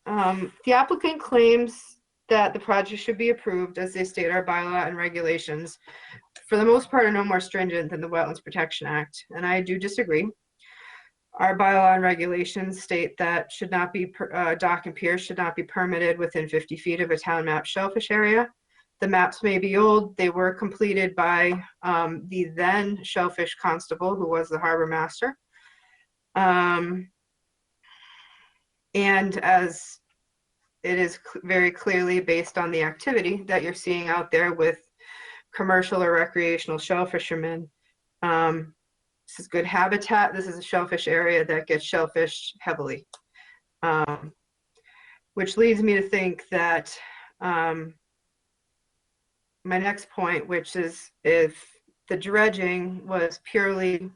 the applicant claims that the project should be approved as they state our bylaw and regulations, for the most part, are no more stringent than the Wetlands Protection Act, and I do disagree. Our bylaw and regulations state that dock and piers should not be permitted within 50 feet of a town map shellfish area. The maps may be old. They were completed by the then shellfish constable, who was the harbor master. And as it is very clearly based on the activity that you're seeing out there with commercial or recreational shellfishermen. This is good habitat. This is a shellfish area that gets shellfished heavily. Which leads me to think that my next point, which is if the dredging was purely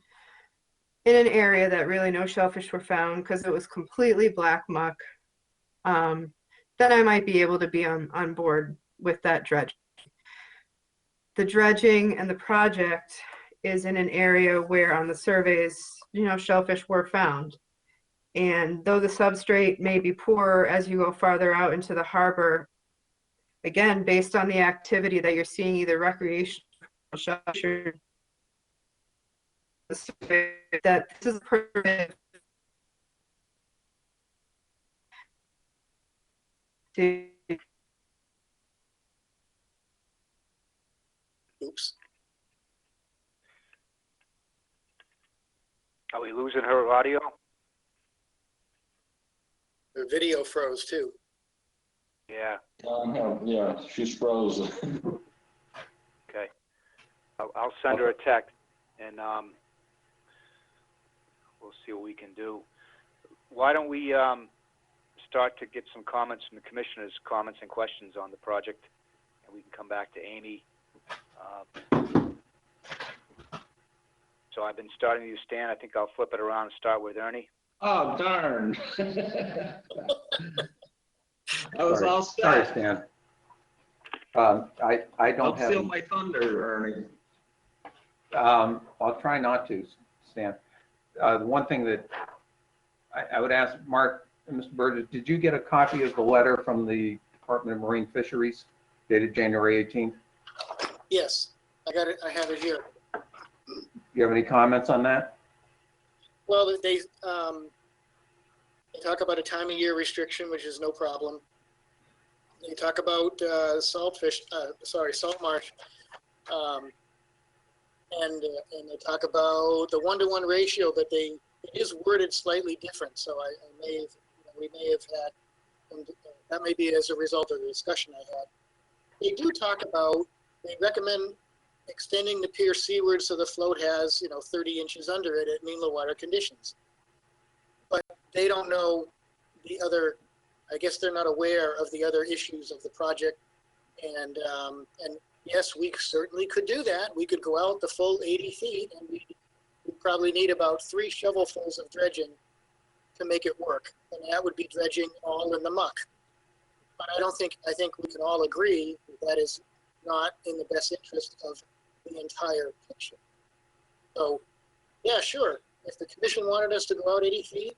in an area that really no shellfish were found because it was completely black muck, then I might be able to be on board with that dredging. The dredging and the project is in an area where on the surveys, shellfish were found. And though the substrate may be poorer as you go farther out into the harbor, again, based on the activity that you're seeing, either recreational shellfish or that this is permitted to. Oops. Are we losing her audio? The video froze too. Yeah. Yeah, she's frozen. Okay. I'll send her a text, and we'll see what we can do. Why don't we start to get some comments from the commissioners, comments and questions on the project, and we can come back to Amy. So I've been starting you, Stan. I think I'll flip it around and start with Ernie. Oh, darn. I was all set. Sorry, Stan. I don't have. Don't steal my thunder, Ernie. I'll try not to, Stan. The one thing that I would ask Mark and Mr. Burgess, did you get a copy of the letter from the Department of Marine Fisheries dated January 18th? Yes, I got it. I have it here. Do you have any comments on that? Well, they talk about a time of year restriction, which is no problem. They talk about salt marsh, and they talk about the 1-to-1 ratio, but it is worded slightly different. So we may have had that may be as a result of the discussion I had. They do talk about, they recommend extending the pier seaward so the float has, 30 inches under it at mean low water conditions. But they don't know the other, I guess they're not aware of the other issues of the project. And yes, we certainly could do that. We could go out the full 80 feet and we probably need about 3 shovelfuls of dredging to make it work. And that would be dredging all in the muck. But I think we can all agree that is not in the best interest of the entire picture. So, yeah, sure. If the commission wanted us to go out 80 feet,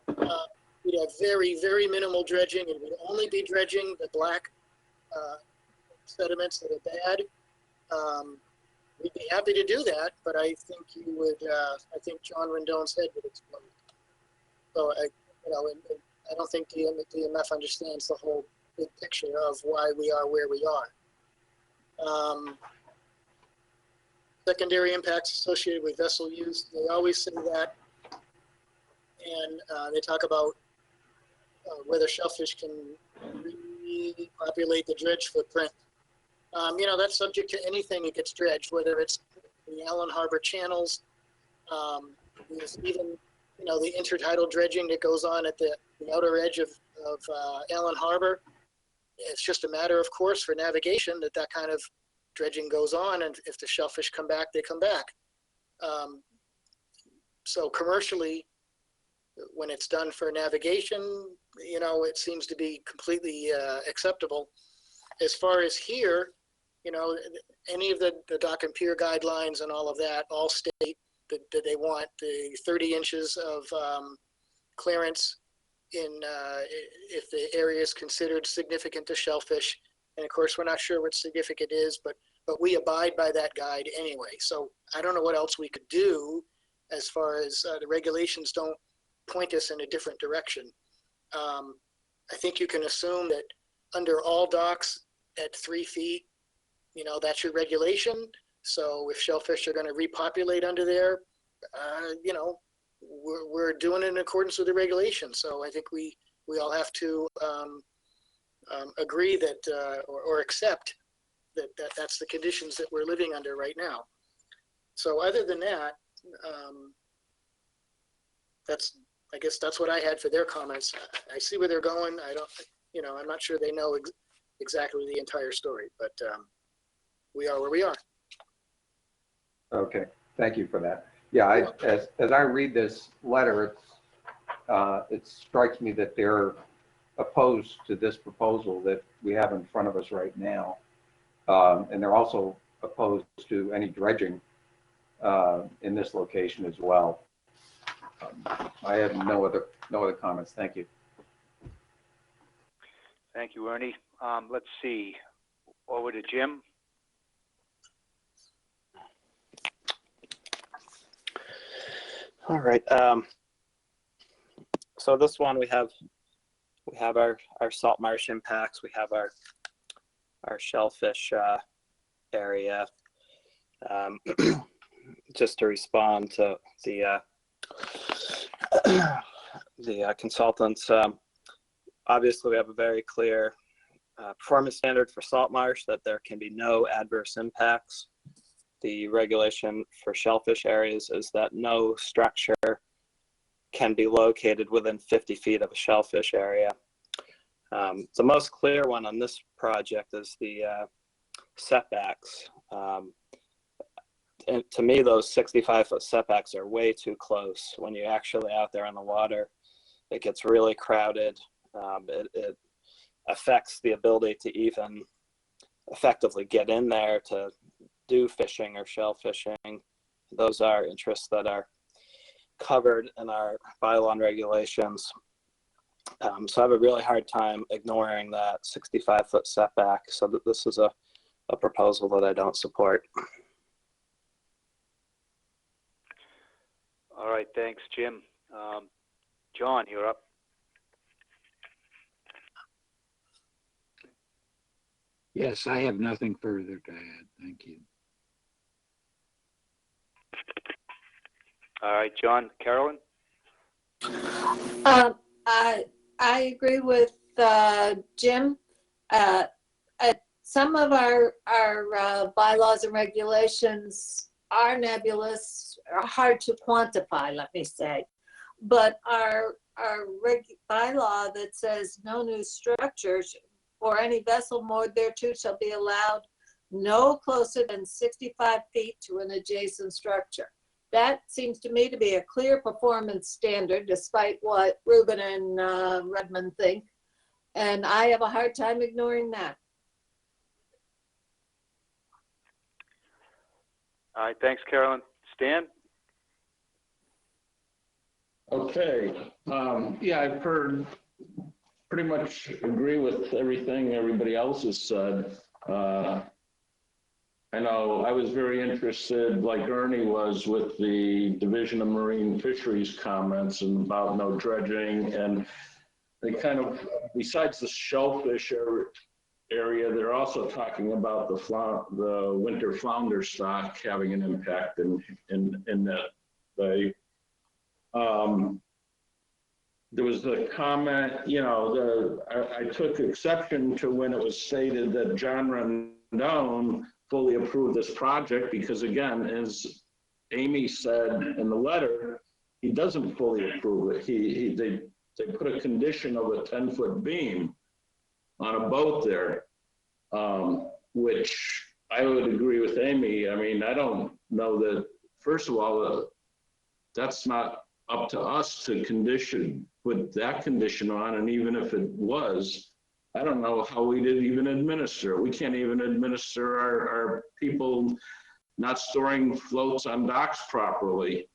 we'd have very, very minimal dredging, and we'd only be dredging the black sediments that are bad. We'd be happy to do that, but I think you would. I think John Rendon's head would explode. So I don't think DMF understands the whole big picture of why we are where we are. Secondary impacts associated with vessel use, they always say that. And they talk about whether shellfish can repopulate the dredge footprint. That's subject to anything that gets dredged, whether it's the Allen Harbor channels, there's even, the intertidal dredging that goes on at the outer edge of Allen Harbor. It's just a matter of course for navigation that kind of dredging goes on, and if the shellfish come back, they come back. So commercially, when it's done for navigation, it seems to be completely acceptable. As far as here, any of the dock and pier guidelines and all of that all state that they want the 30 inches of clearance if the area is considered significant to shellfish. And of course, we're not sure what significant is, but we abide by that guide anyway. So I don't know what else we could do as far as the regulations don't point us in a different direction. I think you can assume that under all docks at 3 feet, that's your regulation. So if shellfish are going to repopulate under there, we're doing it in accordance with the regulation. So I think we all have to agree that or accept that's the conditions that we're living under right now. So other than that, I guess that's what I had for their comments. I see where they're going. I'm not sure they know exactly the entire story, but we are where we are. Okay, thank you for that. Yeah, as I read this letter, it strikes me that they're opposed to this proposal that we have in front of us right now. And they're also opposed to any dredging in this location as well. I have no other comments. Thank you. Thank you, Ernie. Let's see. Over to Jim. All right. So this one we have our salt marsh impacts. We have our shellfish area. Just to respond to the consultants, obviously we have a very clear performance standard for salt marsh that there can be no adverse impacts. The regulation for shellfish areas is that no structure can be located within 50 feet of a shellfish area. The most clear one on this project is the setbacks. And to me, those 65-foot setbacks are way too close. When you're actually out there on the water, it gets really crowded. It affects the ability to even effectively get in there to do fishing or shell fishing. Those are interests that are covered in our bylaw and regulations. So I have a really hard time ignoring that 65-foot setback. So that this is a proposal that I don't support. All right, thanks, Jim. John, you're up. Yes, I have nothing further to add. Thank you. All right, John. Carolyn? I agree with Jim. Some of our bylaws and regulations are nebulous, are hard to quantify, let me say. But our bylaw that says no new structures or any vessel moored thereto shall be allowed no closer than 65 feet to an adjacent structure. That seems to me to be a clear performance standard, despite what Ruben and Redmond think. And I have a hard time ignoring that. All right, thanks, Carolyn. Stan? Okay, yeah, I've heard, pretty much agree with everything everybody else has said. I know I was very interested, like Ernie was, with the Division of Marine Fisheries comments and about no dredging, and they kind of, besides the shellfish area, they're also talking about the winter flounder stock having an impact in that. There was a comment, you know, I took exception to when it was stated that John Rendon fully approved this project, because again, as Amy said in the letter, he doesn't fully approve it. They put a condition of a 10-foot beam on a boat there, which I would agree with Amy. I mean, I don't know that, first of all, that's not up to us to put that condition on, and even if it was, I don't know how we did even administer. We can't even administer our people not storing floats on docks properly.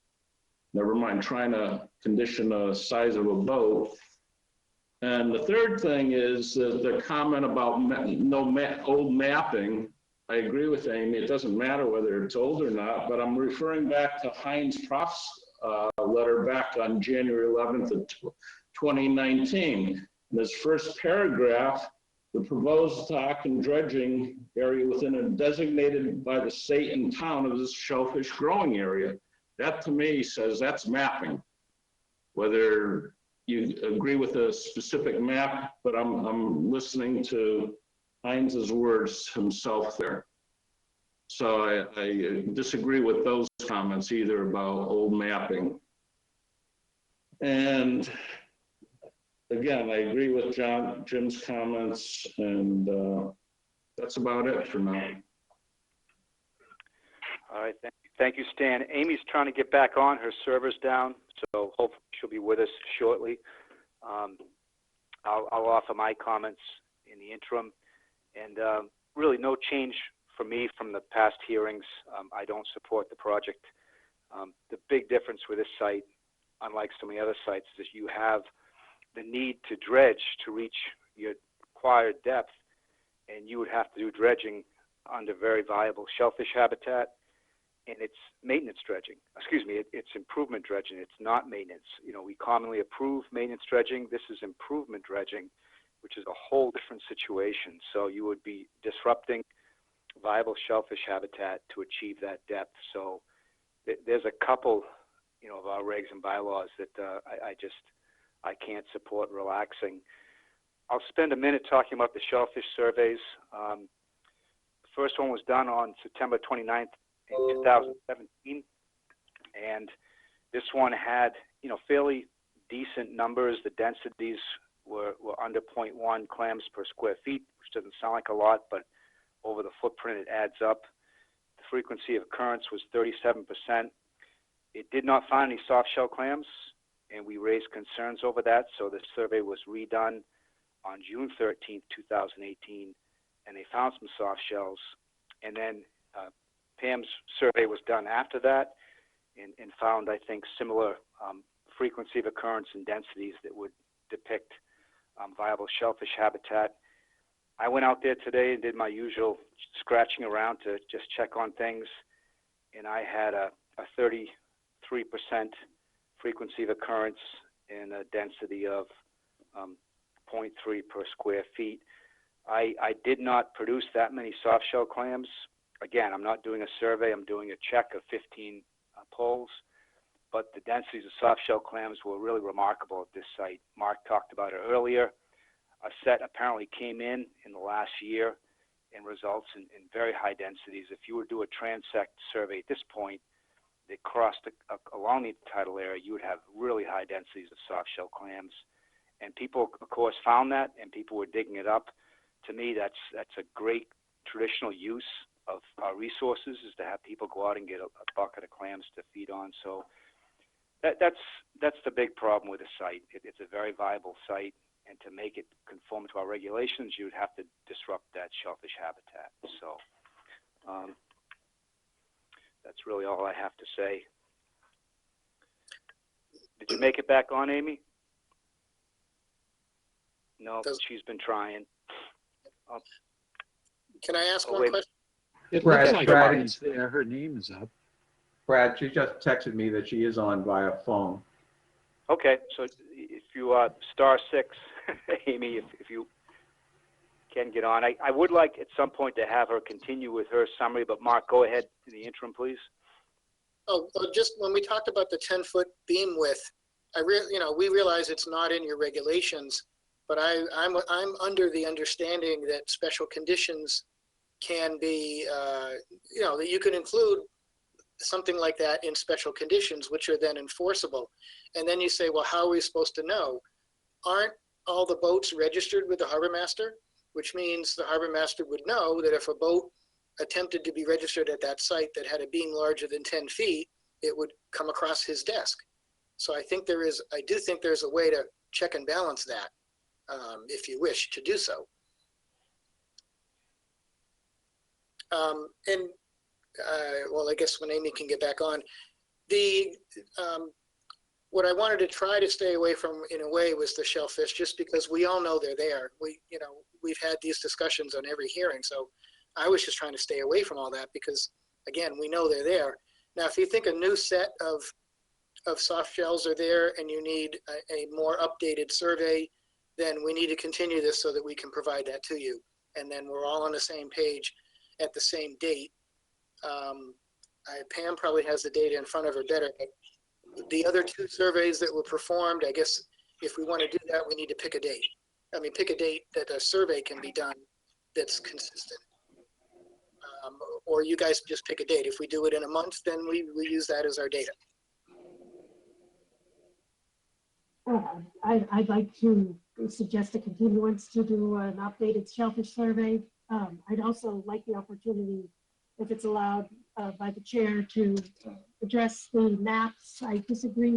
Never mind trying to condition the size of a boat. And the third thing is the comment about old mapping. I agree with Amy. It doesn't matter whether it's old or not, but I'm referring back to Heinz Prof's letter back on January 11th of 2019. In this first paragraph, the proposed dock and dredging area within a designated by the state and town of this shellfish growing area. That to me says that's mapping. Whether you agree with a specific map, but I'm listening to Heinz's words himself there. So I disagree with those comments either about old mapping. And again, I agree with Jim's comments, and that's about it for now. All right, thank you, Stan. Amy's trying to get back on. Her server's down, so hopefully she'll be with us shortly. I'll offer my comments in the interim, and really no change for me from the past hearings. I don't support the project. The big difference with this site, unlike so many other sites, is you have the need to dredge to reach your required depth, and you would have to do dredging under very viable shellfish habitat, and it's maintenance dredging. Excuse me, it's improvement dredging. It's not maintenance. You know, we commonly approve maintenance dredging. This is improvement dredging, which is a whole different situation. So you would be disrupting viable shellfish habitat to achieve that depth. So there's a couple, you know, of our regs and bylaws that I can't support relaxing. I'll spend a minute talking about the shellfish surveys. The first one was done on September 29th in 2017, and this one had, you know, fairly decent numbers. The densities were under 0.1 clams per square feet, which doesn't sound like a lot, but over the footprint it adds up. The frequency of occurrence was 37%. It did not find any soft shell clams, and we raised concerns over that, so the survey was redone on June 13th, 2018, and they found some soft shells. And then Pam's survey was done after that and found, I think, similar frequency of occurrence and densities that would depict viable shellfish habitat. I went out there today and did my usual scratching around to just check on things, and I had a 33% frequency of occurrence and a density of 0.3 per square feet. I did not produce that many soft shell clams. Again, I'm not doing a survey, I'm doing a check of 15 polls, but the densities of soft shell clams were really remarkable at this site. Mark talked about it earlier. a set apparently came in the last year and results in very high densities. If you were to do a transect survey at this point, that crossed along the tidal area, you would have really high densities of soft shell clams. And people, of course, found that, and people were digging it up. To me, that's a great traditional use of our resources, is to have people go out and get a bucket of clams to feed on. So that's the big problem with the site. It's a very viable site, and to make it conform to our regulations, you would have to disrupt that shellfish habitat. So that's really all I have to say. Did you make it back on, Amy? No, she's been trying. Can I ask one question? It Brad, looks like Brad, Erin's there. Her name is up. Brad, she just texted me that she is on via phone. Okay, so if you *6, Amy, if you can get on. I would like at some point to have her continue with her summary, but Mark, go ahead in the interim, please. Oh, just when we talked about the 10-foot beam width, we realize it's not in your regulations, but I'm under the understanding that special conditions can be, that you can include something like that in special conditions, which are then enforceable. And then you say, well, how are we supposed to know? Aren't all the boats registered with the harbor master? Which means the harbor master would know that if a boat attempted to be registered at that site that had a beam larger than 10 feet, it would come across his desk. So I do think there's a way to check and balance that, if you wish to do so. Well, I guess when Amy can get back on, what I wanted to try to stay away from in a way was the shellfish, just because we all know they're there. We've had these discussions on every hearing, so I was just trying to stay away from all that because, again, we know they're there. Now, if you think a new set of soft shells are there and you need a more updated survey, then we need to continue this so that we can provide that to you. And then we're all on the same page at the same date. Pam probably has the data in front of her better, but the other two surveys that were performed, I guess if we want to do that, we need to pick a date. Pick a date that a survey can be done that's consistent. Or you guys just pick a date. If we do it in a month, then we use that as our data. I'd like to suggest a continuance to do an updated shellfish survey. I'd also like the opportunity, if it's allowed by the chair, to address the maps. I disagree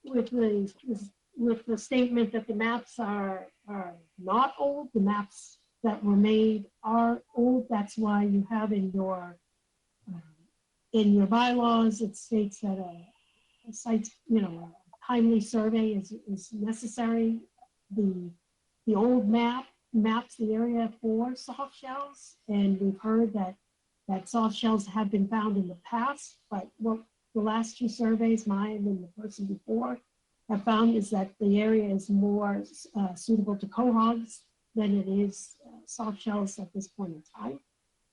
with the statement that the maps are not old. The maps that were made are old. That's why you have in your bylaws, it states that a site, a timely survey is necessary. The old maps the area for soft shells, and we've heard that soft shells have been found in the past, but what the last two surveys, mine and the person before, have found is that the area is more suitable to quahogs than it is soft shells at this point in time.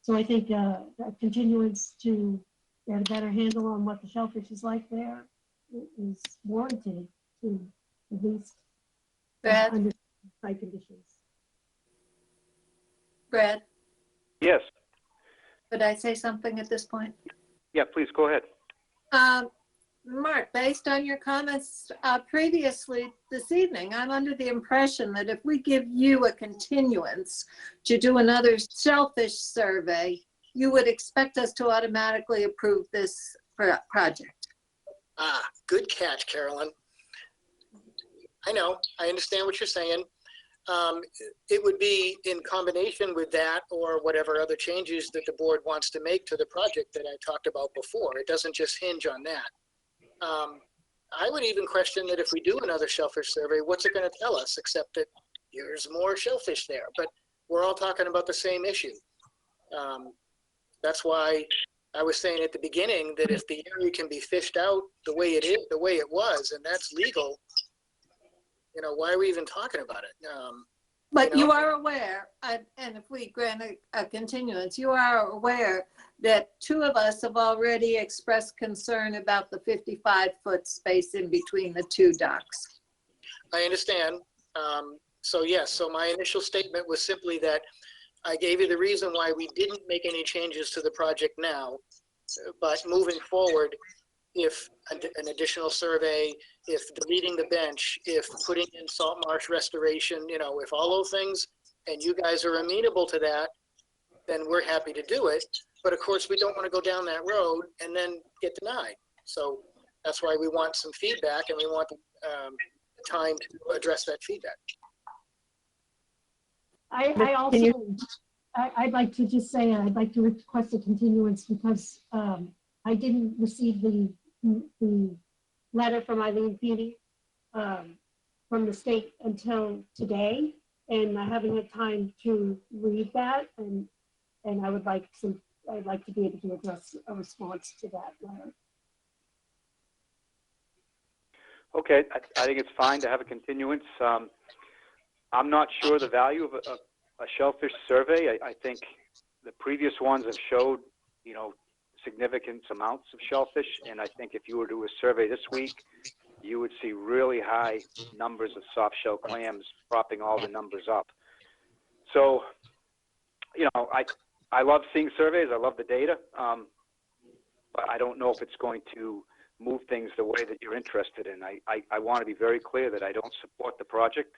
So I think a continuance to get a better handle on what the shellfish is like there is warranted, to at least under site conditions. Brad, Yes. could I say something at this point? Yeah, please go ahead. Mark, based on your comments previously this evening, I'm under the impression that if we give you a continuance to do another shellfish survey, you would expect us to automatically approve this project. Good catch, Carolyn. I know, I understand what you're saying. It would be in combination with that or whatever other changes that the board wants to make to the project that I talked about before. It doesn't just hinge on that. I would even question that if we do another shellfish survey, what's it going to tell us except that there's more shellfish there? But we're all talking about the same issue. That's why I was saying at the beginning that if the area can be fished out the way it is, the way it was, and that's legal, why are we even talking about it? But you are aware, and if we grant a continuance, you are aware that two of us have already expressed concern about the 55-foot space in between the two docks. I understand. So yes, so my initial statement was simply that I gave you the reason why we didn't make any changes to the project now, but moving forward, if an additional survey, if deleting the bench, if putting in salt marsh restoration, you know, if all those things, and you guys are amenable to that, then we're happy to do it. But of course, we don't want to go down that road and then get denied. So that's why we want some feedback, and we want the time to address that feedback. I also, I'd like to just say, I'd like to request a continuance because I didn't receive the letter from Eileen Beatty from the state until today, and I haven't had time to read that, and I'd like to be able to address a response to that letter. Okay, I think it's fine to have a continuance. I'm not sure the value of a shellfish survey. I think the previous ones have showed, you know, significant amounts of shellfish, and I think if you were to do a survey this week, you would see really high numbers of soft shell clams, propping all the numbers up. So, you know, I love seeing surveys. I love the data, but I don't know if it's going to move things the way that you're interested in. I want to be very clear that I don't support the project.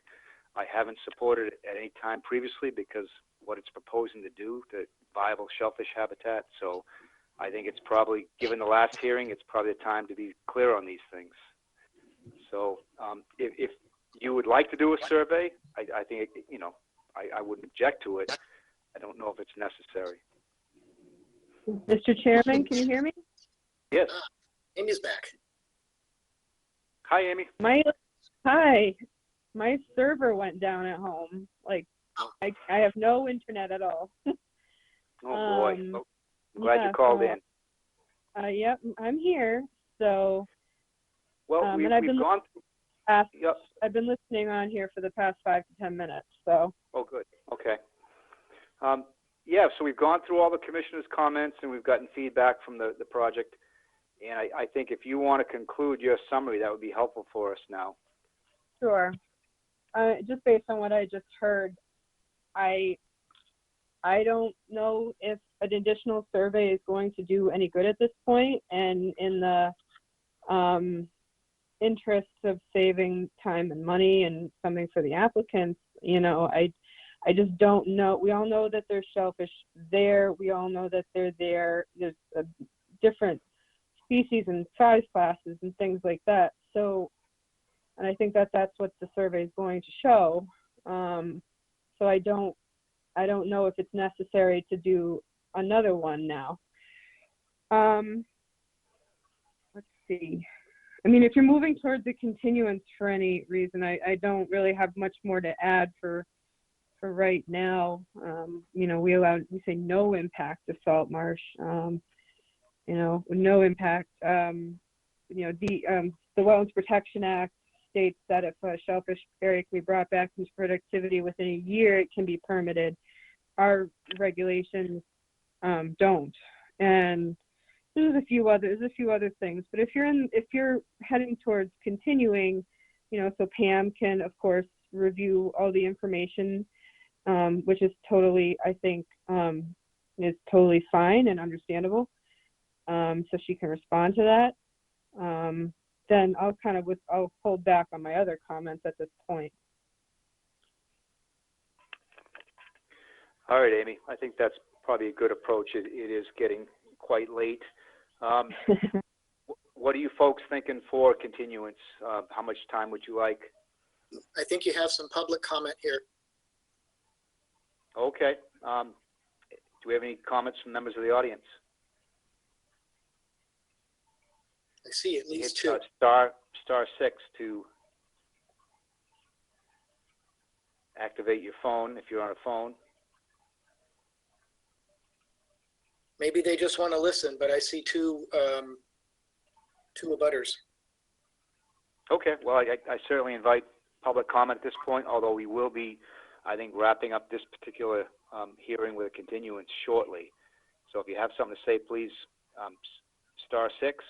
I haven't supported it at any time previously because what it's proposing to do to viable shellfish habitat. So I think it's probably, given the last hearing, it's probably the time to be clear on these things. So if you would like to do a survey, I think, you know, I wouldn't object to it. I don't know if it's necessary. Mr. Chairman, can you hear me? Yes. Amy's back. Hi, Amy. Hi. My server went down at home. Like, I have no internet at all. Oh, boy. Well, I'm glad you called in. Yep, I'm here. So, well, we've gone through. Yep. I've been listening on here for the past 5 to 10 minutes. So. Oh, good. Okay. Yeah, so we've gone through all the commissioners' comments and we've gotten feedback from the project. And I think if you want to conclude your summary, that would be helpful for us now. Sure. Just based on what I just heard, I don't know if an additional survey is going to do any good at this point. And in the interest of saving time and money and something for the applicants, you know, I just don't know. We all know that there's shellfish there. We all know that they're there. There's different species and size classes and things like that. So, and I think that that's what the survey is going to show. So I don't know if it's necessary to do another one now. Let's see. I mean, if you're moving towards a continuance for any reason, I don't really have much more to add for right now. You know, we say no impact to salt marsh. You know, no impact. You know, the Wetlands Protection Act states that if a shellfish area can be brought back into productivity within a year, it can be permitted. Our regulations don't. And there's a few other things. But if you're heading towards continuing, you know, so Pam can of course review all the information, which is totally, I think, is totally fine and understandable. So she can respond to that. Then I'll hold back on my other comments at this point. All right, Amy. I think that's probably a good approach. It is getting quite late. What are you folks thinking for continuance? How much time would you like? I think you have some public comment here. Okay. Do we have any comments from members of the audience? I see at least Hit, two. Star 6 to activate your phone if you're on a phone. Maybe they just want to listen, but I see two abutters. Okay, well, I certainly invite public comment at this point, although we will be, I think, wrapping up this particular hearing with a continuance shortly. So if you have something to say, please, Star 6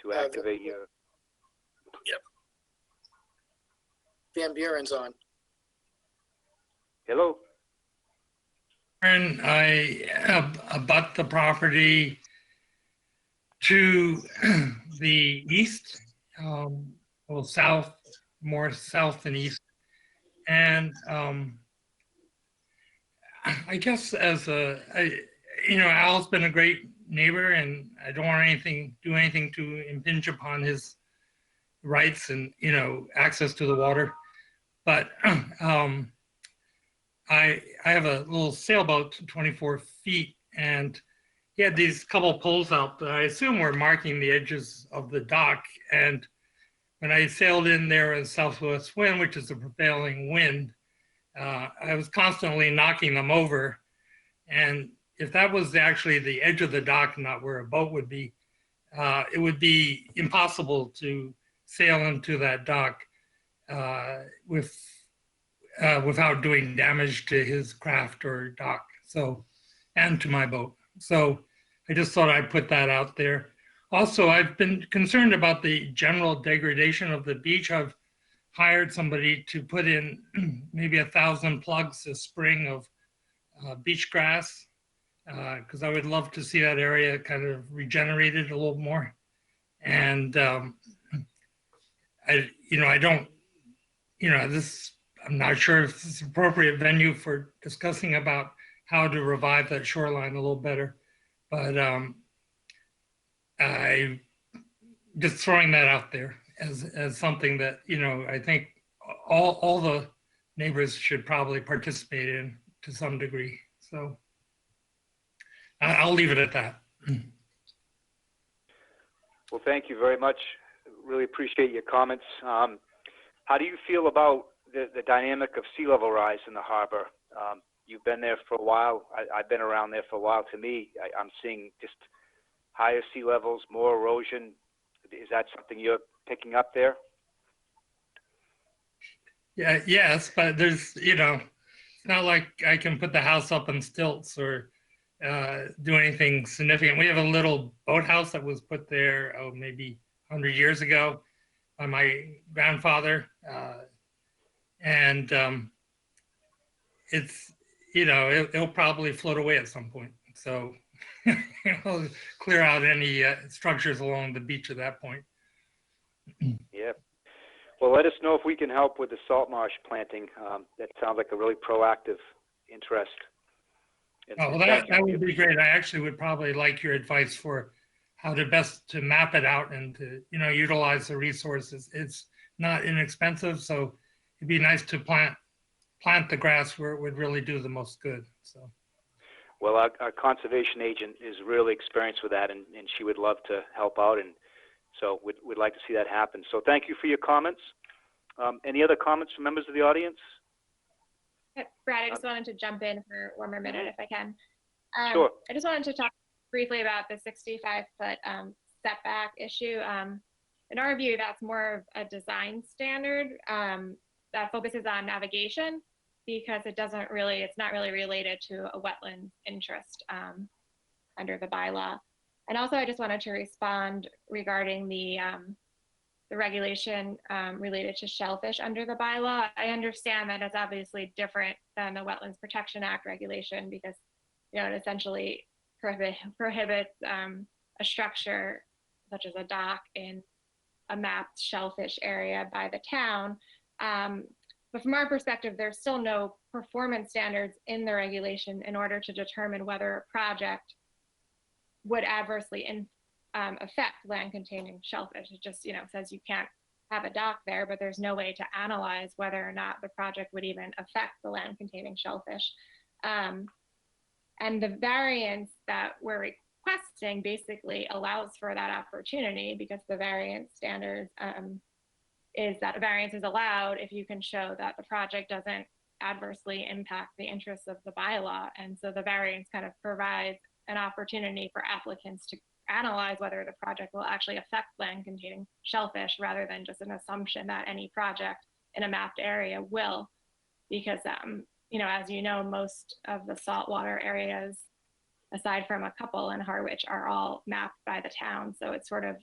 to activate your... Yep. Van Buren's on. Hello. And I abut the property to the east, well, south, more south than east. And I guess Al's been a great neighbor, and I don't want do anything to impinge upon his rights and, access to the water. But I have a little sailboat, 24 feet, and he had these couple poles out that I assume were marking the edges of the dock. And when I sailed in there in southwest wind, which is the prevailing wind, I was constantly knocking them over. And if that was actually the edge of the dock, not where a boat would be, it would be impossible to sail into that dock without doing damage to his craft or dock, and to my boat. So I just thought I'd put that out there. Also, I've been concerned about the general degradation of the beach. I've hired somebody to put in maybe 1,000 plugs this spring of beach grass, because I would love to see that area kind of regenerated a little more. And I'm not sure if it's appropriate venue for discussing about how to revive that shoreline a little better, but I just throwing that out there as something that, I think all the neighbors should probably participate in to some degree. So I'll leave it at that. Well, thank you very much. Really appreciate your comments. How do you feel about the dynamic of sea level rise in the harbor? You've been there for a while. I've been around there for a while. To me, I'm seeing just higher sea levels, more erosion. Is that something you're picking up there? Yeah, yes, but there's, it's not like I can put the house up on stilts or do anything significant. We have a little boathouse that was put there, maybe 100 years ago by my grandfather. And it's, it'll probably float away at some point. So it'll clear out any structures along the beach at that point. Yeah. Well, let us know if we can help with the salt marsh planting. That sounds like a really proactive interest. Well, that would be great. I actually would probably like your advice for how to best to map it out and to, utilize the resources. It's not inexpensive, so it'd be nice to plant the grass where it would really do the most good. So. Well, our conservation agent is really experienced with that, and she would love to help out, and so we'd like to see that happen. So thank you for your comments. Any other comments from members of the audience? Brad, I just wanted to jump in for one more minute if I can. Sure. I just wanted to talk briefly about the 65-foot setback issue. In our view, that's more of a design standard that focuses on navigation, because it's not really related to a wetland interest under the bylaw. And also, I just wanted to respond regarding the regulation related to shellfish under the bylaw. I understand that it's obviously different than the Wetlands Protection Act regulation, because it essentially prohibits a structure such as a dock in a mapped shellfish area by the town. But from our perspective, there's still no performance standards in the regulation in order to determine whether a project would adversely affect land-containing shellfish. It just, says you can't have a dock there, but there's no way to analyze whether or not the project would even affect the land-containing shellfish. And the variance that we're requesting basically allows for that opportunity, because the variance standards is that a variance is allowed if you can show that the project doesn't adversely impact the interests of the bylaw. And so the variance kind of provides an opportunity for applicants to analyze whether the project will actually affect land-containing shellfish, rather than just an assumption that any project in a mapped area will. Because, as you know, most of the saltwater areas, aside from a couple in Harwich, are all mapped by the town. So it's sort of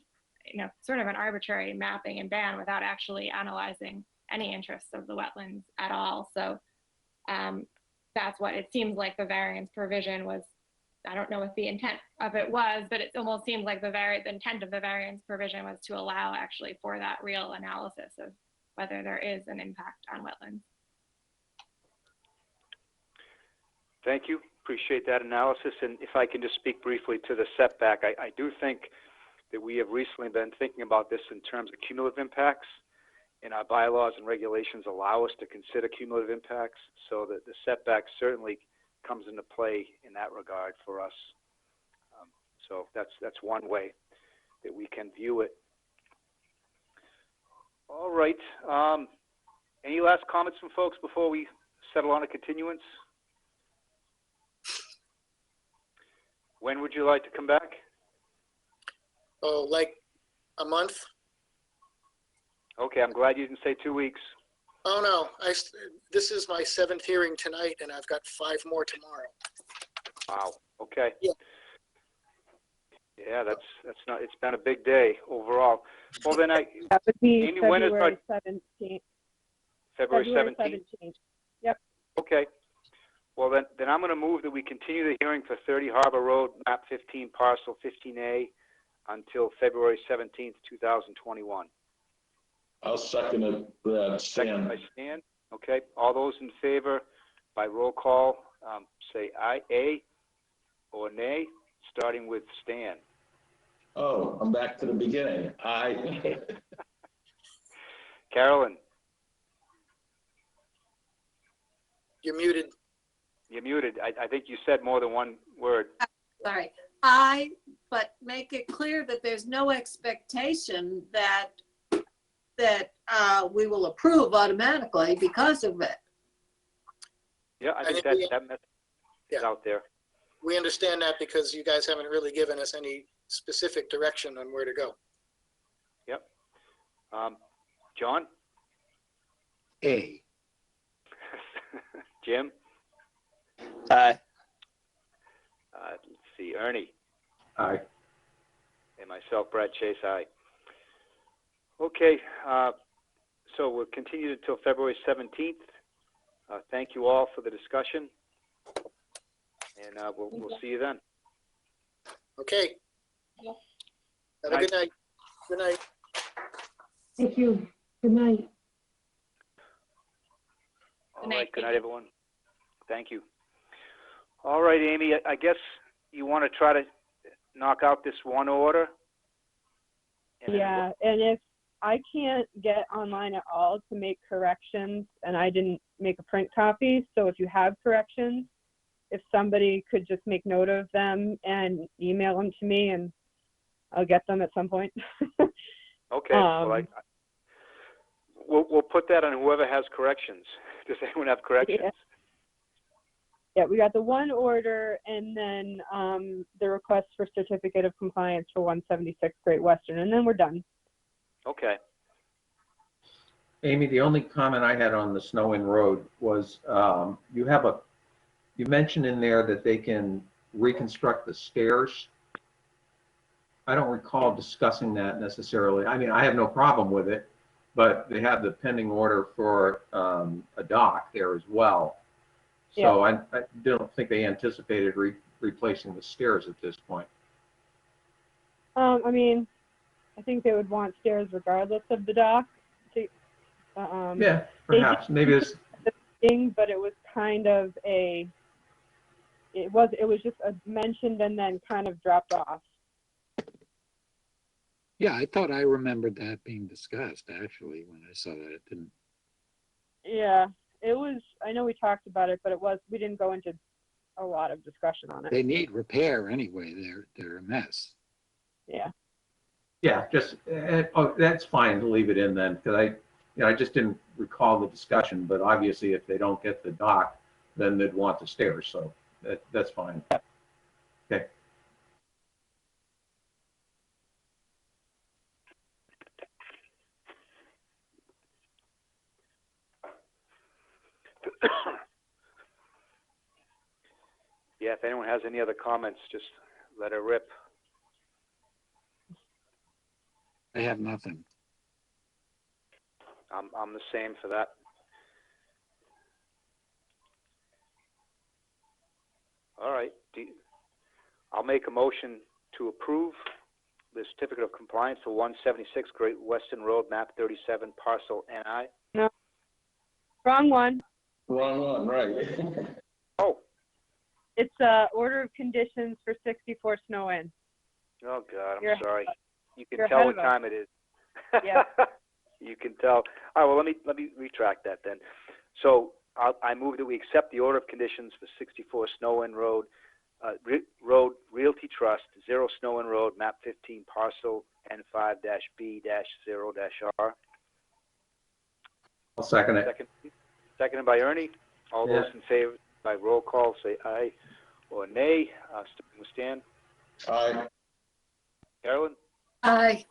an arbitrary mapping and ban without actually analyzing any interests of the wetlands at all. So that's what it seems like the variance provision was. I don't know what the intent of it was, but it almost seems like the intent of the variance provision was to allow actually for that real analysis of whether there is an impact on wetlands. Thank you. Appreciate that analysis. And if I can just speak briefly to the setback, I do think that we have recently been thinking about this in terms of cumulative impacts, and our bylaws and regulations allow us to consider cumulative impacts, so that the setback certainly comes into play in that regard for us. So that's one way that we can view it. All right. Any last comments from folks before we settle on a continuance? When would you like to come back? Oh, like a month? Okay, I'm glad you didn't say 2 weeks. Oh, no. This is my 7th hearing tonight, and I've got 5 more tomorrow. Wow. Okay. Yeah. Yeah, that's not. It's been a big day overall. Well, then That would be Amy, when is February 17th. February 17th? 17th. Yep. Okay. Well, then I'm going to move that we continue the hearing for 30 Harbor Road, map 15, parcel 15A, until February 17th, 2021. I'll second it, Brad. Second by Stan. Okay. All those in favor by roll call, say aye, A, or nay, starting with Stan. Oh, I'm back to the beginning. Aye. Carolyn, You're muted. you're muted. I think you said more than one word. Sorry. But make it clear that there's no expectation that we will approve automatically because of it. Yeah, I think that message is out there. We understand that because you guys haven't really given us any specific direction on where to go. Yep. John? A. Jim? Aye. Let's see, Ernie? Aye. And myself, Brad Chase, aye. Okay, so we'll continue until February 17th. Thank you all for the discussion, and we'll see you then. Okay. Have a good night. Good night. Thank you. Good night. All right, good night, everyone. Thank you. All right, Amy, I guess you want to try to knock out this one order? Yeah, and if I can't get online at all to make corrections, and I didn't make a print copy, so if you have corrections, if somebody could just make note of them and email them to me, and I'll get them at some point. Okay, well, we'll put that on whoever has corrections. Does anyone have corrections? Yeah, we got the one order, and then the request for certificate of compliance for 176 Great Western, and then we're done. Okay. Amy, the only comment I had on the Snow Inn Road was you mentioned in there that they can reconstruct the stairs. I don't recall discussing that necessarily. I mean, I have no problem with it, but they have the pending order for a dock there as well. So yeah. I don't think they anticipated replacing the stairs at this point. I mean, I think they would want stairs regardless of the dock. Yeah, perhaps. Maybe it's thing, but it was kind of it was just mentioned and then kind of dropped off. Yeah, I thought I remembered that being discussed actually when I saw that. It didn't. Yeah, it was. I know we talked about it, but we didn't go into a lot of discussion on it. They need repair anyway. They're a mess. Yeah. Yeah, just that's fine to leave it in then, because I just didn't recall the discussion. But obviously, if they don't get the dock, then they'd want the stairs. So that's fine. Okay. Yeah, if anyone has any other comments, just let her rip. I have nothing. I'm the same for that. All right. I'll make a motion to approve the certificate of compliance for 176 Great Western Road, map 37, parcel NI. No, wrong one. Wrong one, right. Oh, It's order of conditions for 64 Snow Inn. oh God, I'm You're- sorry. You can you're tell ahead what of us. time it is. Yeah. You can tell. All right, well, let me retract that then. So I move that we accept the order of conditions for 64 Snow Inn Road, Road Realty Trust, 0 Snow Inn Road, map 15, parcel N5-B-0-R. I'll second it. Seconded by Ernie. All Yeah. those in favor by roll call say aye or nay. Starting with Stan. Aye. Carolyn. Aye.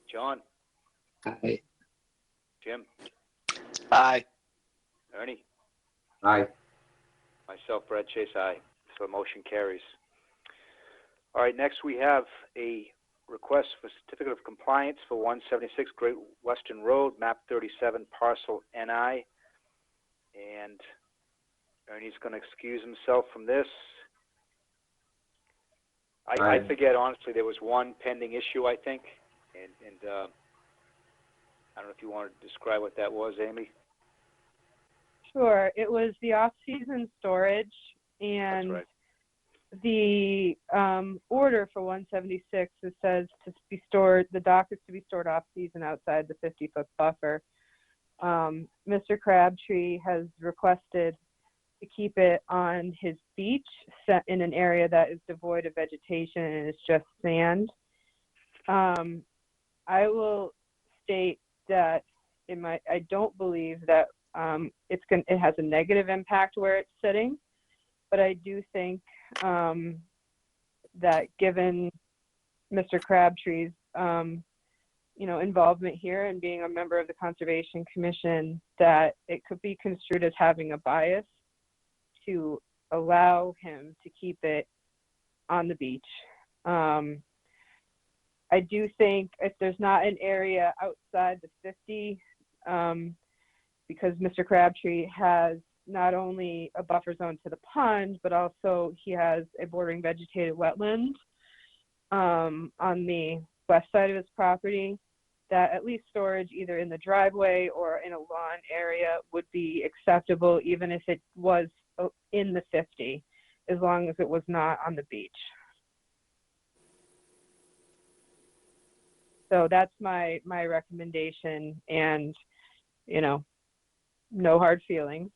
John. Aye. Jim. Aye. Ernie. Aye. Myself, Brad Chase, aye. So motion carries. All right, next we have a request for certificate of compliance for 176 Great Western Road, map 37, parcel NI. And Ernie's going to excuse himself from this. I forget, honestly, there was one pending issue, I think. And I don't know if you want to describe what that was, Amy. Sure. It was the off-season storage, and That's right. the order for 176, it says to be stored, the dock is to be stored off-season outside the 50-foot buffer. Mr. Crabtree has requested to keep it on his beach, set in an area that is devoid of vegetation and is just sand. I will state that I don't believe that it has a negative impact where it's sitting, but I do think that given Mr. Crabtree's involvement here and being a member of the Conservation Commission, that it could be construed as having a bias to allow him to keep it on the beach. I do think if there's not an area outside the 50, because Mr. Crabtree has not only a buffer zone to the pond, but also he has a bordering vegetated wetland on the west side of his property, that at least storage either in the driveway or in a lawn area would be acceptable, even if it was in the 50, as long as it was not on the beach. So that's my recommendation, and no hard feelings.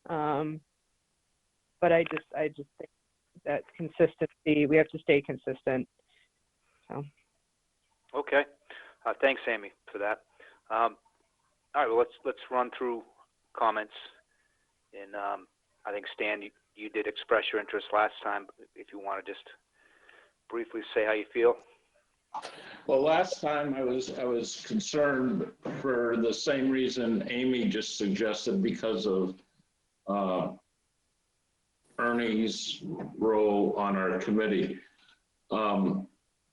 But I just think that consistency, we have to stay consistent. So. Okay. Thanks, Amy, for that. All right. Well, let's run through comments. And I think Stan, you did express your interest last time. If you want to just briefly say how you feel. Well, last time I was concerned for the same reason Amy just suggested, because of Ernie's role on our committee.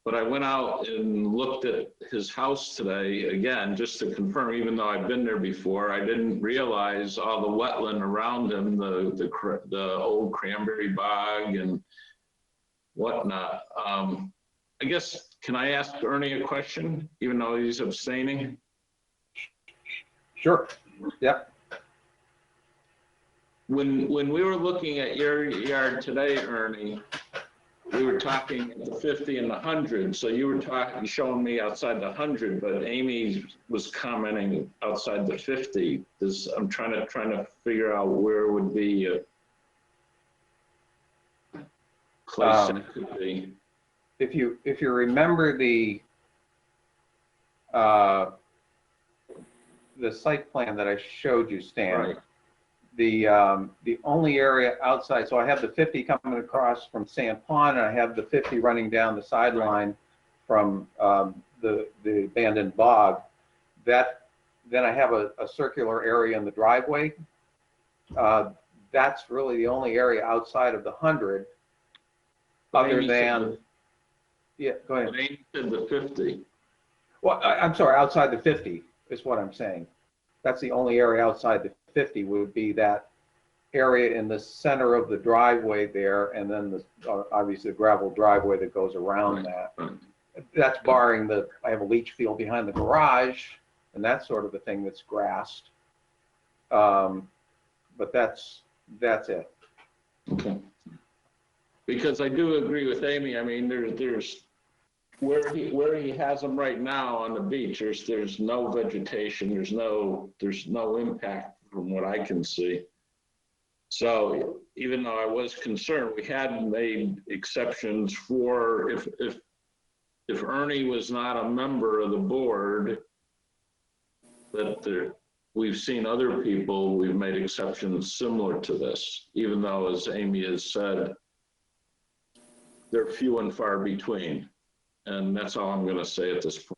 But I went out and looked at his house today again, just to confirm, even though I've been there before, I didn't realize all the wetland around him, the old cranberry bog and whatnot. I guess, can I ask Ernie a question, even though he's abstaining? Sure. Yep. When we were looking at your yard today, Ernie, we were talking the 50 and the 100. So you were showing me outside the 100, but Amy was commenting outside the 50. I'm trying to figure out where would be a place that could be. If you remember the site plan that I showed you, Stan, right. The only area outside, so I have the 50 coming across from Sand Pond, and I have the 50 running down the sideline from the abandoned bog. Then I have a circular area in the driveway. That's really the only area outside of the 100, other than. Yeah, go ahead. Amy said the 50. Well, I'm sorry, outside the 50. is what I'm saying. That's the only area outside the 50 would be that area in the center of the driveway there, and then the obviously the gravel driveway that goes around that. That's barring I have a leach field behind the garage, and that sort of a thing that's grassed. But that's it. Okay. Because I do agree with Amy. I mean, there's where he has them right now on the beach. There's no vegetation. There's no impact from what I can see. So even though I was concerned, we had made exceptions for if Ernie was not a member of the board, that we've seen other people, we've made exceptions similar to this, even though, as Amy has said, they're few and far between. And that's all I'm going to say at this point.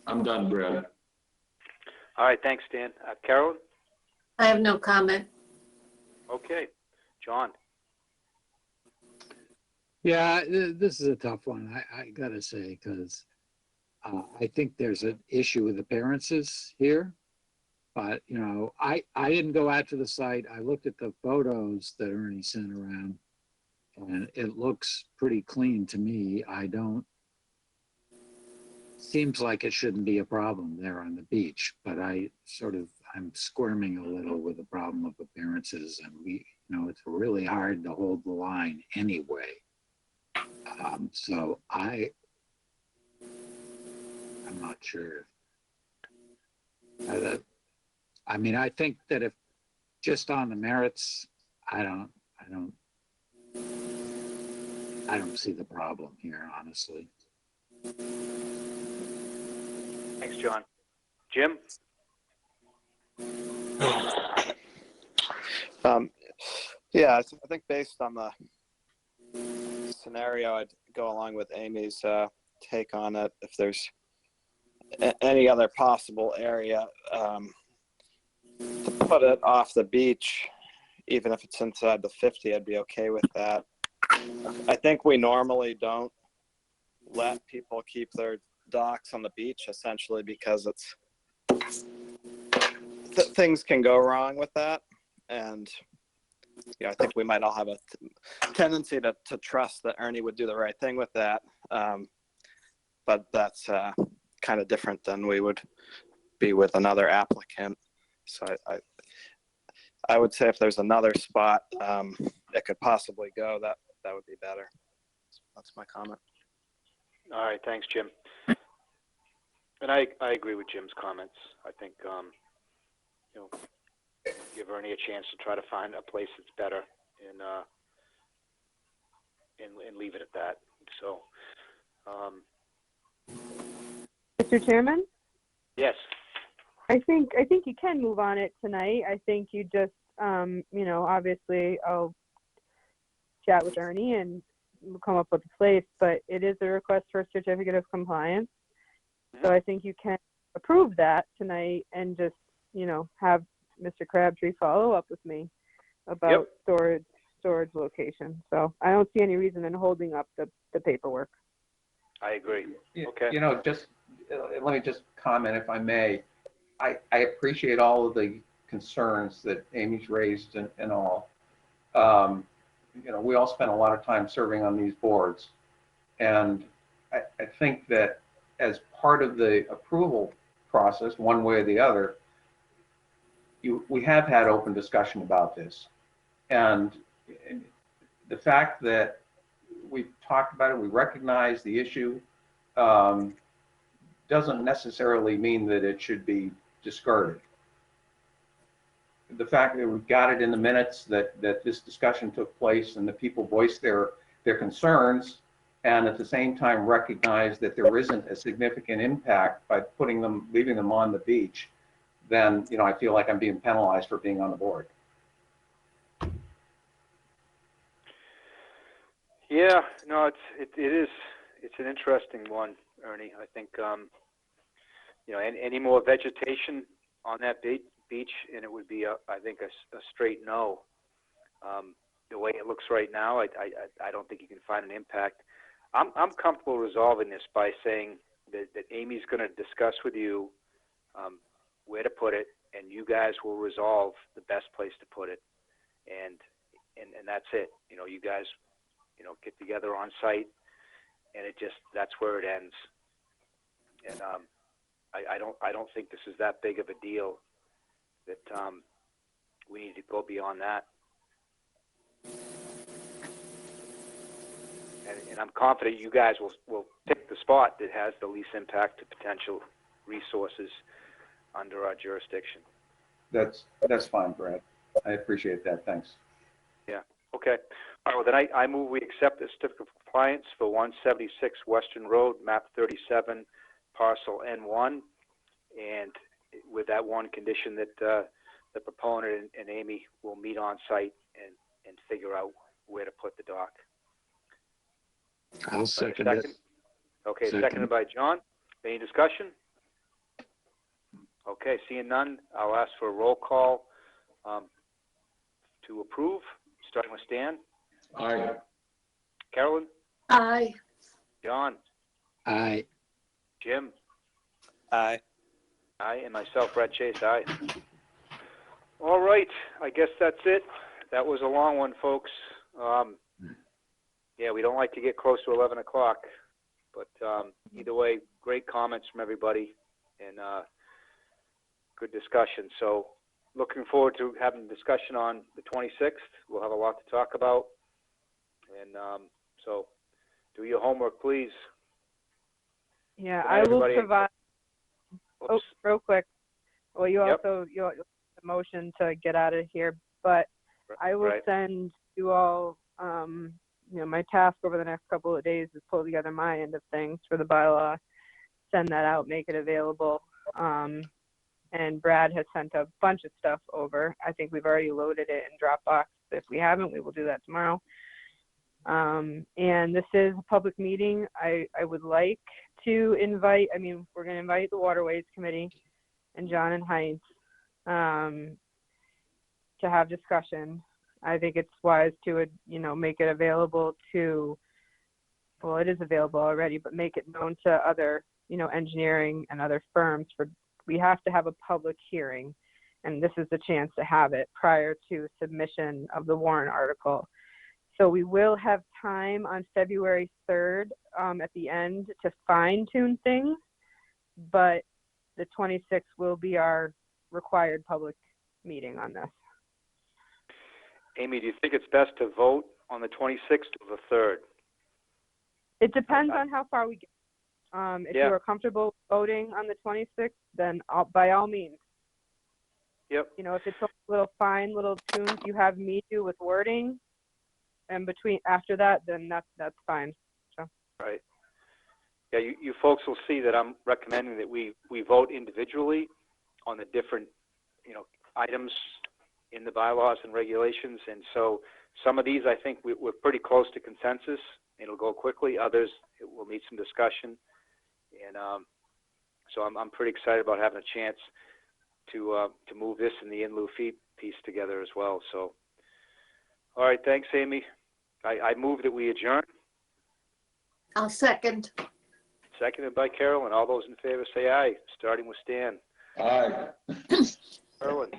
I'm done, Brad. All right, thanks, Dan. Carolyn? I have no comment. Okay. John? Yeah, this is a tough one. I gotta say, because I think there's an issue with appearances here. But, you know, I didn't go out to the site. I looked at the photos that Ernie sent around, and it looks pretty clean to me. Seems like it shouldn't be a problem there on the beach, but I'm squirming a little with the problem of appearances, and it's really hard to hold the line anyway. So I'm not sure. I mean, I think that if just on the merits, I don't see the problem here, honestly. Thanks, John. Jim? Yeah, I think based on the scenario, I'd go along with Amy's take on it. If there's any other possible area to put it off the beach, even if it's inside the 50, I'd be okay with that. I think we normally don't let people keep their docks on the beach, essentially because things can go wrong with that. And I think we might all have a tendency to trust that Ernie would do the right thing with that. But that's kind of different than we would be with another applicant. So I would say if there's another spot that could possibly go, that would be better. That's my comment. All right, thanks, Jim. And I agree with Jim's comments. I think, give Ernie a chance to try to find a place that's better and leave it at that. So, Mr. Chairman? Yes. I think you can move on it tonight. I think you just, obviously I'll chat with Ernie and we'll come up with a place, but it is a request for a certificate of compliance. So I think you can approve that tonight and just, have Mr. Crabtree follow up with me about storage location. So I don't see any reason in holding up the paperwork. I agree. Okay. Just let me just comment, if I may. I appreciate all of the concerns that Amy's raised and all. We all spend a lot of time serving on these boards. And I think that as part of the approval process, one way or the other, we have had open discussion about this. And the fact that we've talked about it, we recognize the issue, doesn't necessarily mean that it should be discarded. The fact that we've got it in the minutes that this discussion took place and the people voiced their concerns, and at the same time recognize that there isn't a significant impact by leaving them on the beach, then I feel like I'm being penalized for being on the board. Yeah, no, it's an interesting one, Ernie. I think any more vegetation on that beach, and it would be I think a straight no. the way it looks right now, I don't think you can find an impact. I'm comfortable resolving this by saying that Amy's going to discuss with you where to put it, and you guys will resolve the best place to put it, and that's it. You know, you guys, you know, get together on site, and that's where it ends. And I don't think this is that big of a deal that we need to go beyond that. And I'm confident you guys will pick the spot that has the least impact to potential resources under our jurisdiction. That's fine, Brad. I appreciate that. Thanks. Yeah. Okay. All right. Well, then I move we accept the certificate of compliance for 176 Western Road, map 37, parcel N1, and with that one condition that the proponent and Amy will meet on site and figure out where to put the dock. I'll second it. Okay, Second. seconded by John. Any discussion? Okay, seeing none, I'll ask for a roll call to approve, starting with Stan. Aye. Carolyn? Aye. John? Aye. Jim? Aye. Aye, and myself, Brad Chase, aye. All right, I guess that's it. That was a long one, folks. Yeah, we don't like to get close to 11 o'clock, but either way, great comments from everybody and good discussion. So looking forward to having a discussion on the 26th. We'll have a lot to talk about. And so do your homework, please. Yeah, Good night, I will everybody. provide, oh, real quick. Well, you Yep. also, you'll the motion to get out of here, but I will Right. send you all, you know, my task over the next couple of days is pull together my end of things for the bylaw, send that out, make it available. And Brad has sent a bunch of stuff over. I think we've already loaded it in Dropbox. If we haven't, we will do that tomorrow. And this is a public meeting. I would like to invite, I mean, we're going to invite the Waterways Committee and John and Heinz to have discussion. I think it's wise to, you know, make it available to, well, it is available already, but make it known to other, you know, engineering and other firms. We have to have a public hearing, and this is the chance to have it prior to submission of the warrant article. So we will have time on February 3rd at the end to fine tune things, but the 26th will be our required public meeting on this. Amy, do you think it's best to vote on the 26th or the 3rd? It depends on how far we get. If Yeah. you are comfortable voting on the 26th, then by all means. Yep. You know, if it's a little fine little tunes you have me do with wording, and after that, then that's fine. So. Right. Yeah, you folks will see that I'm recommending that we vote individually on the different, you know, items in the bylaws and regulations. And so some of these, I think we're pretty close to consensus. It'll go quickly. Others, it will need some discussion. And so I'm pretty excited about having a chance to move this and the in lieu fee piece together as well. So, all right, thanks, Amy. I move that we adjourn. I'll second. Seconded by Carol, and all those in favor say aye, starting with Stan. Aye. Carolyn.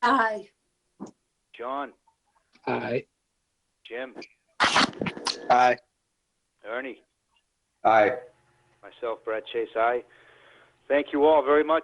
Aye. John. Aye. Jim. Aye. Ernie. Aye. Myself, Brad Chase, aye. Thank you all very much.